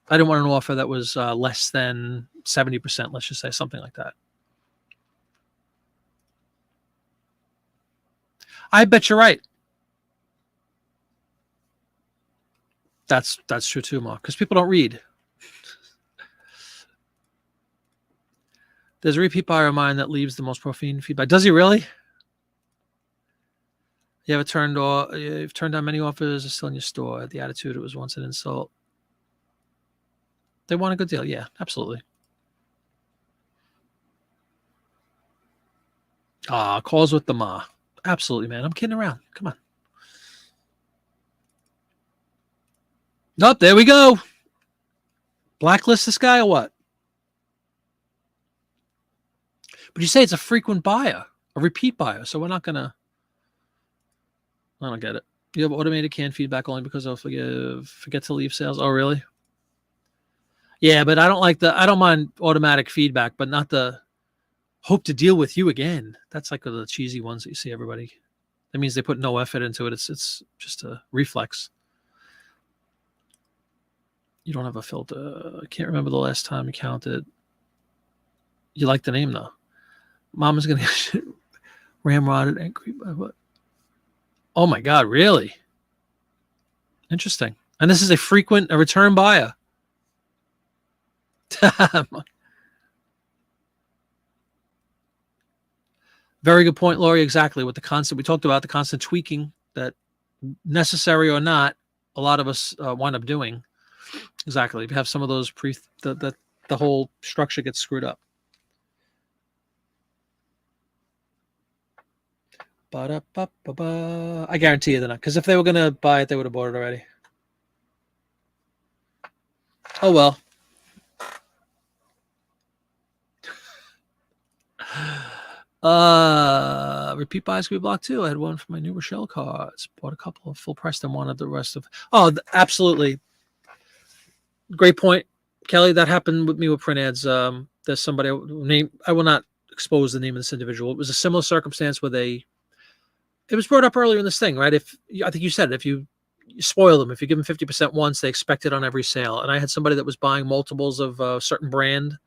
I didn't want an offer that was less than 70%, let's just say something like that. I bet you're right. That's true too, Mark, because people don't read. There's a repeat buyer of mine that leaves the most profane feedback. Does he really? You've turned down many offers, are still in your store. The attitude, it was once an insult. They want a good deal. Yeah, absolutely. Calls with the ma. Absolutely, man. I'm kidding around. Come on. Nope, there we go. Blacklist this guy or what? But you say it's a frequent buyer, a repeat buyer, so we're not gonna. I don't get it. You have automated canned feedback only because I'll forget to leave sales. Oh, really? Yeah, but I don't mind automatic feedback, but not the hope to deal with you again. That's like the cheesy ones that you see everybody. That means they put no effort into it. It's just a reflex. You don't have a filter. I can't remember the last time you counted. You like the name though. Mama's gonna get ramrodded angry by what? Oh my god, really? Interesting. And this is a return buyer. Very good point, Laurie. Exactly. With the constant, we talked about the constant tweaking that, necessary or not, a lot of us wind up doing. Exactly. If you have some of those the whole structure gets screwed up. Ba-da-ba-ba-ba. I guarantee you they're not. Because if they were going to buy it, they would have bought it already. Oh, well. Repeat buys can be blocked too. I had one for my new Rochelle cards. Bought a couple of full price and wanted the rest of. Oh, absolutely. Great point, Kelly. That happened with me with print ads. There's somebody name. I will not expose the name of this individual. It was a similar circumstance where it was brought up earlier in this thing, right? I think you said it, if you spoil them, if you give them 50% once, they expect it on every sale. And I had somebody that was buying multiples of a certain brand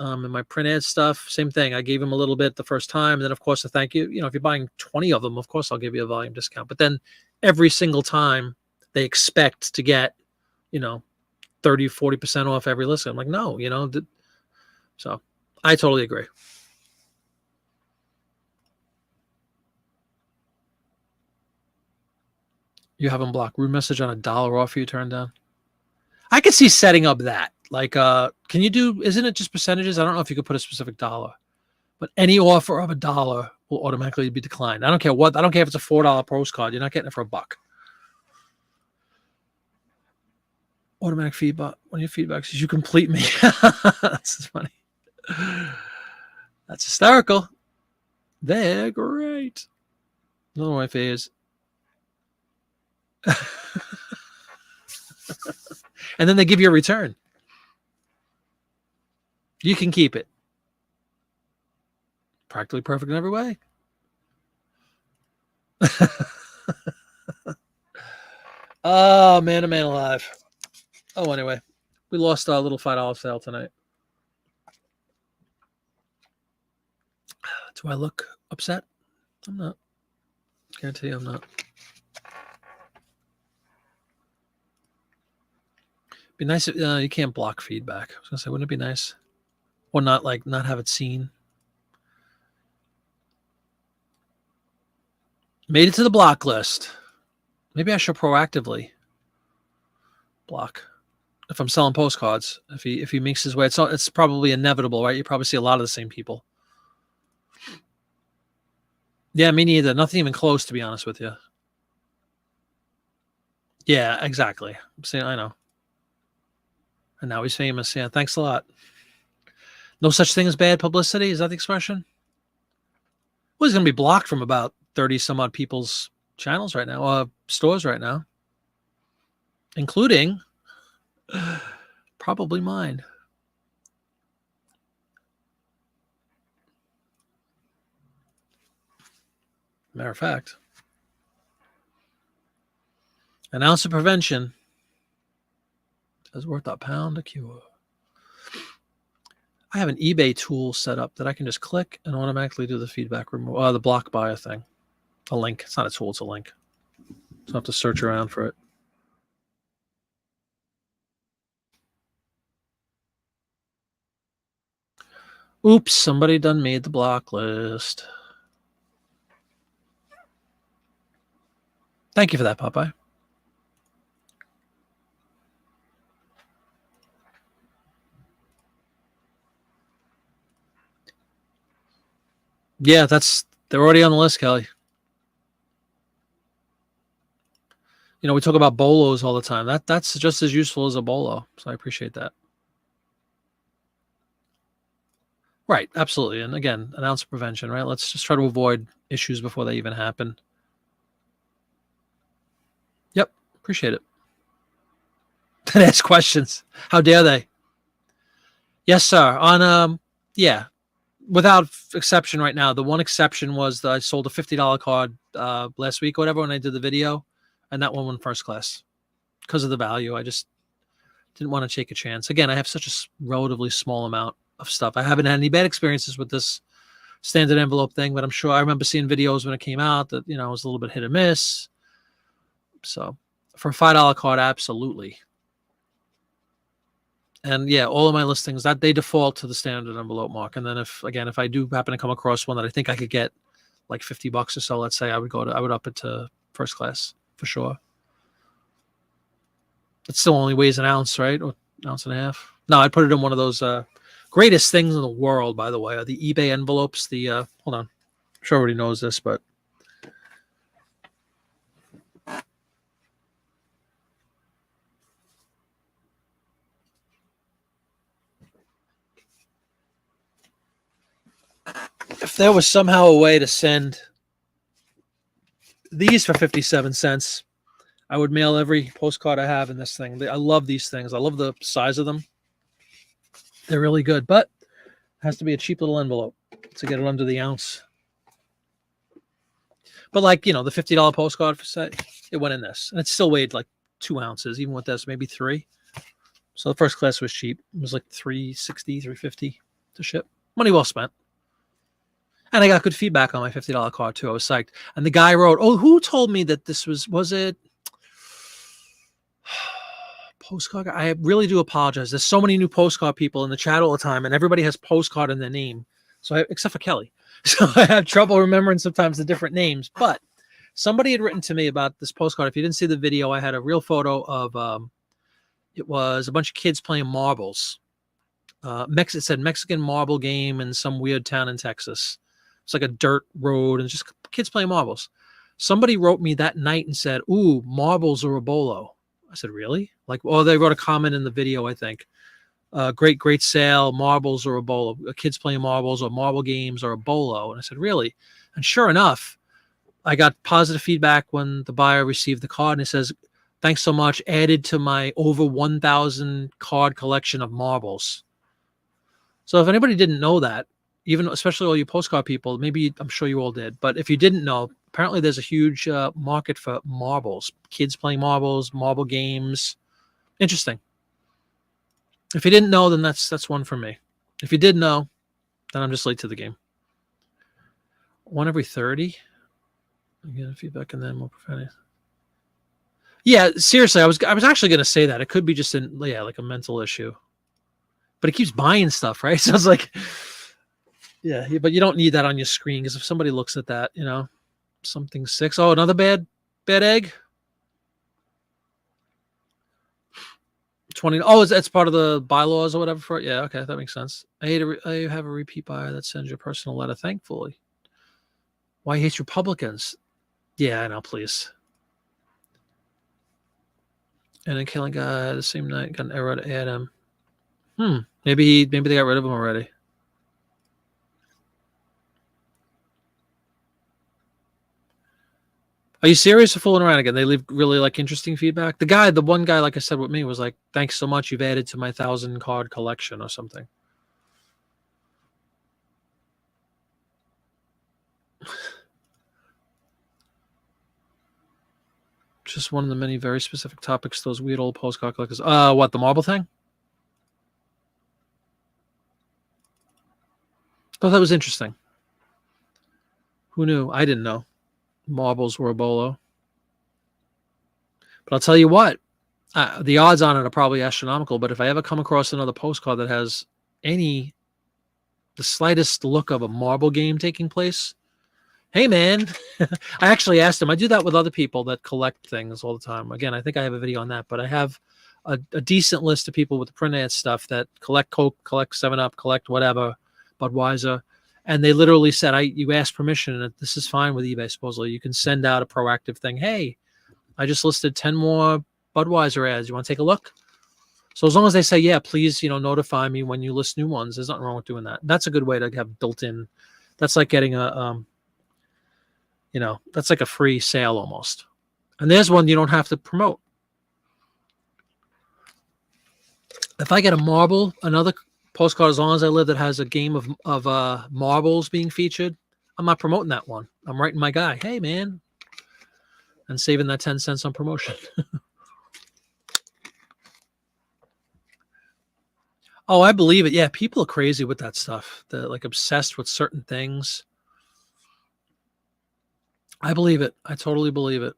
in my print ad stuff. Same thing. I gave him a little bit the first time. And then, of course, a thank you. If you're buying 20 of them, of course, I'll give you a volume discount. But then every single time they expect to get, 30, 40% off every listing. I'm like, no, so I totally agree. You have them blocked. Rude message on $1 offer you turned down. I could see setting up that. Like, can you do, isn't it just percentages? I don't know if you could put a specific dollar, but any offer of $1 will automatically be declined. I don't care if it's a $4 postcard. You're not getting it for $1. Automatic feedback. One of your feedbacks is you complete me. That's funny. That's hysterical. They're great. Another one of my faves. And then they give you a return. You can keep it. Practically perfect in every way. Oh, man, alive. Oh, anyway, we lost our little $5 sale tonight. Do I look upset? I'm not. Guarantee I'm not. Be nice if you can't block feedback. I was gonna say, wouldn't it be nice? Or not have it seen. Made it to the block list. Maybe I should proactively block if I'm selling postcards. If he makes his way, it's probably inevitable, right? You probably see a lot of the same people. Yeah, me neither. Nothing even close, to be honest with you. Yeah, exactly. I know. And now he's famous. Yeah, thanks a lot. No such thing as bad publicity. Is that the expression? Well, he's going to be blocked from about 30 some odd people's channels right now, stores right now, including probably mine. Matter of fact, an ounce of prevention is worth a pound of cure. I have an eBay tool set up that I can just click and automatically do the feedback removal, the block buyer thing. A link. It's not a tool, it's a link. So I have to search around for it. Oops, somebody done made the block list. Thank you for that, Popeye. Yeah, they're already on the list, Kelly. You know, we talk about bolos all the time. That's just as useful as a bolo. So I appreciate that. Right, absolutely. And again, an ounce of prevention, right? Let's just try to avoid issues before they even happen. Yep, appreciate it. And ask questions. How dare they? Yes, sir. On yeah, without exception right now. The one exception was that I sold a $50 card last week or whatever when I did the video, and that one went first class because of the value. I just didn't want to take a chance. Again, I have such a relatively small amount of stuff. I haven't had any bad experiences with this standard envelope thing, but I'm sure I remember seeing videos when it came out that, you know, it was a little bit hit or miss. So for a $5 card, absolutely. And yeah, all of my listings that they default to the standard envelope mark. And then if I do happen to come across one that I think I could get like $50 or so, let's say I would up it to first class for sure. It still only weighs an ounce, right? Or ounce and a half. No, I'd put it in one of those greatest things in the world, by the way, are the eBay envelopes. The hold on. I'm sure everybody knows this, but if there was somehow a way to send these for 57 cents, I would mail every postcard I have in this thing. I love these things. I love the size of them. They're really good, but it has to be a cheap little envelope to get it under the ounce. But like, you know, the $50 postcard for set, it went in this. And it still weighed like 2 ounces, even with this, maybe 3. So the first class was cheap. It was like $360, $350 to ship. Money well spent. And I got good feedback on my $50 card too. I was psyched. And the guy wrote, "Oh, who told me that this was it postcard?" I really do apologize. There's so many new postcard people in the chat all the time, and everybody has postcard in their name. So except for Kelly. So I have trouble remembering sometimes the different names. But somebody had written to me about this postcard. If you didn't see the video, I had a real photo of it was a bunch of kids playing marbles. It said Mexican marble game in some weird town in Texas. It's like a dirt road and just kids playing marbles. Somebody wrote me that night and said, "Ooh, marbles are a bolo." I said, "Really?" Like, oh, they wrote a comment in the video, I think. Great sale. Marbles or a bolo. Kids playing marbles or marble games or a bolo. And I said, "Really?" And sure enough, I got positive feedback when the buyer received the card, and it says, "Thanks so much. Added to my over 1,000 card collection of marbles." So if anybody didn't know that, even especially all you postcard people, maybe I'm sure you all did, but if you didn't know, apparently there's a huge market for marbles. Kids playing marbles, marble games. Interesting. If you didn't know, then that's one for me. If you did know, then I'm just late to the game. One every 30. I get feedback and then more profanity. Yeah, seriously, I was actually going to say that. It could be just like a mental issue. But it keeps buying stuff, right? So it's like, yeah, but you don't need that on your screen because if somebody looks at that, you know, something 6. Oh, another bad egg. 20. Oh, that's part of the bylaws or whatever for it. Yeah, okay, that makes sense. I have a repeat buyer that sends you a personal letter, thankfully. Why he hates Republicans? Yeah, I know, please. And then killing guy the same night got an error to add him. Maybe they got rid of him already. Are you serious or fooling around again? They leave really like interesting feedback. The one guy, like I said with me, was like, "Thanks so much. You've added to my 1,000 card collection," or something. Just one of the many very specific topics those weird old postcard collectors. What, the marble thing? Thought that was interesting. Who knew? I didn't know marbles were a bolo. But I'll tell you what, the odds on it are probably astronomical. But if I ever come across another postcard that has the slightest look of a marble game taking place, hey man, I actually asked him. I do that with other people that collect things all the time. Again, I think I have a video on that, but I have a decent list of people with the print ad stuff that collect Coke, collect 7-Up, collect whatever, Budweiser. And they literally said, you asked permission, and this is fine with eBay, supposedly. You can send out a proactive thing. Hey, I just listed 10 more Budweiser ads. You want to take a look? So as long as they say, yeah, please, notify me when you list new ones. There's nothing wrong with doing that. That's a good way to have built-in. That's like getting that's like a free sale almost. And there's one you don't have to promote. If I get another postcard, as long as I live, that has a game of marbles being featured, I'm not promoting that one. I'm writing my guy, hey, man, and saving that 10 cents on promotion. Oh, I believe it. Yeah, people are crazy with that stuff. They're like obsessed with certain things. I believe it. I totally believe it.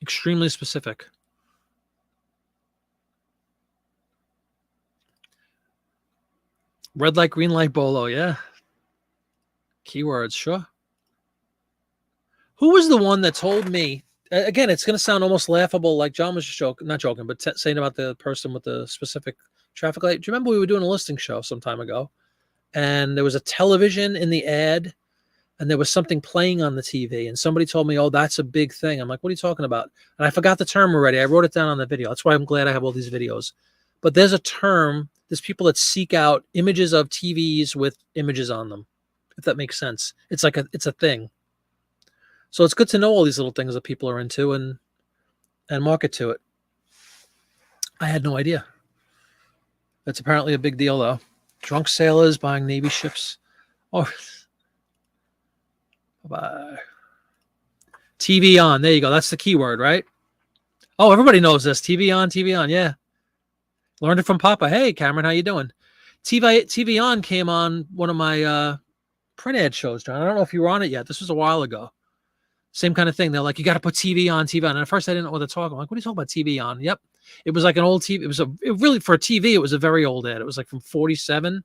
Extremely specific. Red light, green light, bolo. Yeah. Keywords, sure. Who was the one that told me? Again, it's going to sound almost laughable, like John was just not joking, but saying about the person with the specific traffic light. Do you remember we were doing a listing show some time ago, and there was a television in the ad, and there was something playing on the TV, and somebody told me, "Oh, that's a big thing." I'm like, "What are you talking about?" And I forgot the term already. I wrote it down on the video. That's why I'm glad I have all these videos. But there's a term. There's people that seek out images of TVs with images on them, if that makes sense. It's like it's a thing. So it's good to know all these little things that people are into and market to it. I had no idea. That's apparently a big deal, though. Drunk sailors buying Navy ships. Oh, bye. TV on. There you go. That's the keyword, right? Oh, everybody knows this. TV on, TV on. Yeah. Learned it from Papa. Hey, Cameron, how you doing? TV on came on one of my print ad shows, John. I don't know if you were on it yet. This was a while ago. Same kind of thing. They're like, you got to put TV on, TV on. And at first I didn't know what to talk. I'm like, what are you talking about TV on? Yep. It was like an old TV. Really for a TV, it was a very old ad. It was like from 47.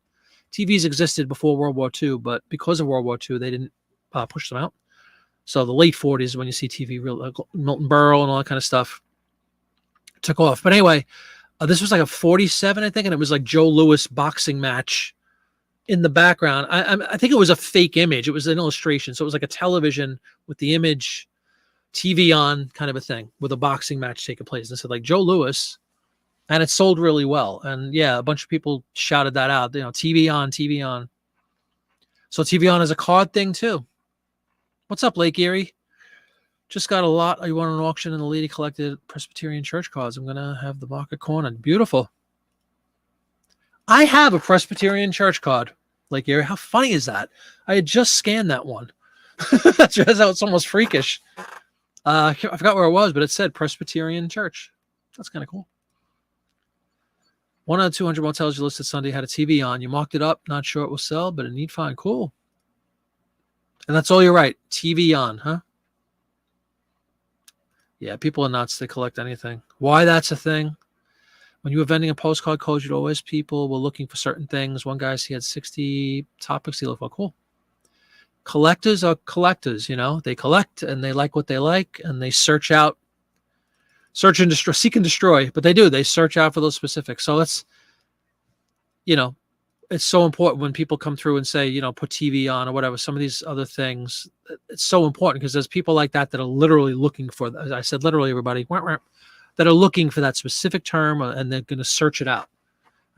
TVs existed before World War II, but because of World War II, they didn't push them out. So the late 40s is when you see TV, real like Milton Berle and all that kind of stuff took off. But anyway, this was like a 47, I think, and it was like Joe Louis boxing match in the background. I think it was a fake image. It was an illustration. So it was like a television with the image TV on kind of a thing with a boxing match taking place. And it said like Joe Louis, and it sold really well. And yeah, a bunch of people shouted that out, TV on, TV on. So TV on is a card thing too. What's up, Lake Erie? Just got a lot. I won an auction and the lady collected Presbyterian church cards. I'm going to have the market corner. Beautiful. I have a Presbyterian church card, Lake Erie. How funny is that? I had just scanned that one. That's how it's almost freakish. I forgot where it was, but it said Presbyterian Church. That's kind of cool. One out of 200 motels you listed Sunday had a TV on. You marked it up. Not sure it will sell, but a neat find. Cool. And that's all you're right. TV on, huh? Yeah, people are nuts. They collect anything. Why that's a thing? When you were vending a postcard code, you'd always people were looking for certain things. One guy, he had 60 topics he looked for. Cool. Collectors are collectors, They collect and they like what they like, and they search and destroy, seek and destroy. But they do. They search out for those specifics. So it's, it's so important when people come through and say, put TV on or whatever, some of these other things. It's so important because there's people like that are literally looking for, as I said, literally everybody, that are looking for that specific term, and they're going to search it out.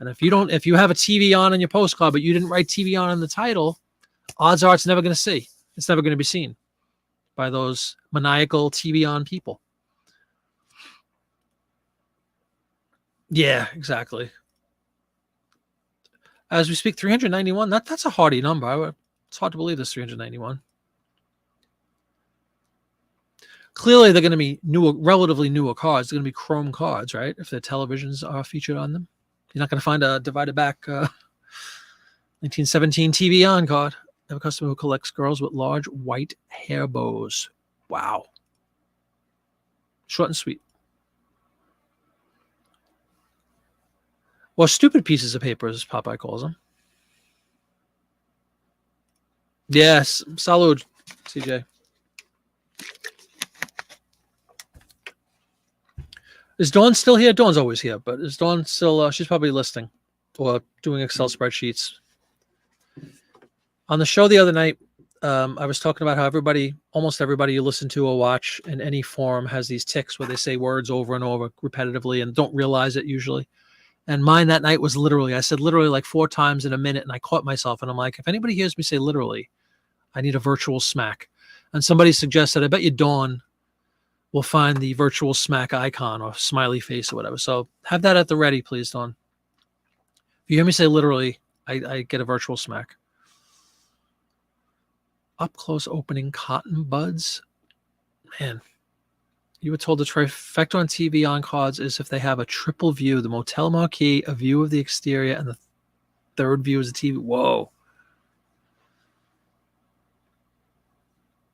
And if you have a TV on in your postcard, but you didn't write TV on in the title, odds are it's never going to be seen by those maniacal TV on people. Yeah, exactly. As we speak, 391, that's a hardy number. It's hard to believe this 391. Clearly, they're going to be relatively newer cards. They're going to be chrome cards, right? If their televisions are featured on them. You're not going to find a divided back 1917 TV on card. I have a customer who collects girls with large white hair bows. Wow. Short and sweet. Or stupid pieces of paper, as Popeye calls them. Yes. Salud, CJ. Is Dawn still here? Dawn's always here, but is Dawn still, she's probably listing or doing Excel spreadsheets. On the show the other night, I was talking about how almost everybody you listen to or watch in any form has these tics where they say words over and over repetitively and don't realize it usually. And mine that night was literally, I said literally like 4 times in a minute, and I caught myself and I'm like, if anybody hears me say literally, I need a virtual smack. And somebody suggested, I bet you Dawn will find the virtual smack icon or smiley face or whatever. So have that at the ready, please, Dawn. If you hear me say literally, I get a virtual smack. Up close opening cotton buds. Man, you were told the trifecta on TV on cards is if they have a triple view, the motel marquee, a view of the exterior, and the third view is the TV. Whoa.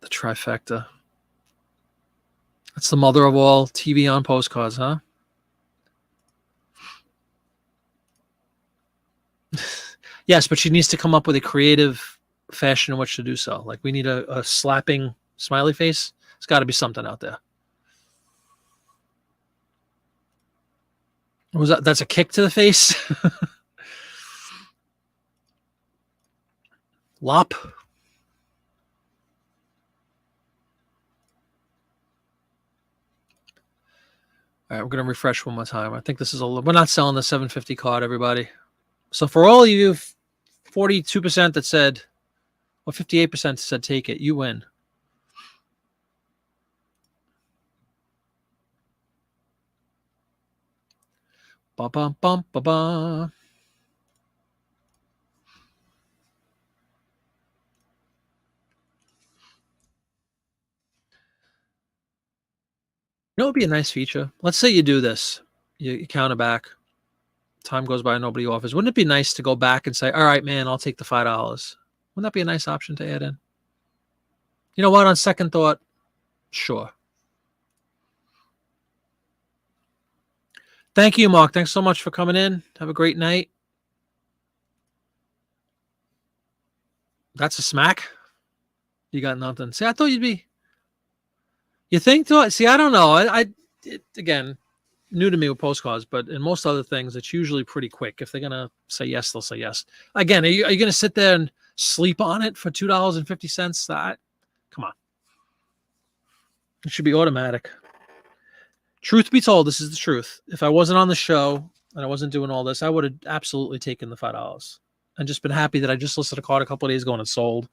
The trifecta. That's the mother of all TV on postcards, huh? Yes, but she needs to come up with a creative fashion in which to do so. Like we need a slapping smiley face. There's got to be something out there. Was that's a kick to the face? Lop. All right, we're going to refresh one more time. I think this is we're not selling the 750 card, everybody. So for all of you 42% that said, or 58% said take it, you win. Ba-bum, bum, ba-bum. You know, it would be a nice feature. Let's say you do this, you count it back. Time goes by, nobody offers. Wouldn't it be nice to go back and say, all right, man, I'll take the $5? Wouldn't that be a nice option to add in? You know what? On second thought, sure. Thank you, Mark. Thanks so much for coming in. Have a great night. That's a smack. You got nothing. See, I thought you'd be. You think? See, I don't know. Again, new to me with postcards, but in most other things, it's usually pretty quick. If they're gonna say yes, they'll say yes. Again, are you gonna sit there and sleep on it for $2.50? Come on. It should be automatic. Truth be told, this is the truth. If I wasn't on the show and I wasn't doing all this, I would have absolutely taken the $5 and just been happy that I just listed a card a couple of days ago and it sold.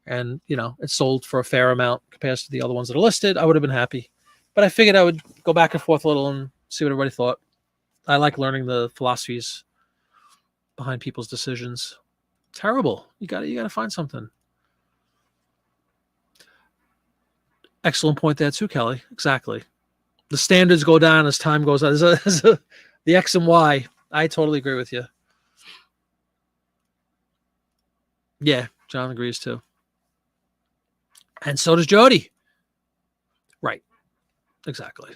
And, you know, it sold for a fair amount compared to the other ones that are listed. I would have been happy. But I figured I would go back and forth a little and see what everybody thought. I like learning the philosophies behind people's decisions. Terrible. You gotta find something. Excellent point there too, Kelly. Exactly. The standards go down as time goes on. The X and Y. I totally agree with you. Yeah, John agrees too. And so does Jody. Right. Exactly.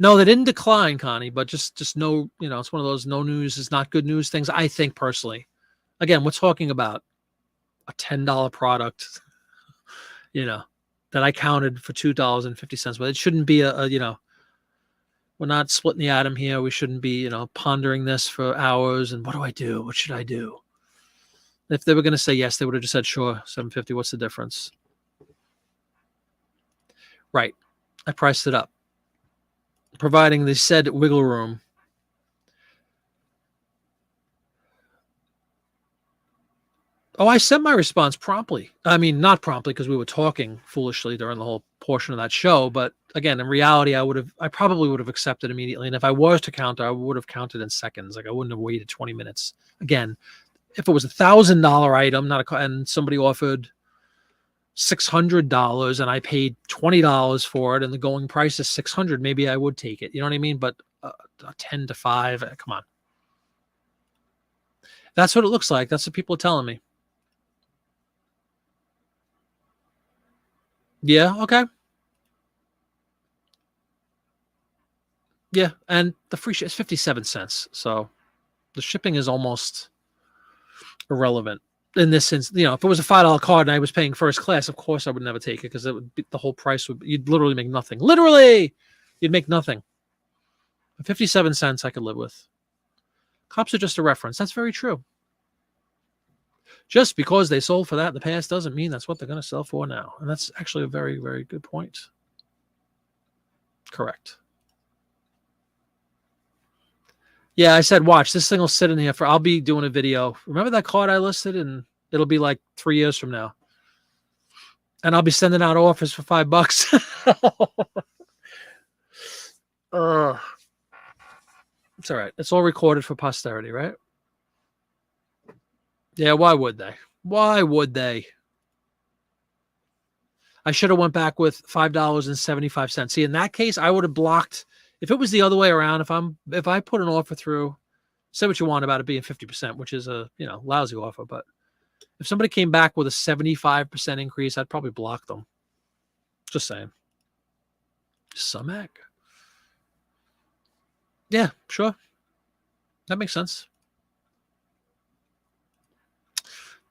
No, they didn't decline, Connie, but just no, it's one of those no news is not good news things, I think personally. Again, we're talking about a $10 product, that I counted for $2.50. But it shouldn't be we're not splitting the atom here. We shouldn't be, pondering this for hours. And what do I do? What should I do? If they were going to say yes, they would have just said, sure, $7.50. What's the difference? Right. I priced it up, providing the said wiggle room. Oh, I sent my response promptly. I mean, not promptly because we were talking foolishly during the whole portion of that show. But again, in reality, I probably would have accepted immediately. And if I was to counter, I would have counted in seconds. Like I wouldn't have waited 20 minutes. Again, if it was $1,000 item, and somebody offered $600 and I paid $20 for it and the going price is $600, maybe I would take it. You know what I mean? But 10 to 5, come on. That's what it looks like. That's what people are telling me. Yeah, okay. Yeah, and the free ship is 57 cents. So the shipping is almost irrelevant in this sense. If it was a $5 card and I was paying first class, of course I would never take it because it would be, the whole price you'd literally make nothing. Literally, you'd make nothing. 57 cents I could live with. Cops are just a reference. That's very true. Just because they sold for that in the past doesn't mean that's what they're going to sell for now. And that's actually a very, very good point. Correct. Yeah, I said, watch, this thing will sit in here I'll be doing a video. Remember that card I listed? And it'll be like 3 years from now. And I'll be sending out offers for $5. It's all right. It's all recorded for posterity, right? Yeah, why would they? Why would they? I should have went back with $5.75. See, in that case, I would have blocked. If it was the other way around, if I put an offer through, say what you want about it being 50%, which is a lousy offer, but if somebody came back with a 75% increase, I'd probably block them. Just saying. Some heck. Yeah, sure. That makes sense.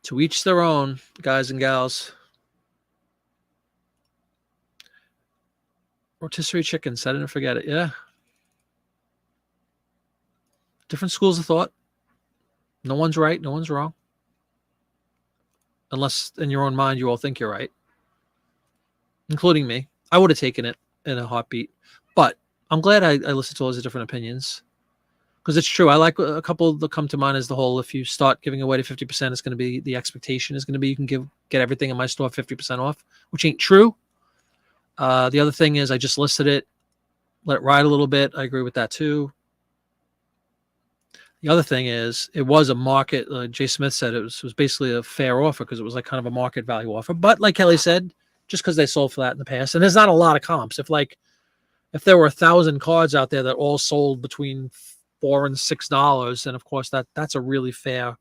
To each their own, guys and gals. Rotisserie chicken, set it and forget it. Yeah. Different schools of thought. No one's right. No one's wrong. Unless in your own mind you all think you're right. Including me. I would have taken it in a heartbeat. But I'm glad I listened to all these different opinions. Because it's true. I like a couple that come to mind as the whole, if you start giving away to 50%, it's going to be, the expectation is going to be you can get everything in my store 50% off, which ain't true. The other thing is I just listed it. Let it ride a little bit. I agree with that too. The other thing is it was a market. Jay Smith said it was basically a fair offer because it was like kind of a market value offer. But like Kelly said, just because they sold for that in the past, and there's not a lot of comps. If there were 1,000 cards out there that all sold between $4 and $6, and of course that's a really fair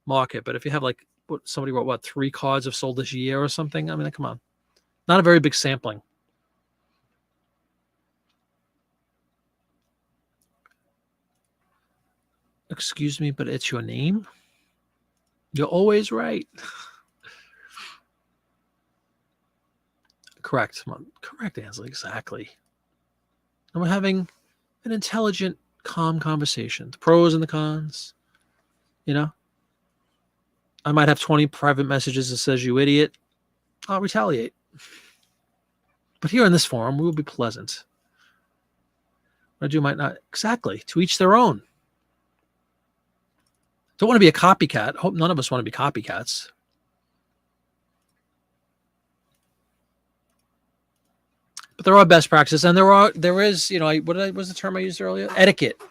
market. But if you have like somebody wrote 3 cards have sold this year or something, I mean, come on, not a very big sampling. Excuse me, but it's your name. You're always right. Correct. Correct, Ansley. Exactly. And we're having an intelligent, calm conversation. The pros and the cons. I might have 20 private messages that says you idiot. I'll retaliate. But here in this forum, we will be pleasant. What I do might not. Exactly. To each their own. Don't want to be a copycat. Hope none of us want to be copycats. But there are best practices, and there is, what was the term I used earlier? Etiquette.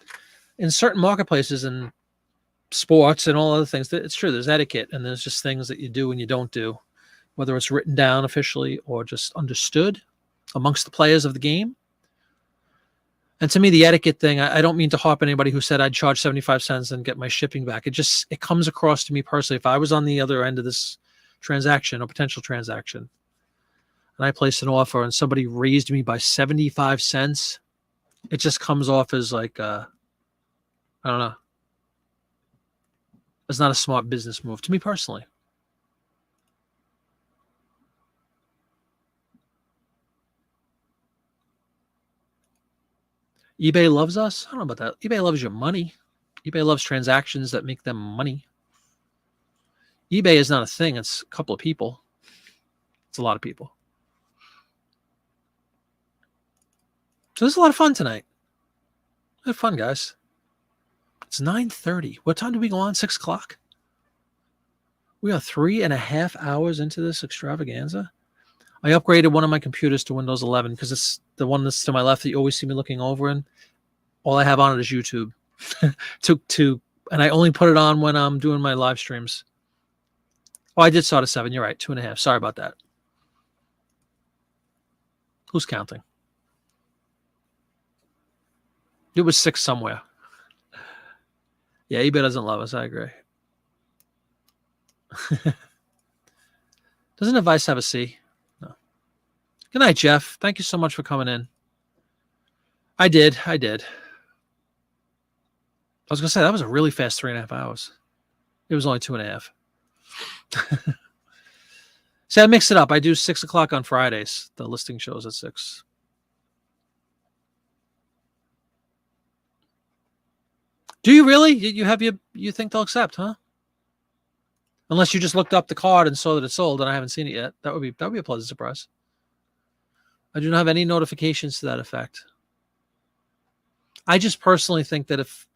In certain marketplaces and sports and all other things, it's true. There's etiquette, and there's just things that you do and you don't do, whether it's written down officially or just understood amongst the players of the game. And to me, the etiquette thing, I don't mean to harp on anybody who said I'd charge 75 cents and get my shipping back. It comes across to me personally. If I was on the other end of this transaction or potential transaction, and I placed an offer and somebody raised me by 75 cents, it just comes off as like, I don't know. It's not a smart business move to me personally. eBay loves us. I don't know about that. eBay loves your money. eBay loves transactions that make them money. eBay is not a thing. It's a couple of people. It's a lot of people. So this is a lot of fun tonight. We had fun, guys. It's 9:30. What time do we go on? 6 o'clock? We are 3.5 hours into this extravaganza. I upgraded one of my computers to Windows 11 because it's the one that's to my left that you always see me looking over, and all I have on it is YouTube. And I only put it on when I'm doing my live streams. Oh, I did start at 7. You're right, 2.5. Sorry about that. Who's counting? It was 6 somewhere. Yeah, eBay doesn't love us. I agree. Doesn't advice have a C? No. Good night, Jeff. Thank you so much for coming in. I did. I was going to say, that was a really fast 3.5 hours. It was only 2.5. See, I mix it up. I do 6 o'clock on Fridays. The listing shows at 6. Do you really? You think they'll accept, huh? Unless you just looked up the card and saw that it sold, and I haven't seen it yet. That would be a pleasant surprise. I do not have any notifications to that effect. I just personally think that if,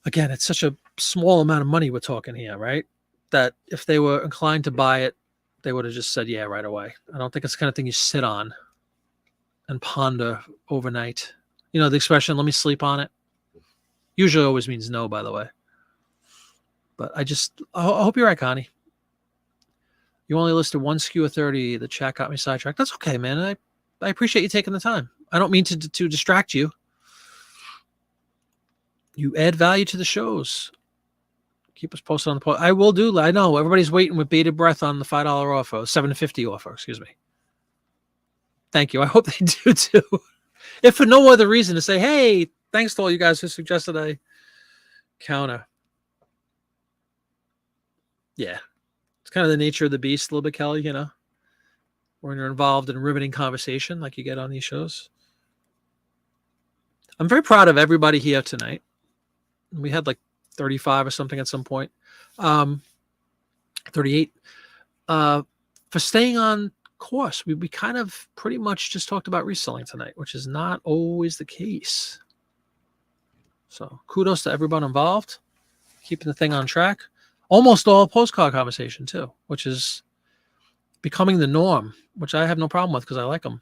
again, it's such a small amount of money we're talking here, right? That if they were inclined to buy it, they would have just said, yeah, right away. I don't think it's the kind of thing you sit on and ponder overnight. You know, the expression, let me sleep on it, usually always means no, by the way. But I hope you're right, Connie. You only listed one SKU of 30. The chat got me sidetracked. That's okay, man. I appreciate you taking the time. I don't mean to distract you. You add value to the shows. Keep us posted on the post. I will do. I know everybody's waiting with bated breath on the $5 offer, $7.50 offer. Excuse me. Thank you. I hope they do too. If for no other reason to say, hey, thanks to all you guys who suggested a counter. Yeah. It's kind of the nature of the beast a little bit, Kelly, you know, when you're involved in riveting conversation like you get on these shows. I'm very proud of everybody here tonight. We had like 35 or something at some point. 38. For staying on course. We kind of pretty much just talked about reselling tonight, which is not always the case. So kudos to everyone involved, keeping the thing on track. Almost all postcard conversation too, which is becoming the norm, which I have no problem with because I like them.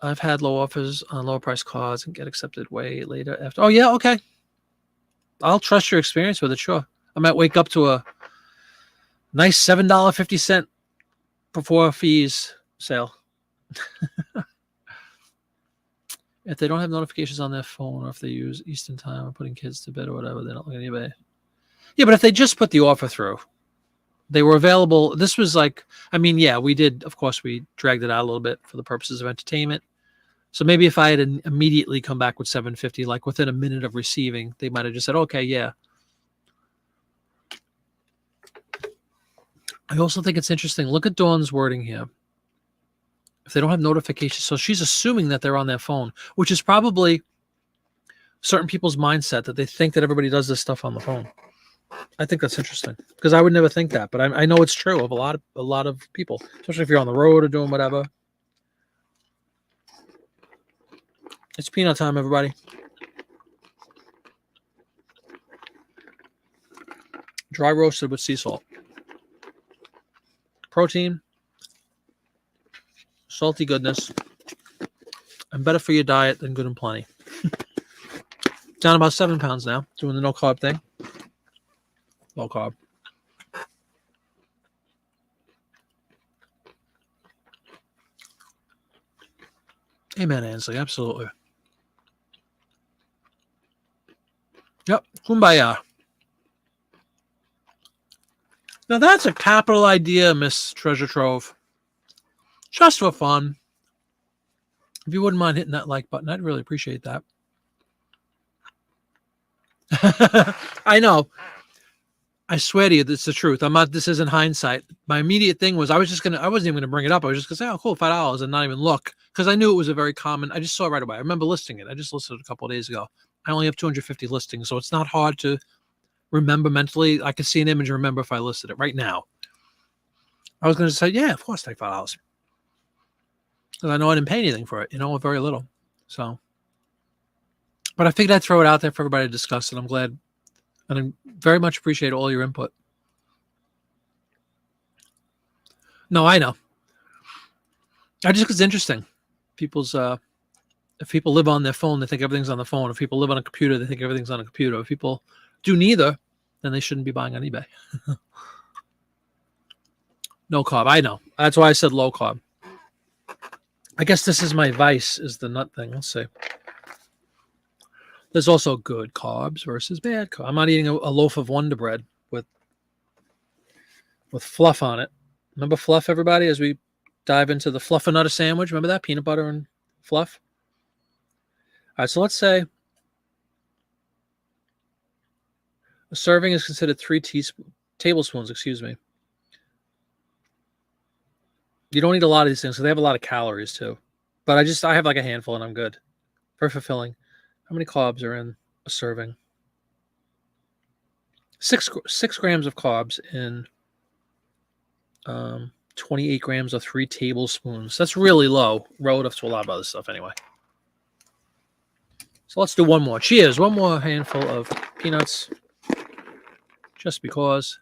I've had low offers on lower price cards and get accepted way later after. Oh yeah, okay. I'll trust your experience with it, sure. I might wake up to a nice $7.50 before fees sale. If they don't have notifications on their phone, or if they use Eastern time or putting kids to bed or whatever, they don't look at eBay. Yeah, but if they just put the offer through, they were available. This was like, I mean, yeah, we did. Of course, we dragged it out a little bit for the purposes of entertainment. So maybe if I had immediately come back with $7.50, like within a minute of receiving, they might have just said, okay, yeah. I also think it's interesting. Look at Dawn's wording here. If they don't have notifications, so she's assuming that they're on their phone, which is probably certain people's mindset that they think that everybody does this stuff on the phone. I think that's interesting because I would never think that, but I know it's true of a lot of people, especially if you're on the road or doing whatever. It's peanut time, everybody. Dry roasted with sea salt. Protein, salty goodness, and better for your diet than Good and Plenty. Down about 7 pounds now, doing the no carb thing. Low carb. Amen, Ansley. Absolutely. Yep. Kumbaya. Now that's a capital idea, Miss Treasure Trove. Just for fun. If you wouldn't mind hitting that like button, I'd really appreciate that. I know. I swear to you, this is the truth. This isn't hindsight. My immediate thing was I wasn't even gonna bring it up. I was just gonna say, oh, cool, $5 and not even look. Because I knew it was a very common, I just saw it right away. I remember listing it. I just listed it a couple of days ago. I only have 250 listings, so it's not hard to remember mentally. I can see an image and remember if I listed it right now. I was gonna say, yeah, of course, take $5. Because I know I didn't pay anything for it, very little. So, but I figured I'd throw it out there for everybody to discuss, and I'm glad. And I very much appreciate all your input. No, I know. I just think it's interesting. If people live on their phone, they think everything's on the phone. If people live on a computer, they think everything's on a computer. If people do neither, then they shouldn't be buying on eBay. No carb. I know. That's why I said low carb. I guess this is my vice, is the nut thing. Let's see. There's also good carbs versus bad carbs. I'm not eating a loaf of Wonder Bread with fluff on it. Remember fluff, everybody, as we dive into the Fluffernutter sandwich? Remember that? Peanut butter and fluff? All right, so let's say a serving is considered 3 tablespoons, excuse me. You don't eat a lot of these things, so they have a lot of calories too. But I have like a handful and I'm good. Very fulfilling. How many carbs are in a serving? Six grams of carbs in 28 grams of 3 tablespoons. That's really low relative to a lot of other stuff anyway. So let's do one more. Cheers. One more handful of peanuts. Just because.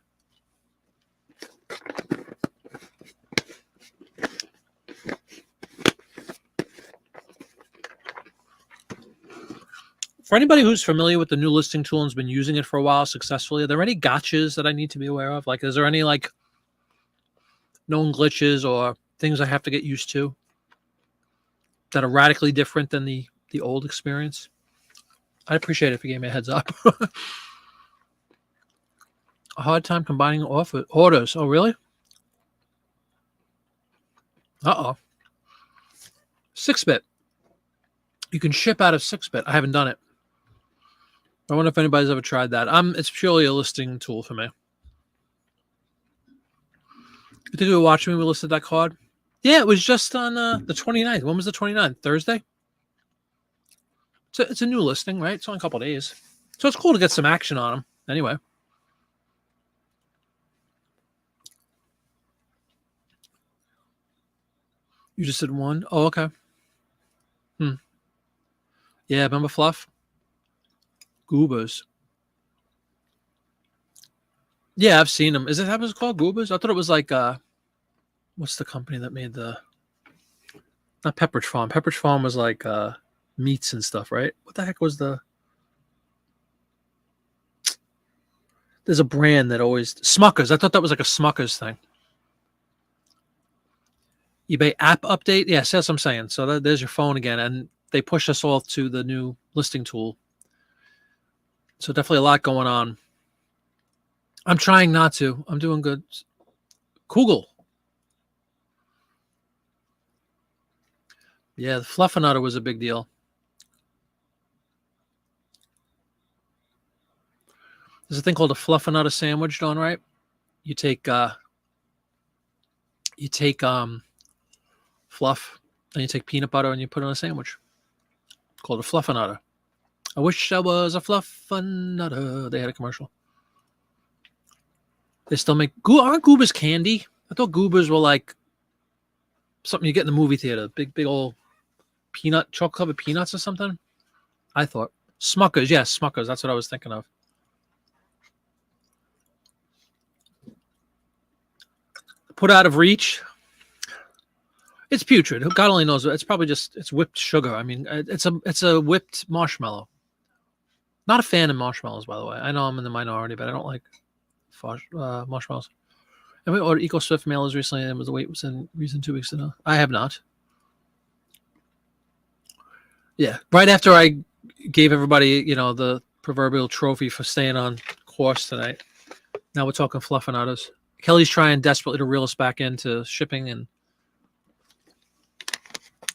For anybody who's familiar with the new listing tool and has been using it for a while successfully, are there any gotchas that I need to be aware of? Like, is there any like known glitches or things I have to get used to that are radically different than the old experience? I'd appreciate it if you gave me a heads up. A hard time combining orders. Oh, really? Uh-oh. 6-bit. You can ship out of 6-bit. I haven't done it. I wonder if anybody's ever tried that. It's purely a listing tool for me. You think you were watching me when we listed that card? Yeah, it was just on the 29th. When was the 29th? Thursday? It's a new listing, right? It's only a couple of days. So it's cool to get some action on them. Anyway. You just did one? Oh, okay. Yeah, remember Fluff? Goobers. Yeah, I've seen them. Is it happens called Goobers? I thought it was like what's the company that made the not Pepperidge Farm. Pepperidge Farm was like meats and stuff, right? What the heck was there's a brand that always Smuckers. I thought that was like a Smuckers thing. eBay app update. Yes, that's what I'm saying. So there's your phone again. And they push us all to the new listing tool. So definitely a lot going on. I'm trying not to. I'm doing good. Kugel. Yeah, the Fluffernutter was a big deal. There's a thing called a Fluffernutter sandwich, Don, right? You take fluff and you take peanut butter and you put it on a sandwich. It's called a Fluffernutter. I wish I was a Fluffernutter. They had a commercial. They still make aren't Goobers candy? I thought Goobers were like something you get in the movie theater. Big old peanut, chocolate covered peanuts or something. I thought Smuckers. Yes, Smuckers. That's what I was thinking of. Put out of reach. It's putrid. God only knows. It's probably it's whipped sugar. I mean, it's a whipped marshmallow. Not a fan of marshmallows, by the way. I know I'm in the minority, but I don't like marshmallows. And we ordered Eco Swift mailers recently, and the wait was in reason 2 weeks ago. I have not. Yeah, right after I gave everybody, the proverbial trophy for staying on course tonight. Now we're talking Fluffinatas. Kelly's trying desperately to reel us back into shipping and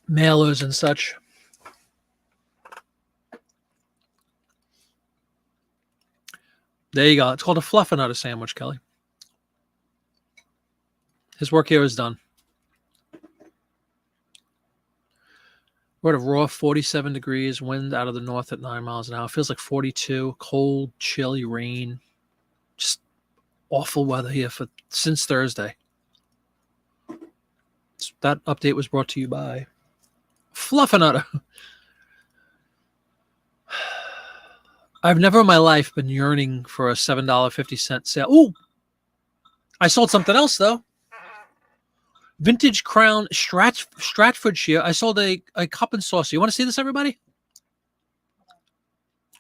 mailers and such. There you go. It's called a Fluffinator sandwich, Kelly. His work here is done. We're at a raw 47 degrees, wind out of the north at 9 miles an hour. Feels like 42, cold, chilly, rain. Just awful weather here since Thursday. That update was brought to you by Fluffinator. I've never in my life been yearning for a $7.50 sale. Ooh, I sold something else, though. Vintage Crown Stratfordshire. I sold a cup and saucer. You want to see this, everybody?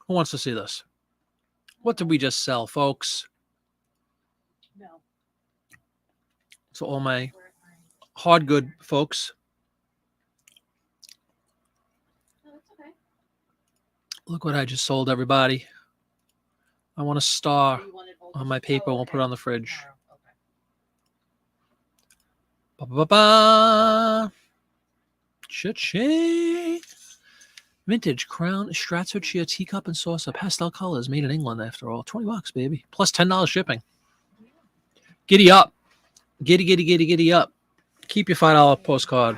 Who wants to see this? What did we just sell, folks? No. So all my hard good folks. No, it's okay. Look what I just sold, everybody. I want a star on my paper. We'll put it on the fridge. Ba-ba-ba-ba. Cha-ching. Vintage Crown Stratfordshire teacup and saucer. Pastel colors made in England, after all. $20, baby. Plus $10 shipping. Giddy up. Giddy up. Keep your $5 postcard.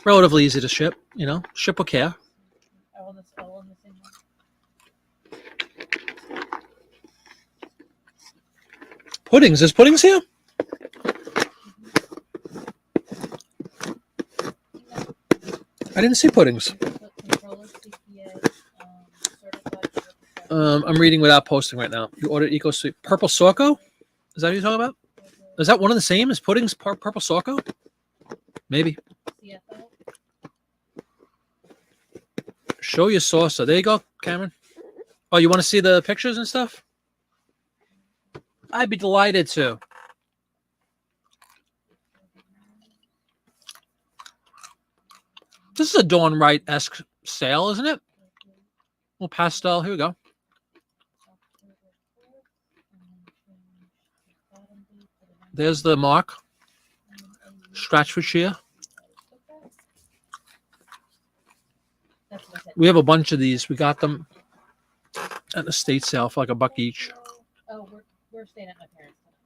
Relatively easy to ship, Ship with care. Puddings. There's puddings here? I didn't see puddings. I'm reading without posting right now. You ordered Eco Sweet. Purple Sorko? Is that what you're talking about? Is that one of the same as puddings, Purple Sorko? Maybe. Show your saucer. There you go, Cameron. Oh, you want to see the pictures and stuff? I'd be delighted to. This is a Dawn Wright-esque sale, isn't it? Little pastel. Here we go. There's the mark. Stratfordshire. We have a bunch of these. We got them at the estate sale for like $1 each. Oh, we're staying at my parents' tonight.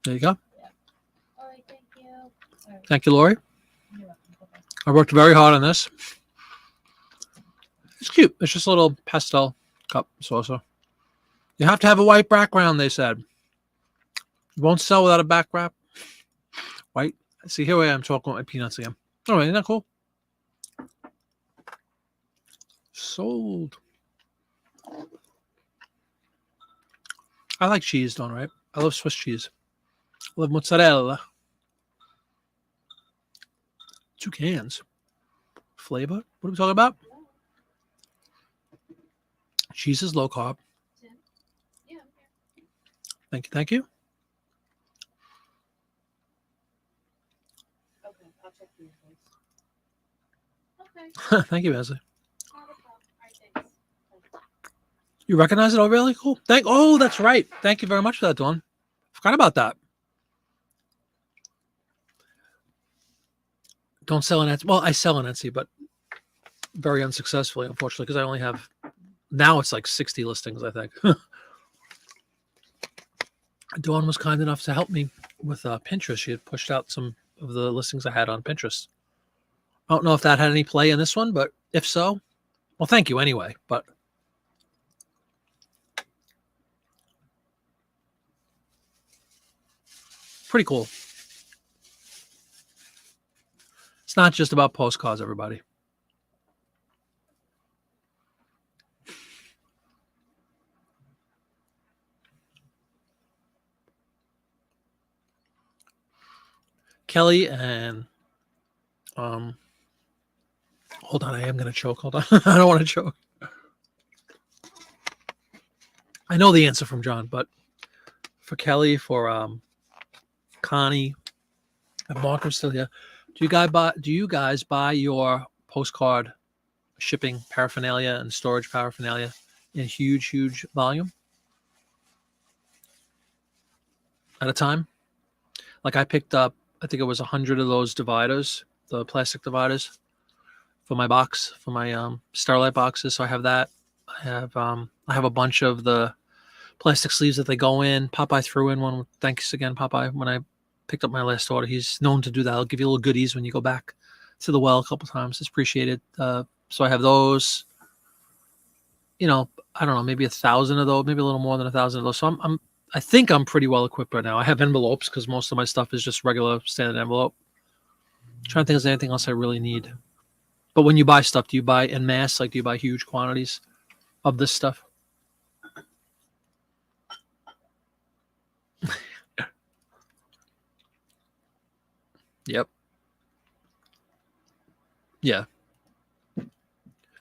There you go. Yeah. All right, thank you. All right. Thank you, Lori. You're welcome. Bye-bye. I worked very hard on this. It's cute. It's just a little pastel cup saucer. You have to have a white background, they said. You won't sell without a background. White. See, here I am talking about my peanuts again. All right, isn't that cool? Sold. I like cheese, Dawn, right? I love Swiss cheese. I love mozzarella. 2 cans. Flavor? What are we talking about? Cheese is low carb. Yeah. Thank you. Thank you. Okay, I'll check for your face. Okay. Thank you, Wesley. Not a problem. All right, thanks. You recognize it? Oh, really? Cool. Oh, that's right. Thank you very much for that, Dawn. Forgot about that. Don't sell on Etsy. Well, I sell on Etsy, but very unsuccessfully, unfortunately, because I only have, now it's like 60 listings, I think. Dawn was kind enough to help me with Pinterest. She had pushed out some of the listings I had on Pinterest. I don't know if that had any play in this one, but if so, well, thank you anyway. But pretty cool. It's not just about postcards, everybody. Kelly and hold on, I am gonna choke. Hold on. I don't want to choke. I know the answer from John, but for Kelly, for Connie, and Mark, I'm still here. Do you guys buy your postcard shipping paraphernalia and storage paraphernalia in huge volume at a time? Like I picked up, I think it was 100 of those dividers, the plastic dividers for my box, for my Starlight boxes. So I have that. I have a bunch of the plastic sleeves that they go in. Popeye threw in one. Thanks again, Popeye. When I picked up my last order, he's known to do that. I'll give you little goodies when you go back to the well a couple times. It's appreciated. So I have those. You know, I don't know, maybe 1,000 of those, maybe a little more than 1,000 of those. So I think I'm pretty well equipped right now. I have envelopes because most of my stuff is just regular standard envelope. I'm trying to think if there's anything else I really need. But when you buy stuff, do you buy en masse? Like, do you buy huge quantities of this stuff? Yep. Yeah.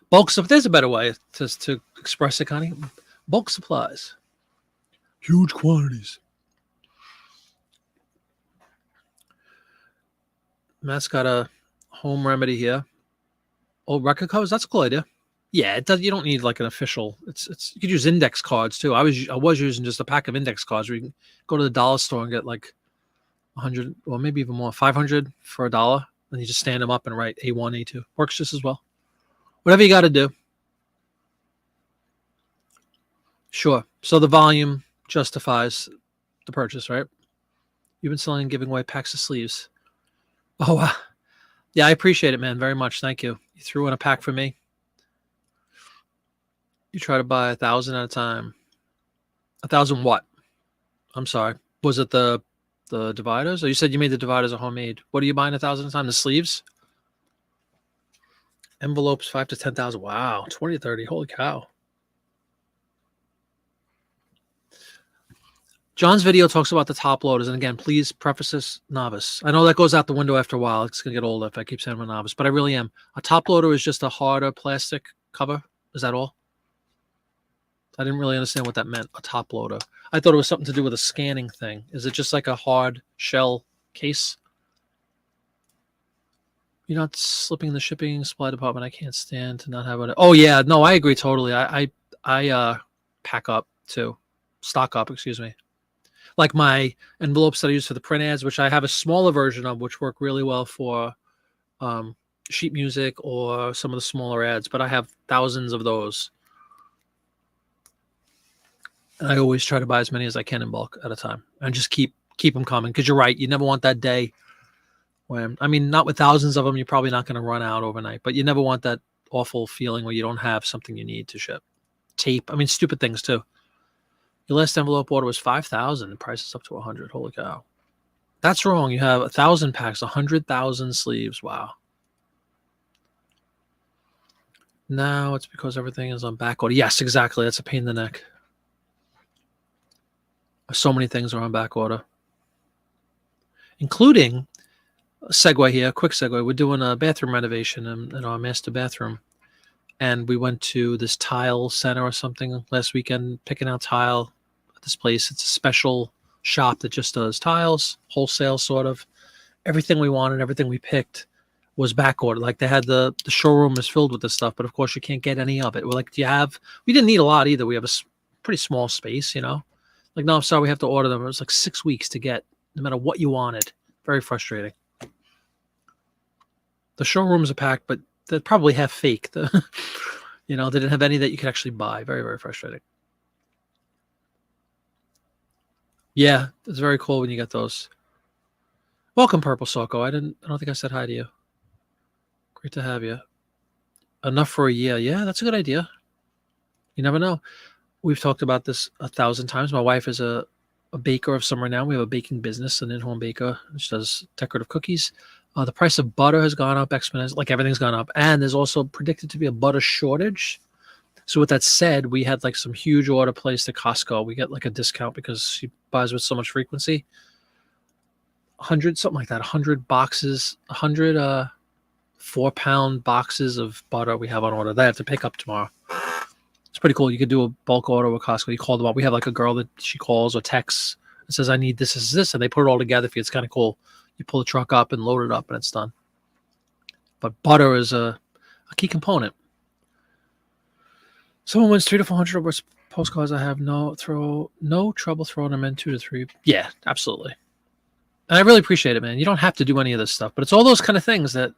Bulk stuff. There's a better way to express it, Connie. Bulk supplies. Huge quantities. Matt's got a home remedy here. Old record covers. That's a cool idea. Yeah, it does. You don't need like an official. It's. You could use index cards too. I was using just a pack of index cards where you can go to the dollar store and get like 100, or maybe even more, 500 for $1. And you just stand them up and write A1, A2. Works just as well. Whatever you got to do. Sure. So the volume justifies the purchase, right? You've been selling and giving away packs of sleeves. Oh, wow. Yeah, I appreciate it, man, very much. Thank you. You threw in a pack for me. You try to buy 1,000 at a time. 1,000 what? I'm sorry. Was it the dividers? Or you said you made the dividers are homemade. What are you buying 1,000 at a time? The sleeves? Envelopes 5 to 10,000. Wow, 20 to 30. Holy cow. John's video talks about the top loaders, and again, please preface this novice. I know that goes out the window after a while. It's gonna get old if I keep saying I'm a novice, but I really am. A top loader is just a harder plastic cover. Is that all? I didn't really understand what that meant. A top loader. I thought it was something to do with a scanning thing. Is it just like a hard shell case? You're not slipping the shipping supply department. I can't stand to not have it. Oh yeah, no, I agree totally. I pack up too, stock up. Excuse me. Like my envelopes that I use for the print ads, which I have a smaller version of, which work really well for sheet music or some of the smaller ads. But I have thousands of those. And I always try to buy as many as I can in bulk at a time, and just keep them coming. Because you're right, you never want that day when, I mean, not with thousands of them, you're probably not going to run out overnight. But you never want that awful feeling where you don't have something you need to ship. Tape, I mean, stupid things too. Your last envelope order was 5,000. The price is up to 100. Holy cow! That's wrong. You have 1,000 packs, 100,000 sleeves. Wow. Now it's because everything is on back order. Yes, exactly. That's a pain in the neck. So many things are on back order, including a segue here, quick segue. We're doing a bathroom renovation in our master bathroom. And we went to this tile center or something last weekend, picking out tile at this place. It's a special shop that just does tiles, wholesale sort of. Everything we wanted, everything we picked was back ordered. Like they had the showroom is filled with this stuff, but of course you can't get any of it. We're like, we didn't need a lot either. We have a pretty small space, you know? Like, no, I'm sorry, we have to order them. It was like 6 weeks to get, no matter what you wanted. Very frustrating. The showrooms are packed, but they're probably half fake. They didn't have any that you could actually buy. Very, very frustrating. Yeah, it's very cool when you get those. Welcome, Purple Soko. I don't think I said hi to you. Great to have you. Enough for a year. Yeah, that's a good idea. You never know. We've talked about this 1,000 times. My wife is a baker of some renown. We have a baking business, an in-home baker. She does decorative cookies. The price of butter has gone up exponentially. Like everything's gone up. And there's also predicted to be a butter shortage. So with that said, we had like some huge order placed at Costco. We get like a discount because she buys with so much frequency. 100, something like that. 100 boxes, 100 4-pound boxes of butter we have on order. They have to pick up tomorrow. It's pretty cool. You could do a bulk order with Costco. You call them up. We have like a girl that she calls or texts and says, I need this, and they put it all together for you. It's kind of cool. You pull the truck up and load it up, and it's done. But butter is a key component. Someone wins 300 to 400 postcards. I have no trouble throwing them in 2 to 3. Yeah, absolutely. And I really appreciate it, man. You don't have to do any of this stuff, but it's all those kind of things that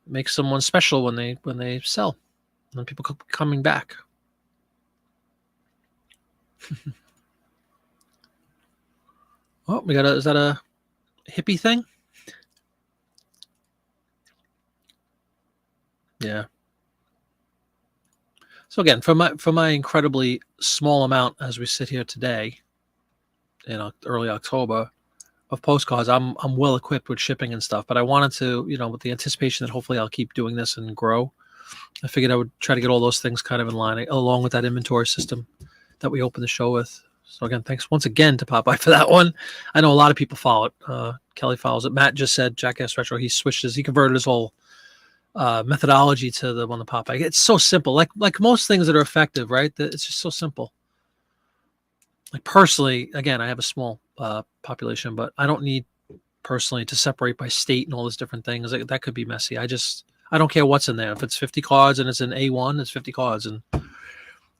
make someone special when they sell. And people coming back. Oh, is that a hippie thing? Yeah. So again, for my incredibly small amount as we sit here today in early October of postcards, I'm well equipped with shipping and stuff. But I wanted to, with the anticipation that hopefully I'll keep doing this and grow, I figured I would try to get all those things kind of in line, along with that inventory system that we opened the show with. So again, thanks once again to Popeye for that one. I know a lot of people follow it. Kelly follows it. Matt just said Jackass Retro. He converted his whole methodology to the one to Popeye. It's so simple. Like most things that are effective, right? It's just so simple. Like personally, again, I have a small population, but I don't need personally to separate by state and all these different things. That could be messy. I don't care what's in there. If it's 50 cards and it's an A1, it's 50 cards. And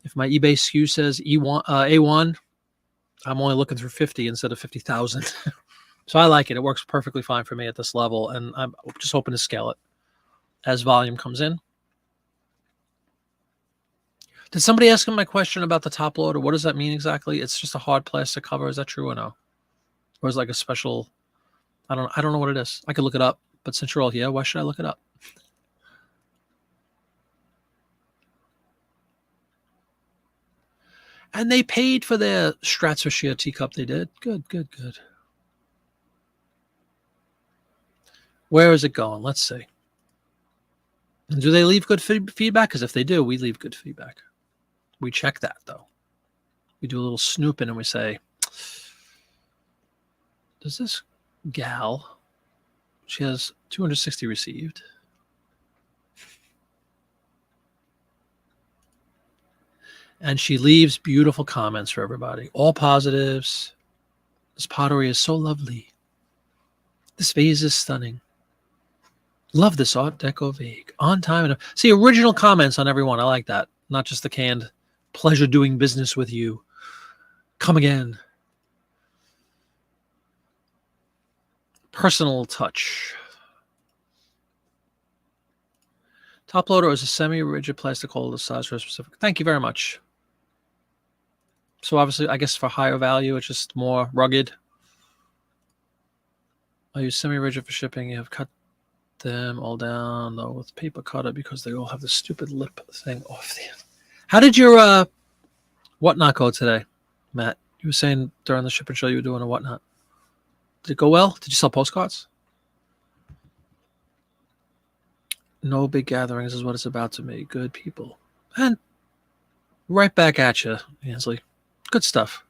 if my eBay SKU says A1, I'm only looking through 50 instead of 50,000. So I like it. It works perfectly fine for me at this level. And I'm just hoping to scale it as volume comes in. Did somebody ask him my question about the top loader? What does that mean exactly? It's just a hard plastic cover. Is that true or no? Or is it like a special? I don't know what it is. I could look it up. But since you're all here, why should I look it up? And they paid for their Stratospheric teacup. They did. Good, good, good. Where is it going? Let's see. And do they leave good feedback? Because if they do, we leave good feedback. We check that, though. We do a little snooping and we say, does this gal, she has 260 received. And she leaves beautiful comments for everybody. All positives. This pottery is so lovely. This vase is stunning. Love this Art Deco vase. On time. And see, original comments on everyone. I like that. Not just the canned pleasure doing business with you. Come again. Personal touch. Top loader is a semi-rigid plastic holder size for a specific. Thank you very much. So obviously, I guess for higher value, it's just more rugged. I use semi-rigid for shipping. You have cut them all down though with paper cutter because they all have the stupid lip thing off the end. How did your whatnot go today, Matt? You were saying during the shipping show you were doing a whatnot. Did it go well? Did you sell postcards? No big gatherings is what it's about to me. Good people. And right back at you, Ansley. Good stuff.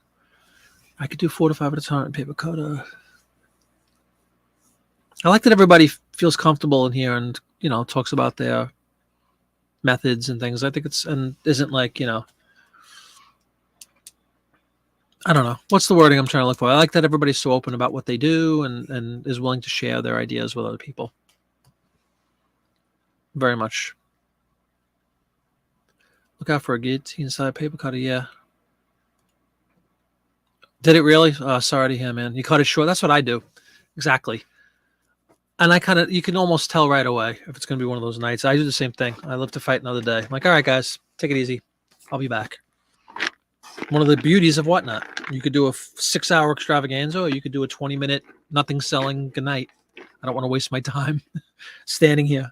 I could do 4 to 5 at a time in paper cutter. I like that everybody feels comfortable in here and, talks about their methods and things. I think it's, and isn't like, I don't know. What's the wording I'm trying to look for? I like that everybody's so open about what they do and is willing to share their ideas with other people. Very much. Look out for a guillotine side paper cutter. Yeah. Did it really? Sorry to hear, man. You cut it short. That's what I do. Exactly. And you can almost tell right away if it's going to be one of those nights. I do the same thing. I live to fight another day. I'm like, all right, guys, take it easy. I'll be back. One of the beauties of whatnot. You could do a 6-hour extravaganza or you could do a 20-minute nothing selling good night. I don't want to waste my time standing here.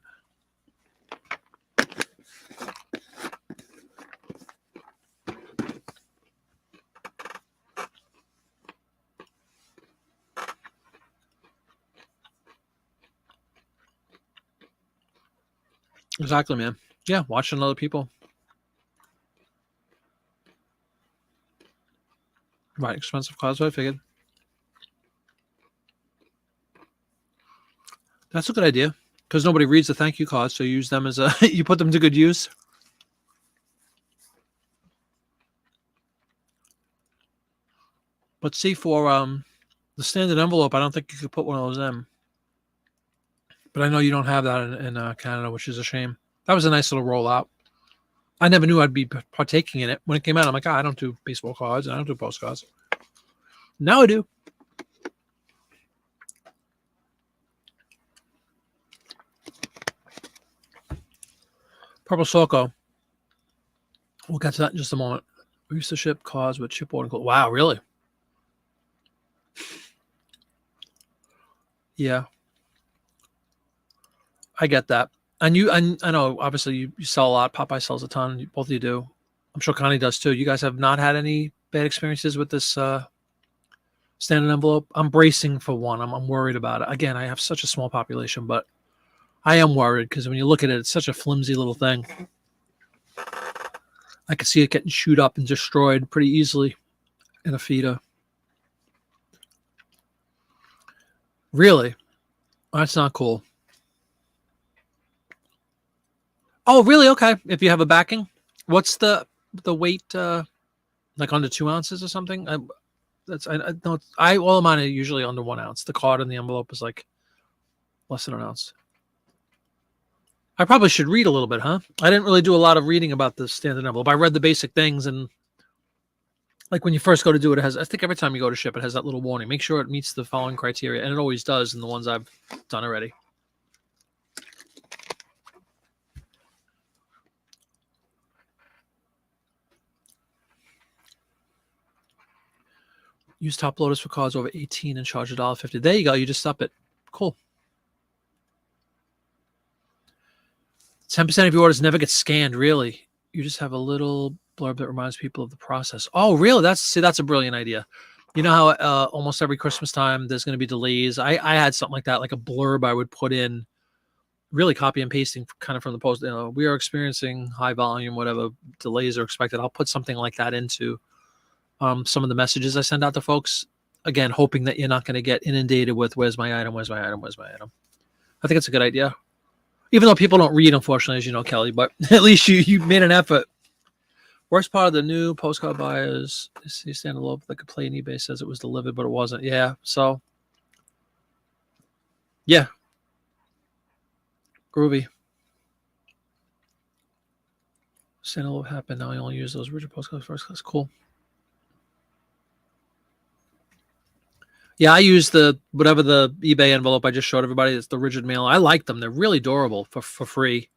Exactly, man. Yeah, watching other people. Right, expensive cards, I figured. That's a good idea because nobody reads the thank you cards, so you use them as you put them to good use. But see, for the standard envelope, I don't think you could put one of those in. But I know you don't have that in Canada, which is a shame. That was a nice little rollout. I never knew I'd be partaking in it. When it came out, I'm like, I don't do baseball cards. I don't do postcards. Now I do. Purple Soko. We'll get to that in just a moment. We used to ship cards with chipboard and gold. Wow, really? Yeah. I get that. And I know, obviously, you sell a lot. Popeye sells a ton. Both of you do. I'm sure Connie does too. You guys have not had any bad experiences with this standard envelope? I'm bracing for one. I'm worried about it. Again, I have such a small population, but I am worried because when you look at it, it's such a flimsy little thing. I could see it getting chewed up and destroyed pretty easily in a feeder. Really? That's not cool. Oh, really? Okay. If you have a backing, what's the weight? Like under 2 ounces or something? I know. All of mine are usually under 1 ounce. The card in the envelope is like less than an ounce. I probably should read a little bit, huh? I didn't really do a lot of reading about the standard envelope. I read the basic things, and like when you first go to do it, I think every time you go to ship, it has that little warning. Make sure it meets the following criteria, and it always does in the ones I've done already. Use top loaders for cards over 18 and charge $1.50. There you go. You just up it. Cool. 10% of your orders never get scanned, really. You just have a little blurb that reminds people of the process. Oh, really? That's a brilliant idea. You know how almost every Christmas time there's going to be delays. I had something like that, like a blurb I would put in, really copy and pasting kind of from the post. We are experiencing high volume, whatever delays are expected. I'll put something like that into some of the messages I send out to folks. Again, hoping that you're not going to get inundated with "Where's my item? Where's my item? Where's my item?" I think it's a good idea. Even though people don't read, unfortunately, as you know, Kelly, but at least you made an effort. Worst part of the new postcard buyers is you stand alone like a play on eBay says it was delivered, but it wasn't. Yeah. So, yeah. Groovy. Stand alone happened. Now I only use those original postcards first class. Cool. Yeah, I use the whatever the eBay envelope I just showed everybody. It's the rigid mail. I like them. They're really durable for free.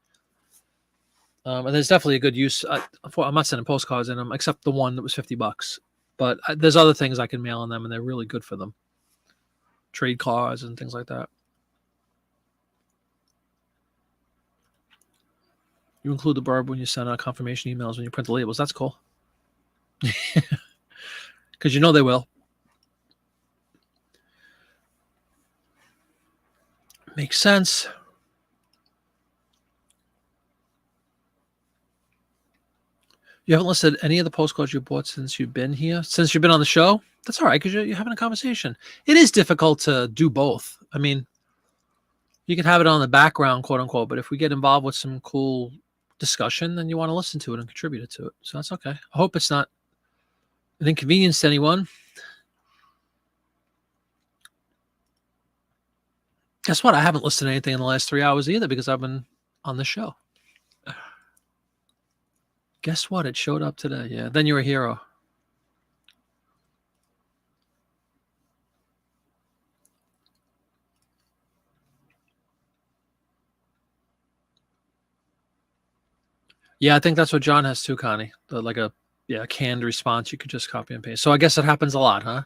And there's definitely a good use. I'm not sending postcards in them, except the one that was $50. But there's other things I can mail in them, and they're really good for them. Trade cards and things like that. You include the blurb when you send out confirmation emails when you print the labels. That's cool. Because you know they will. Makes sense. You haven't listed any of the postcards you bought since you've been here? Since you've been on the show? That's all right, because you're having a conversation. It is difficult to do both. I mean, you can have it on the background, quote unquote, but if we get involved with some cool discussion, then you want to listen to it and contribute to it. So that's okay. I hope it's not an inconvenience to anyone. Guess what? I haven't listened to anything in the last 3 hours either because I've been on the show. Guess what? It showed up today. Yeah. Then you're a hero. Yeah, I think that's what John has too, Connie. Like a canned response you could just copy and paste. So I guess it happens a lot, huh?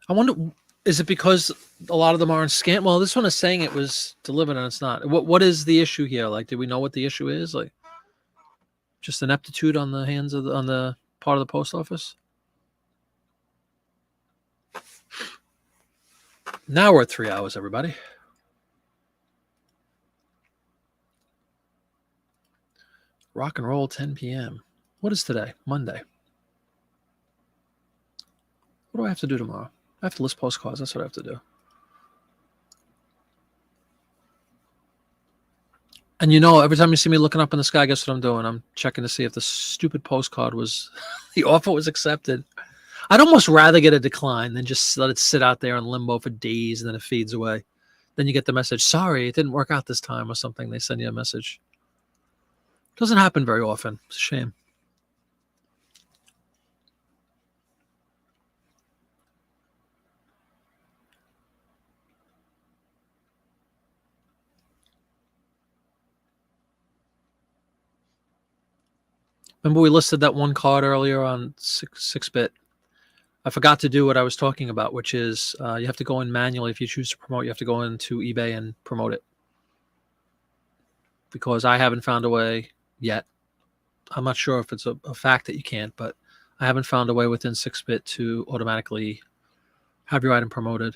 I wonder, is it because a lot of them aren't scanned? Well, this one is saying it was delivered and it's not. What is the issue here? Like, do we know what the issue is? Like, just ineptitude on the hands of on the part of the post office? Now we're at 3 hours, everybody. Rock and roll 10 p.m. What is today? Monday. What do I have to do tomorrow? I have to list postcards. That's what I have to do. And every time you see me looking up in the sky, guess what I'm doing? I'm checking to see if the stupid postcard was, the offer was accepted. I'd almost rather get a decline than just let it sit out there in limbo for days and then it fades away. Then you get the message, sorry, it didn't work out this time or something. They send you a message. Doesn't happen very often. It's a shame. Remember we listed that one card earlier on 6-bit. I forgot to do what I was talking about, which is you have to go in manually. If you choose to promote, you have to go into eBay and promote it. Because I haven't found a way yet. I'm not sure if it's a fact that you can't, but I haven't found a way within 6-bit to automatically have your item promoted.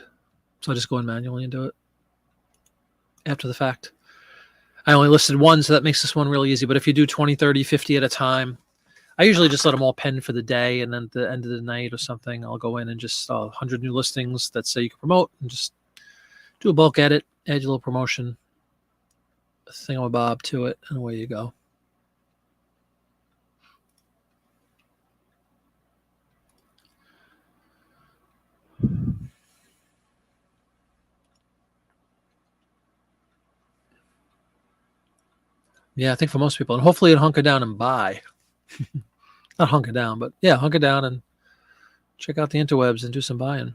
So I just go in manually and do it after the fact. I only listed one, so that makes this one really easy. But if you do 20, 30, 50 at a time, I usually just let them all pen for the day. And then at the end of the night or something, I'll go in and just 100 new listings that say you can promote and just do a bulk edit, add your little promotion thingamabob to it, and away you go. Yeah, I think for most people, and hopefully it'll hunker down and buy. Not hunker down, but yeah, hunker down and check out the interwebs and do some buying.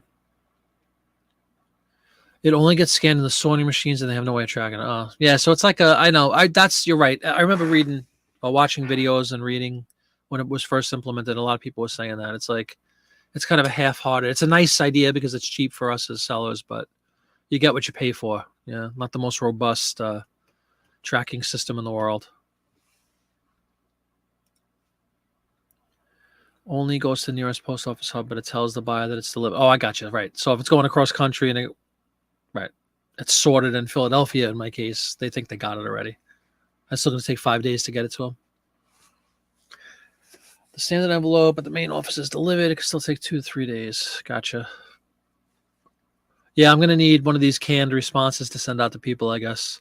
It only gets scanned in the sorting machines and they have no way of tracking it. Oh, yeah, so it's like I know. You're right. I remember reading or watching videos and reading when it was first implemented. A lot of people were saying that. It's like, it's kind of a half-hearted. It's a nice idea because it's cheap for us as sellers, but you get what you pay for. Yeah, not the most robust tracking system in the world. Only goes to the nearest post office hub, but it tells the buyer that it's delivered. Oh, I got you. Right. So if it's going across country and it's sorted in Philadelphia, in my case, they think they got it already. It's still going to take 5 days to get it to them. The standard envelope at the main office is delivered. It can still take 2 to 3 days. Gotcha. Yeah, I'm going to need one of these canned responses to send out to people, I guess.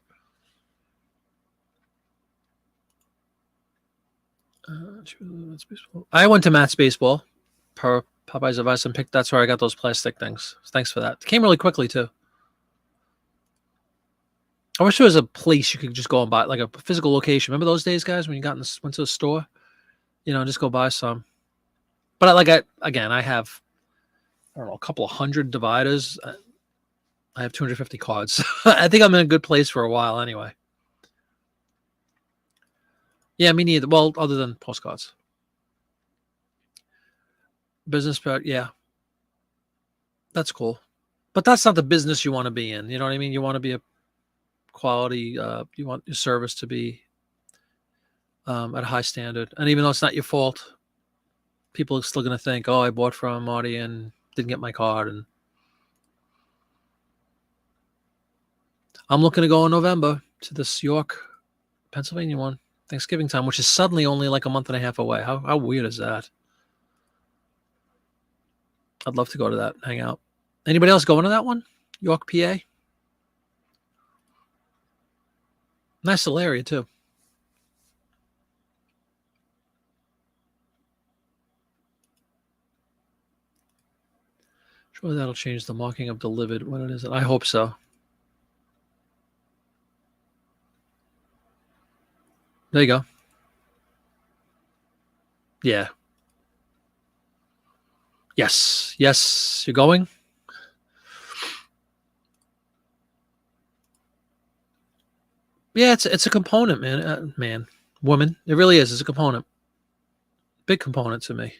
I went to Matt's Baseball per Popeye's advice and picked. That's where I got those plastic things. Thanks for that. It came really quickly too. I wish there was a place you could just go and buy, like a physical location. Remember those days, guys, when you went to the store, just go buy some. But I have, I don't know, a couple of hundred dividers. I have 250 cards. I think I'm in a good place for a while anyway. Yeah, me neither. Well, other than postcards. Business, but yeah. That's cool. But that's not the business you want to be in. You know what I mean? You want to be a quality, you want your service to be at a high standard. And even though it's not your fault, people are still going to think, oh, I bought from Marty and didn't get my card. And I'm looking to go in November to this York, Pennsylvania one, Thanksgiving time, which is suddenly only like a month and a half away. How weird is that? I'd love to go to that, hang out. Anybody else going to that one? York, PA? Nice little area, too. Sure, that'll change the marking of delivered when it is. I hope so. There you go. Yeah. Yes. Yes. You're going? Yeah, it's a component, man. Woman. It really is. It's a component. Big component to me.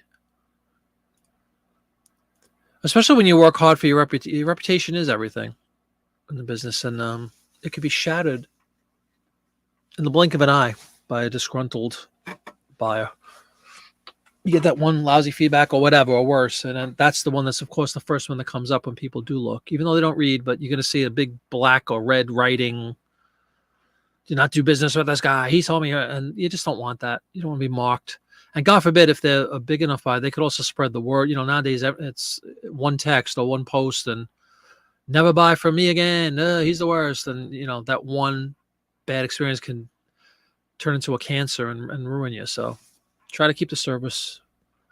Especially when you work hard for your reputation. Your reputation is everything in the business. And it could be shattered in the blink of an eye by a disgruntled buyer. You get that one lousy feedback or whatever, or worse. And then that's the one that's, of course, the first one that comes up when people do look. Even though they don't read, but you're going to see a big black or red writing, do not do business with this guy. He told me, and you just don't want that. You don't want to be mocked. And God forbid, if they're a big enough buyer, they could also spread the word. Nowadays, it's one text or one post and never buy from me again. He's the worst. And, that one bad experience can turn into a cancer and ruin you. So try to keep the service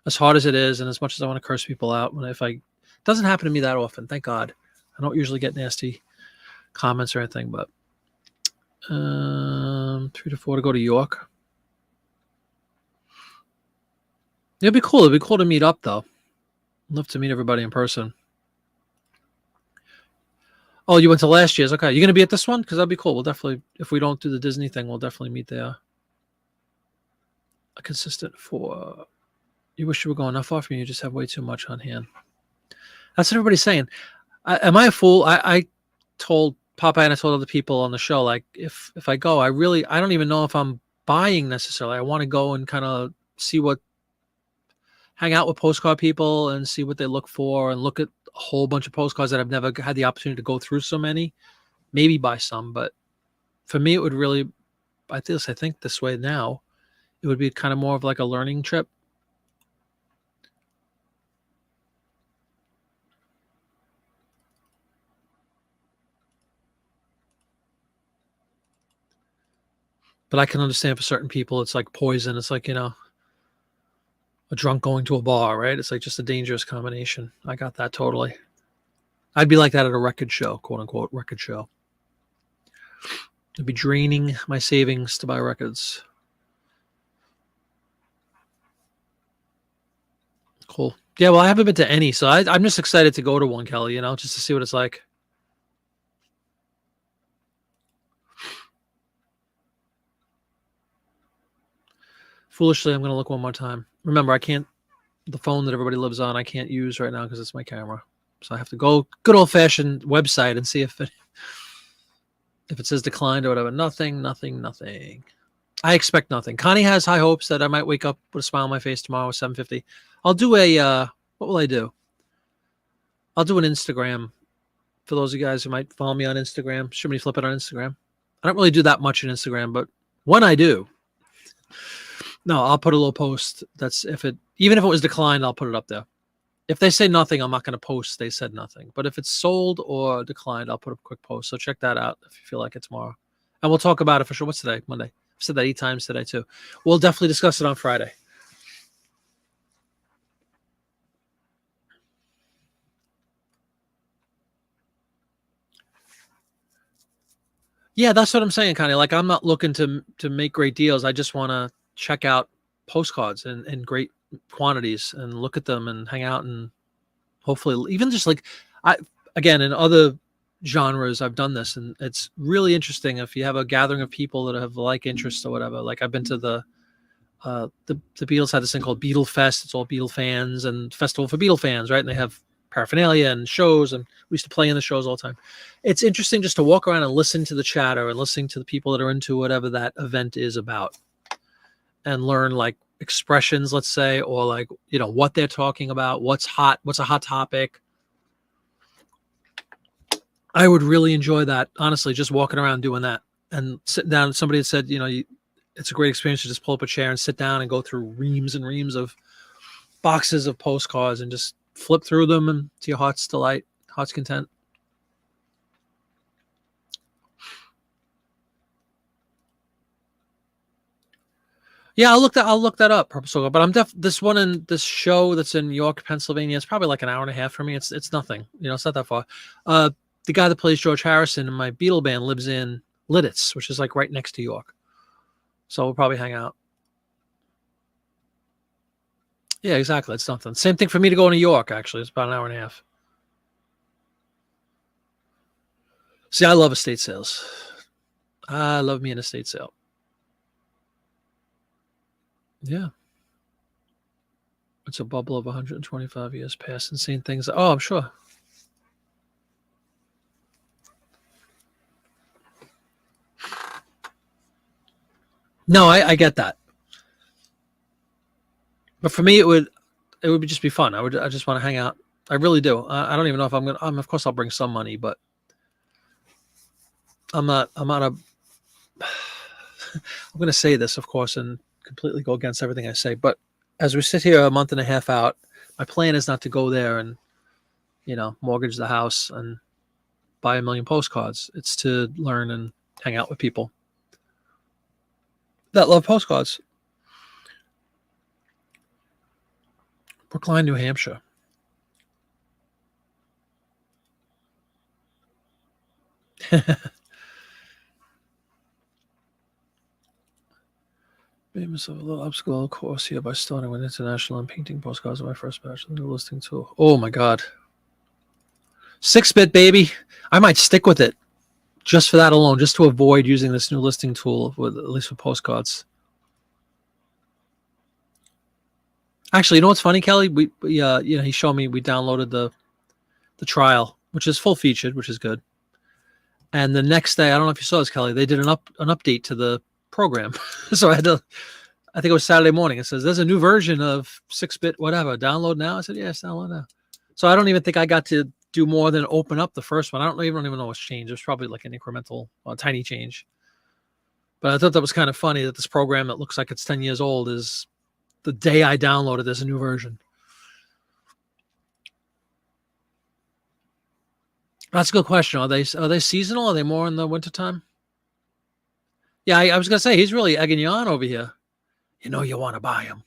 as hard as it is. And as much as I want to curse people out, it doesn't happen to me that often, thank God. I don't usually get nasty comments or anything, but 3 to 4 to go to York. It'd be cool. It'd be cool to meet up though. I'd love to meet everybody in person. Oh, you went to last year's. Okay. You're going to be at this one? Because that'd be cool. We'll definitely, if we don't do the Disney thing, we'll definitely meet there. A consistent 4. You wish you were going that far from you. You just have way too much on hand. That's what everybody's saying. Am I a fool? I told Popeye and I told other people on the show, like, if I go, I don't even know if I'm buying necessarily. I want to go and kind of hang out with postcard people and see what they look for and look at a whole bunch of postcards that I've never had the opportunity to go through so many. Maybe buy some, but for me, it would really, I think this way now, it would be kind of more of like a learning trip. But I can understand for certain people, it's like poison. It's like, a drunk going to a bar, right? It's like just a dangerous combination. I got that totally. I'd be like that at a record show, quote unquote, record show. I'd be draining my savings to buy records. Cool. Yeah, well, I haven't been to any, so I'm just excited to go to one, Kelly, just to see what it's like. Foolishly, I'm going to look one more time. Remember, the phone that everybody lives on, I can't use right now because it's my camera. So I have to go good old-fashioned website and see if If it says declined or whatever, nothing, nothing, nothing. I expect nothing. Connie has high hopes that I might wake up with a smile on my face tomorrow at 7:50. I'll do a what will I do? I'll do an Instagram for those of you guys who might follow me on Instagram. Jiminy Flip It on Instagram. I don't really do that much in Instagram, but when I do, no, I'll put a little post. That's even if it was declined, I'll put it up there. If they say nothing, I'm not going to post they said nothing. But if it's sold or declined, I'll put a quick post. So check that out if you feel like it tomorrow. And we'll talk about it for sure. What's today? Monday. I've said that 8 times today too. We'll definitely discuss it on Friday. Yeah, that's what I'm saying, Connie. Like, I'm not looking to make great deals. I just want to check out postcards in great quantities and look at them and hang out and hopefully even just like again in other genres I've done this, and it's really interesting if you have a gathering of people that have like interests or whatever. Like I've been to the Beatles had this thing called Beatle Fest. It's all Beatle fans and festival for Beatle fans, right? And they have paraphernalia and shows, and we used to play in the shows all the time. It's interesting just to walk around and listen to the chatter and listening to the people that are into whatever that event is about, and learn like expressions, let's say, or like, you know, what they're talking about, what's hot, what's a hot topic. I would really enjoy that, honestly, just walking around doing that and sitting down. Somebody had said, you know, it's a great experience to just pull up a chair and sit down and go through reams and reams of boxes of postcards and just flip through them and to your heart's delight, heart's content. Yeah, I'll look that up. But I'm this one in this show that's in York, Pennsylvania. It's probably like an hour and a half for me. It's nothing. You know, it's not that far. The guy that plays George Harrison in my Beatle band lives in Lidditz, which is like right next to York. So we'll probably hang out. Yeah, exactly. It's nothing. Same thing for me to go to New York, actually. It's about an hour and a half. See, I love estate sales. I love me an estate sale. Yeah. It's a bubble of 125 years past and seen things. Oh, I'm sure. No, I get that. But for me, it would just be fun. I just want to hang out. I really do. I don't even know if I'm gonna. Of course, I'll bring some money, but I'm not a. I'm going to say this, of course, and completely go against everything I say. But as we sit here a month and a half out, my plan is not to go there and, you know, mortgage the house and buy 1 million postcards. It's to learn and hang out with people that love postcards. Brookline, New Hampshire. Famous of a little upscale course here by starting with international and painting postcards of my first batch of the new listing tool. Oh my God. 6-bit, baby. I might stick with it just for that alone, just to avoid using this new listing tool with at least for postcards. Actually, you know what's funny, Kelly? We you know, he showed me, we downloaded the trial, which is full featured, which is good. And the next day, I don't know if you saw this, Kelly, they did an update to the program. So I think it was Saturday morning. It says there's a new version of 6-bit whatever. Download now. I said, yes, download now. So I don't even think I got to do more than open up the first one. I don't even know what's changed. It was probably like an incremental, tiny change. But I thought that was kind of funny that this program that looks like it's 10 years old is the day I downloaded. There's a new version. That's a good question. Are they seasonal? Are they more in the wintertime? Yeah, I was going to say, he's really egging you on over here. You know you want to buy them.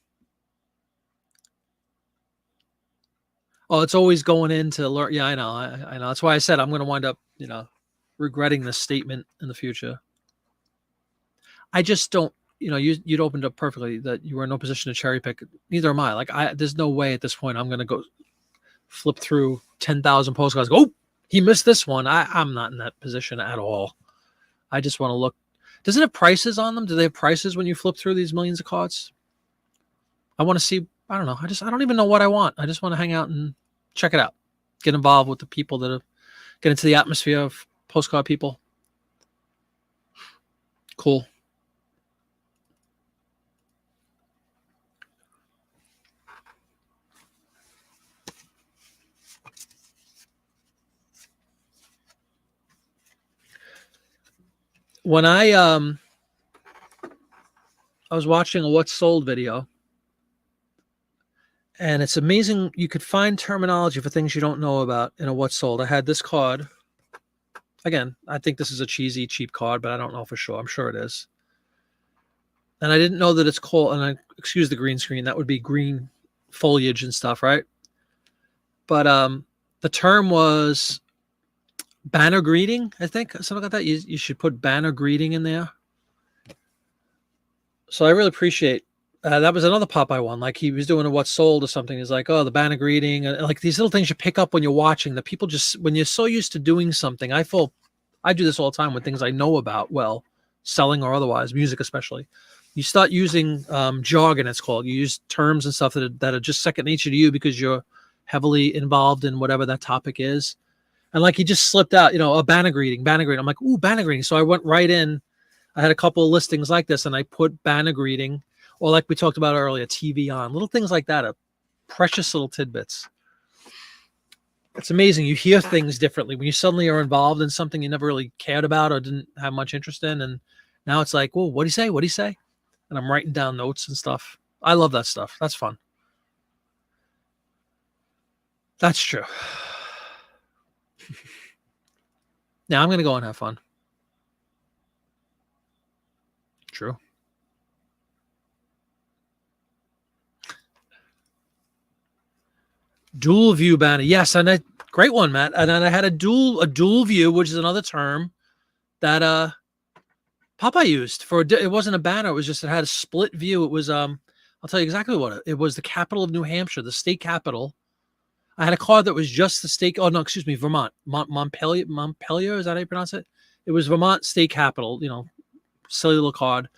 Oh, it's always going in to learn. Yeah, I know. I know. That's why I said I'm going to wind up, you know, regretting this statement in the future. I just don't, you know, you'd opened up perfectly that you were in no position to cherry pick. Neither am I. Like, there's no way at this point I'm going to go flip through 10,000 postcards. Go, oh, he missed this one. I'm not in that position at all. I just want to look. Does it have prices on them? Do they have prices when you flip through these millions of cards? I want to see. I don't know. I don't even know what I want. I just want to hang out and check it out. Get involved with the people that get into the atmosphere of postcard people. Cool. When I was watching a What's Sold video, and it's amazing you could find terminology for things you don't know about in a What's Sold. I had this card. Again, I think this is a cheesy, cheap card, but I don't know for sure. I'm sure it is. And I didn't know that it's called, and I excuse the green screen, that would be green foliage and stuff, right? But the term was banner greeting, I think, something like that. You should put banner greeting in there. So I really appreciate that. Was another Popeye one. Like he was doing a What's Sold or something. He's like, oh, the banner greeting, like these little things you pick up when you're watching. The people just, when you're so used to doing something, I do this all the time with things I know about, well, selling or otherwise, music especially. You start using jargon, it's called. You use terms and stuff that are just second nature to you because you're heavily involved in whatever that topic is. And like he just slipped out, a banner greeting. I'm like, ooh, banner greeting. So I went right in. I had a couple of listings like this, and I put banner greeting, or like we talked about earlier, TV on, little things like that, are precious little tidbits. It's amazing. You hear things differently when you suddenly are involved in something you never really cared about or didn't have much interest in. And now it's like, well, what'd he say? What'd he say? And I'm writing down notes and stuff. I love that stuff. That's fun. That's true. Now I'm going to go and have fun. True. Dual view banner. Yes, and a great one, Matt. And then I had a dual view, which is another term that Popeye used for it wasn't a banner, it had a split view. It was I'll tell you exactly what it was. The capital of New Hampshire, the state capital. I had a card that was just the state. Oh no, excuse me, Vermont. Montpelier, is that how you pronounce it? It was Vermont state capital, silly little card.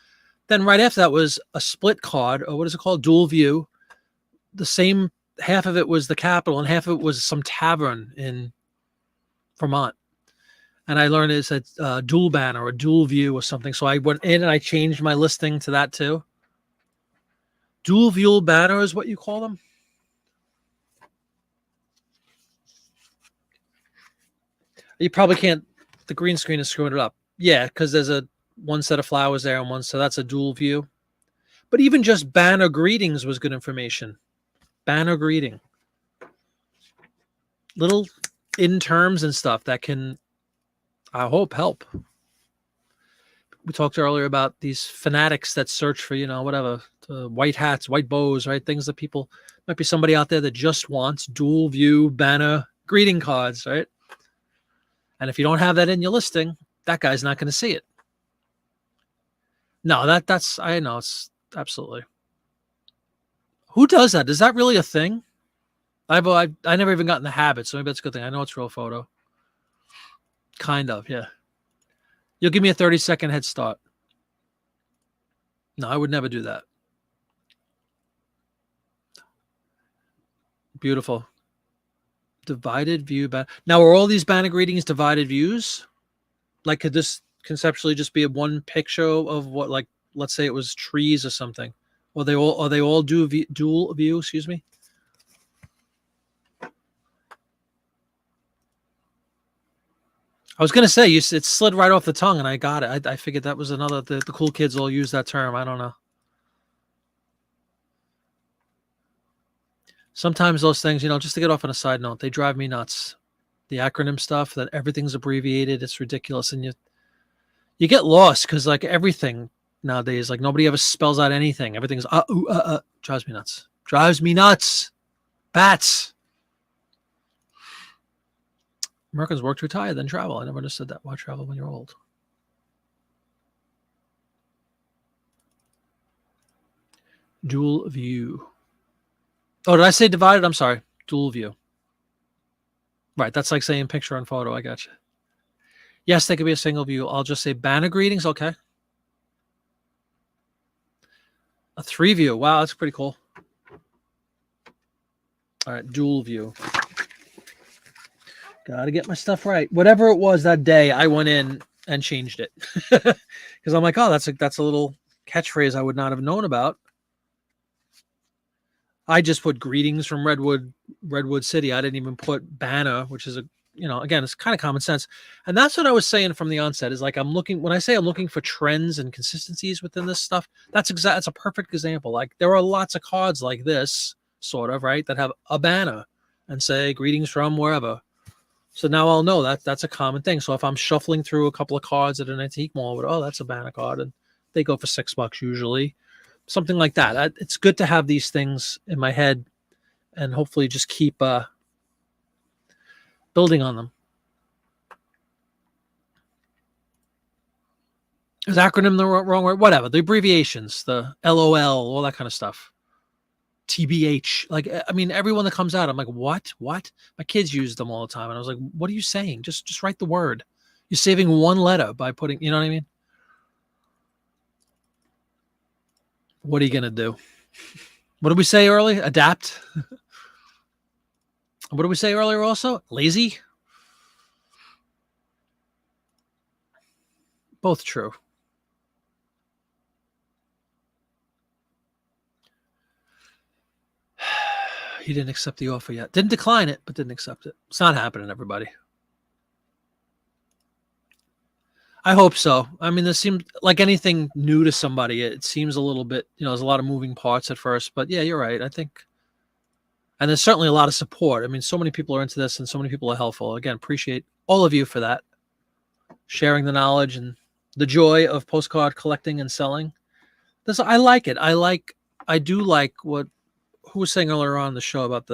Then right after that was a split card, or what is it called? Dual view. The same, half of it was the capital and half of it was some tavern in Vermont. And I learned it's a dual banner or dual view or something. So I went in and I changed my listing to that too. Dual view banner is what you call them. You probably can't, the green screen is screwing it up. Yeah, because there's one set of flowers there and one, so that's a dual view. But even just banner greetings was good information. Banner greeting. Little in terms and stuff that can, I hope, help. We talked earlier about these fanatics that search for, whatever, white hats, white bows, right? Things that people, might be somebody out there that just wants dual view banner greeting cards, right? And if you don't have that in your listing, that guy's not going to see it. No, that's, I know, it's absolutely. Who does that? Is that really a thing? I never even got in the habit, so maybe that's a good thing. I know it's real photo. Kind of, yeah. You'll give me a 30-second head start. No, I would never do that. Beautiful. Divided view. Now, are all these banner greetings divided views? Like, could this conceptually just be a one picture of what, like, let's say it was trees or something? Or are they all dual view? Excuse me. I was gonna say it slid right off the tongue, and I got it. I figured that was another. The cool kids all use that term. I don't know. Sometimes those things, just to get off on a side note, they drive me nuts. The acronym stuff, that everything's abbreviated, it's ridiculous, and you get lost because like everything nowadays, like nobody ever spells out anything. Everything's drives me nuts. Drives me nuts. Bats. Americans work to retire, then travel. I never understood that. Why travel when you're old? Dual view. Oh, did I say divided? I'm sorry. Dual view. Right. That's like saying picture and photo. I got you. Yes, they could be a single view. I'll just say banner greetings. Okay. A 3 view. Wow, that's pretty cool. All right. Dual view. Got to get my stuff right. Whatever it was that day, I went in and changed it because I'm like, oh, that's a little catchphrase I would not have known about. I just put greetings from Redwood City. I didn't even put banner, which is again, it's kind of common sense. And that's what I was saying from the onset is like, when I say I'm looking for trends and consistencies within this stuff, that's a perfect example. Like there are lots of cards like this sort of, right, that have a banner and say greetings from wherever. So now I'll know that that's a common thing. So if I'm shuffling through a couple of cards at an antique mall, oh, that's a banner card, and they go for $6 usually, something like that. It's good to have these things in my head, and hopefully just keep building on them. Is acronym the wrong word? Whatever. The abbreviations, the LOL, all that kind of stuff. TBH. Like, I mean, everyone that comes out, I'm like, what? My kids use them all the time. And I was like, what are you saying? Just write the word. You're saving one letter by putting, you know what I mean? What are you going to do? What did we say earlier? Adapt. What did we say earlier also? Lazy. Both true. He didn't accept the offer yet. Didn't decline it, but didn't accept it. It's not happening, everybody. I hope so. I mean, this seems like anything new to somebody. It seems a little bit, there's a lot of moving parts at first. But yeah, you're right. I think, and there's certainly a lot of support. I mean, so many people are into this and so many people are helpful. Again, appreciate all of you for that. Sharing the knowledge and the joy of postcard collecting and selling. I like it. I do like who was saying earlier on the show about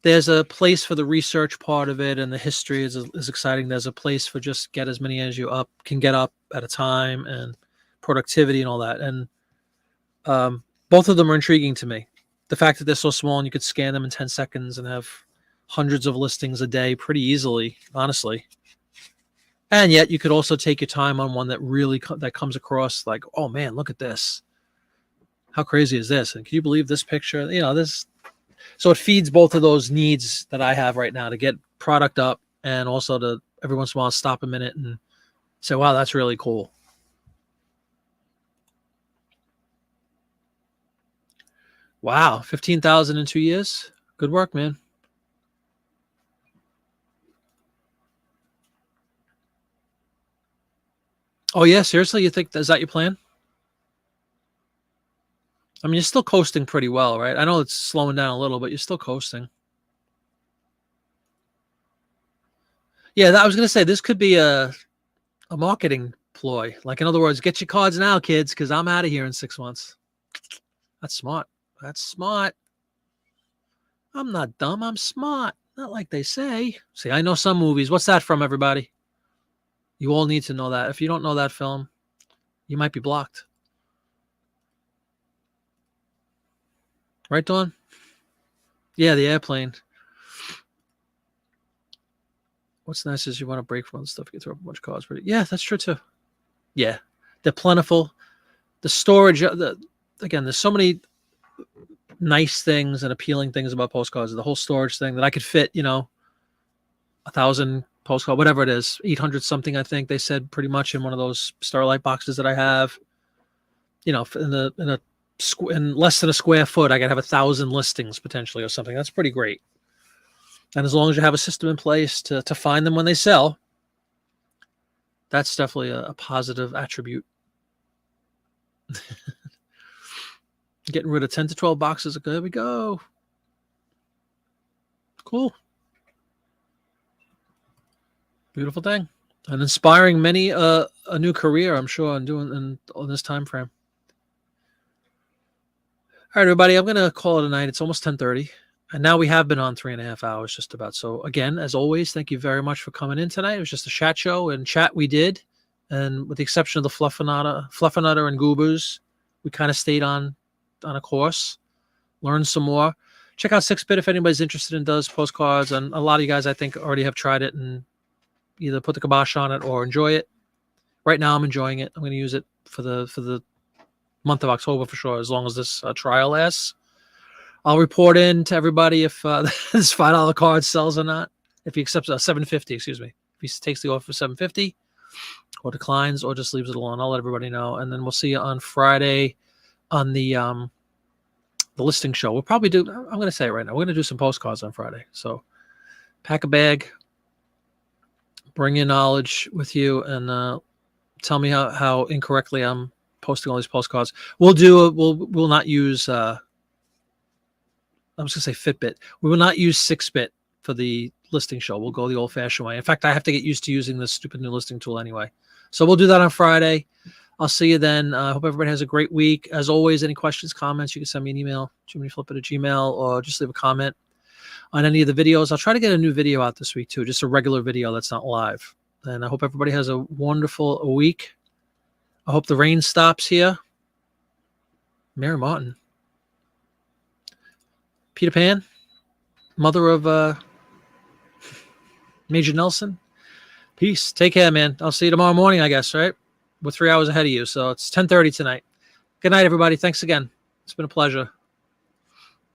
there's a place for the research part of it, and the history is exciting. There's a place for just get as many as you can get up at a time, and productivity and all that. And both of them are intriguing to me. The fact that they're so small and you could scan them in 10 seconds and have hundreds of listings a day pretty easily, honestly. And yet you could also take your time on one that really that comes across like, oh man, look at this. How crazy is this? And can you believe this picture? This. So it feeds both of those needs that I have right now to get product up, and also to every once in a while stop a minute and say, wow, that's really cool. Wow, 15,000 in 2 years. Good work, man. Oh yeah, seriously? You think is that your plan? I mean, you're still coasting pretty well, right? I know it's slowing down a little, but you're still coasting. Yeah, I was going to say this could be a marketing ploy. Like, in other words, get your cards now, kids, because I'm out of here in 6 months. That's smart. That's smart. I'm not dumb. I'm smart. Not like they say. See, I know some movies. What's that from, everybody? You all need to know that. If you don't know that film, you might be blocked. Right, Dawn? Yeah, the airplane. What's nice is you want to break from stuff, you can throw up a bunch of cards. But yeah, that's true too. Yeah, they're plentiful. The storage, again, there's so many nice things and appealing things about postcards. The whole storage thing that I could fit, 1,000 postcard, whatever it is, 800 something. I think they said pretty much in one of those Starlight boxes that I have. In less than a square foot, I could have 1,000 listings potentially or something. That's pretty great. And as long as you have a system in place to find them when they sell, that's definitely a positive attribute. Getting rid of 10 to 12 boxes. There we go. Cool. Beautiful thing. And inspiring many a new career, I'm sure, on this time frame. All right, everybody, I'm going to call it a night. It's almost 10:30. And now we have been on 3.5 hours just about. So again, as always, thank you very much for coming in tonight. It was just a chat show, and chat we did. And with the exception of the Fluffernutter and Goobers, we kind of stayed on a course, learned some more. Check out 6-Bit if anybody's interested in does postcards. And a lot of you guys, I think, already have tried it and either put the kibosh on it or enjoy it. Right now, I'm enjoying it. I'm going to use it for the month of October for sure, as long as this trial lasts. I'll report in to everybody if this $5 card sells or not. If he accepts $750, excuse me. If he takes the offer for $750, or declines or just leaves it alone. I'll let everybody know. And then we'll see you on Friday on the listing show. We'll probably do, I'm going to say it right now, we're going to do some postcards on Friday. So pack a bag, bring your knowledge with you, and tell me how incorrectly I'm posting all these postcards. We'll not use I was going to say Fitbit. We will not use 6-bit for the listing show. We'll go the old-fashioned way. In fact, I have to get used to using this stupid new listing tool anyway. So we'll do that on Friday. I'll see you then. I hope everybody has a great week. As always, any questions, comments, you can send me an email, jimmyflip@gmail, or just leave a comment on any of the videos. I'll try to get a new video out this week too, just a regular video that's not live. And I hope everybody has a wonderful week. I hope the rain stops here. Mary Martin. Peter Pan, mother of Major Nelson. Peace. Take care, man. I'll see you tomorrow morning, I guess, right? We're 3 hours ahead of you, so it's 10:30 tonight. Good night, everybody. Thanks again. It's been a pleasure.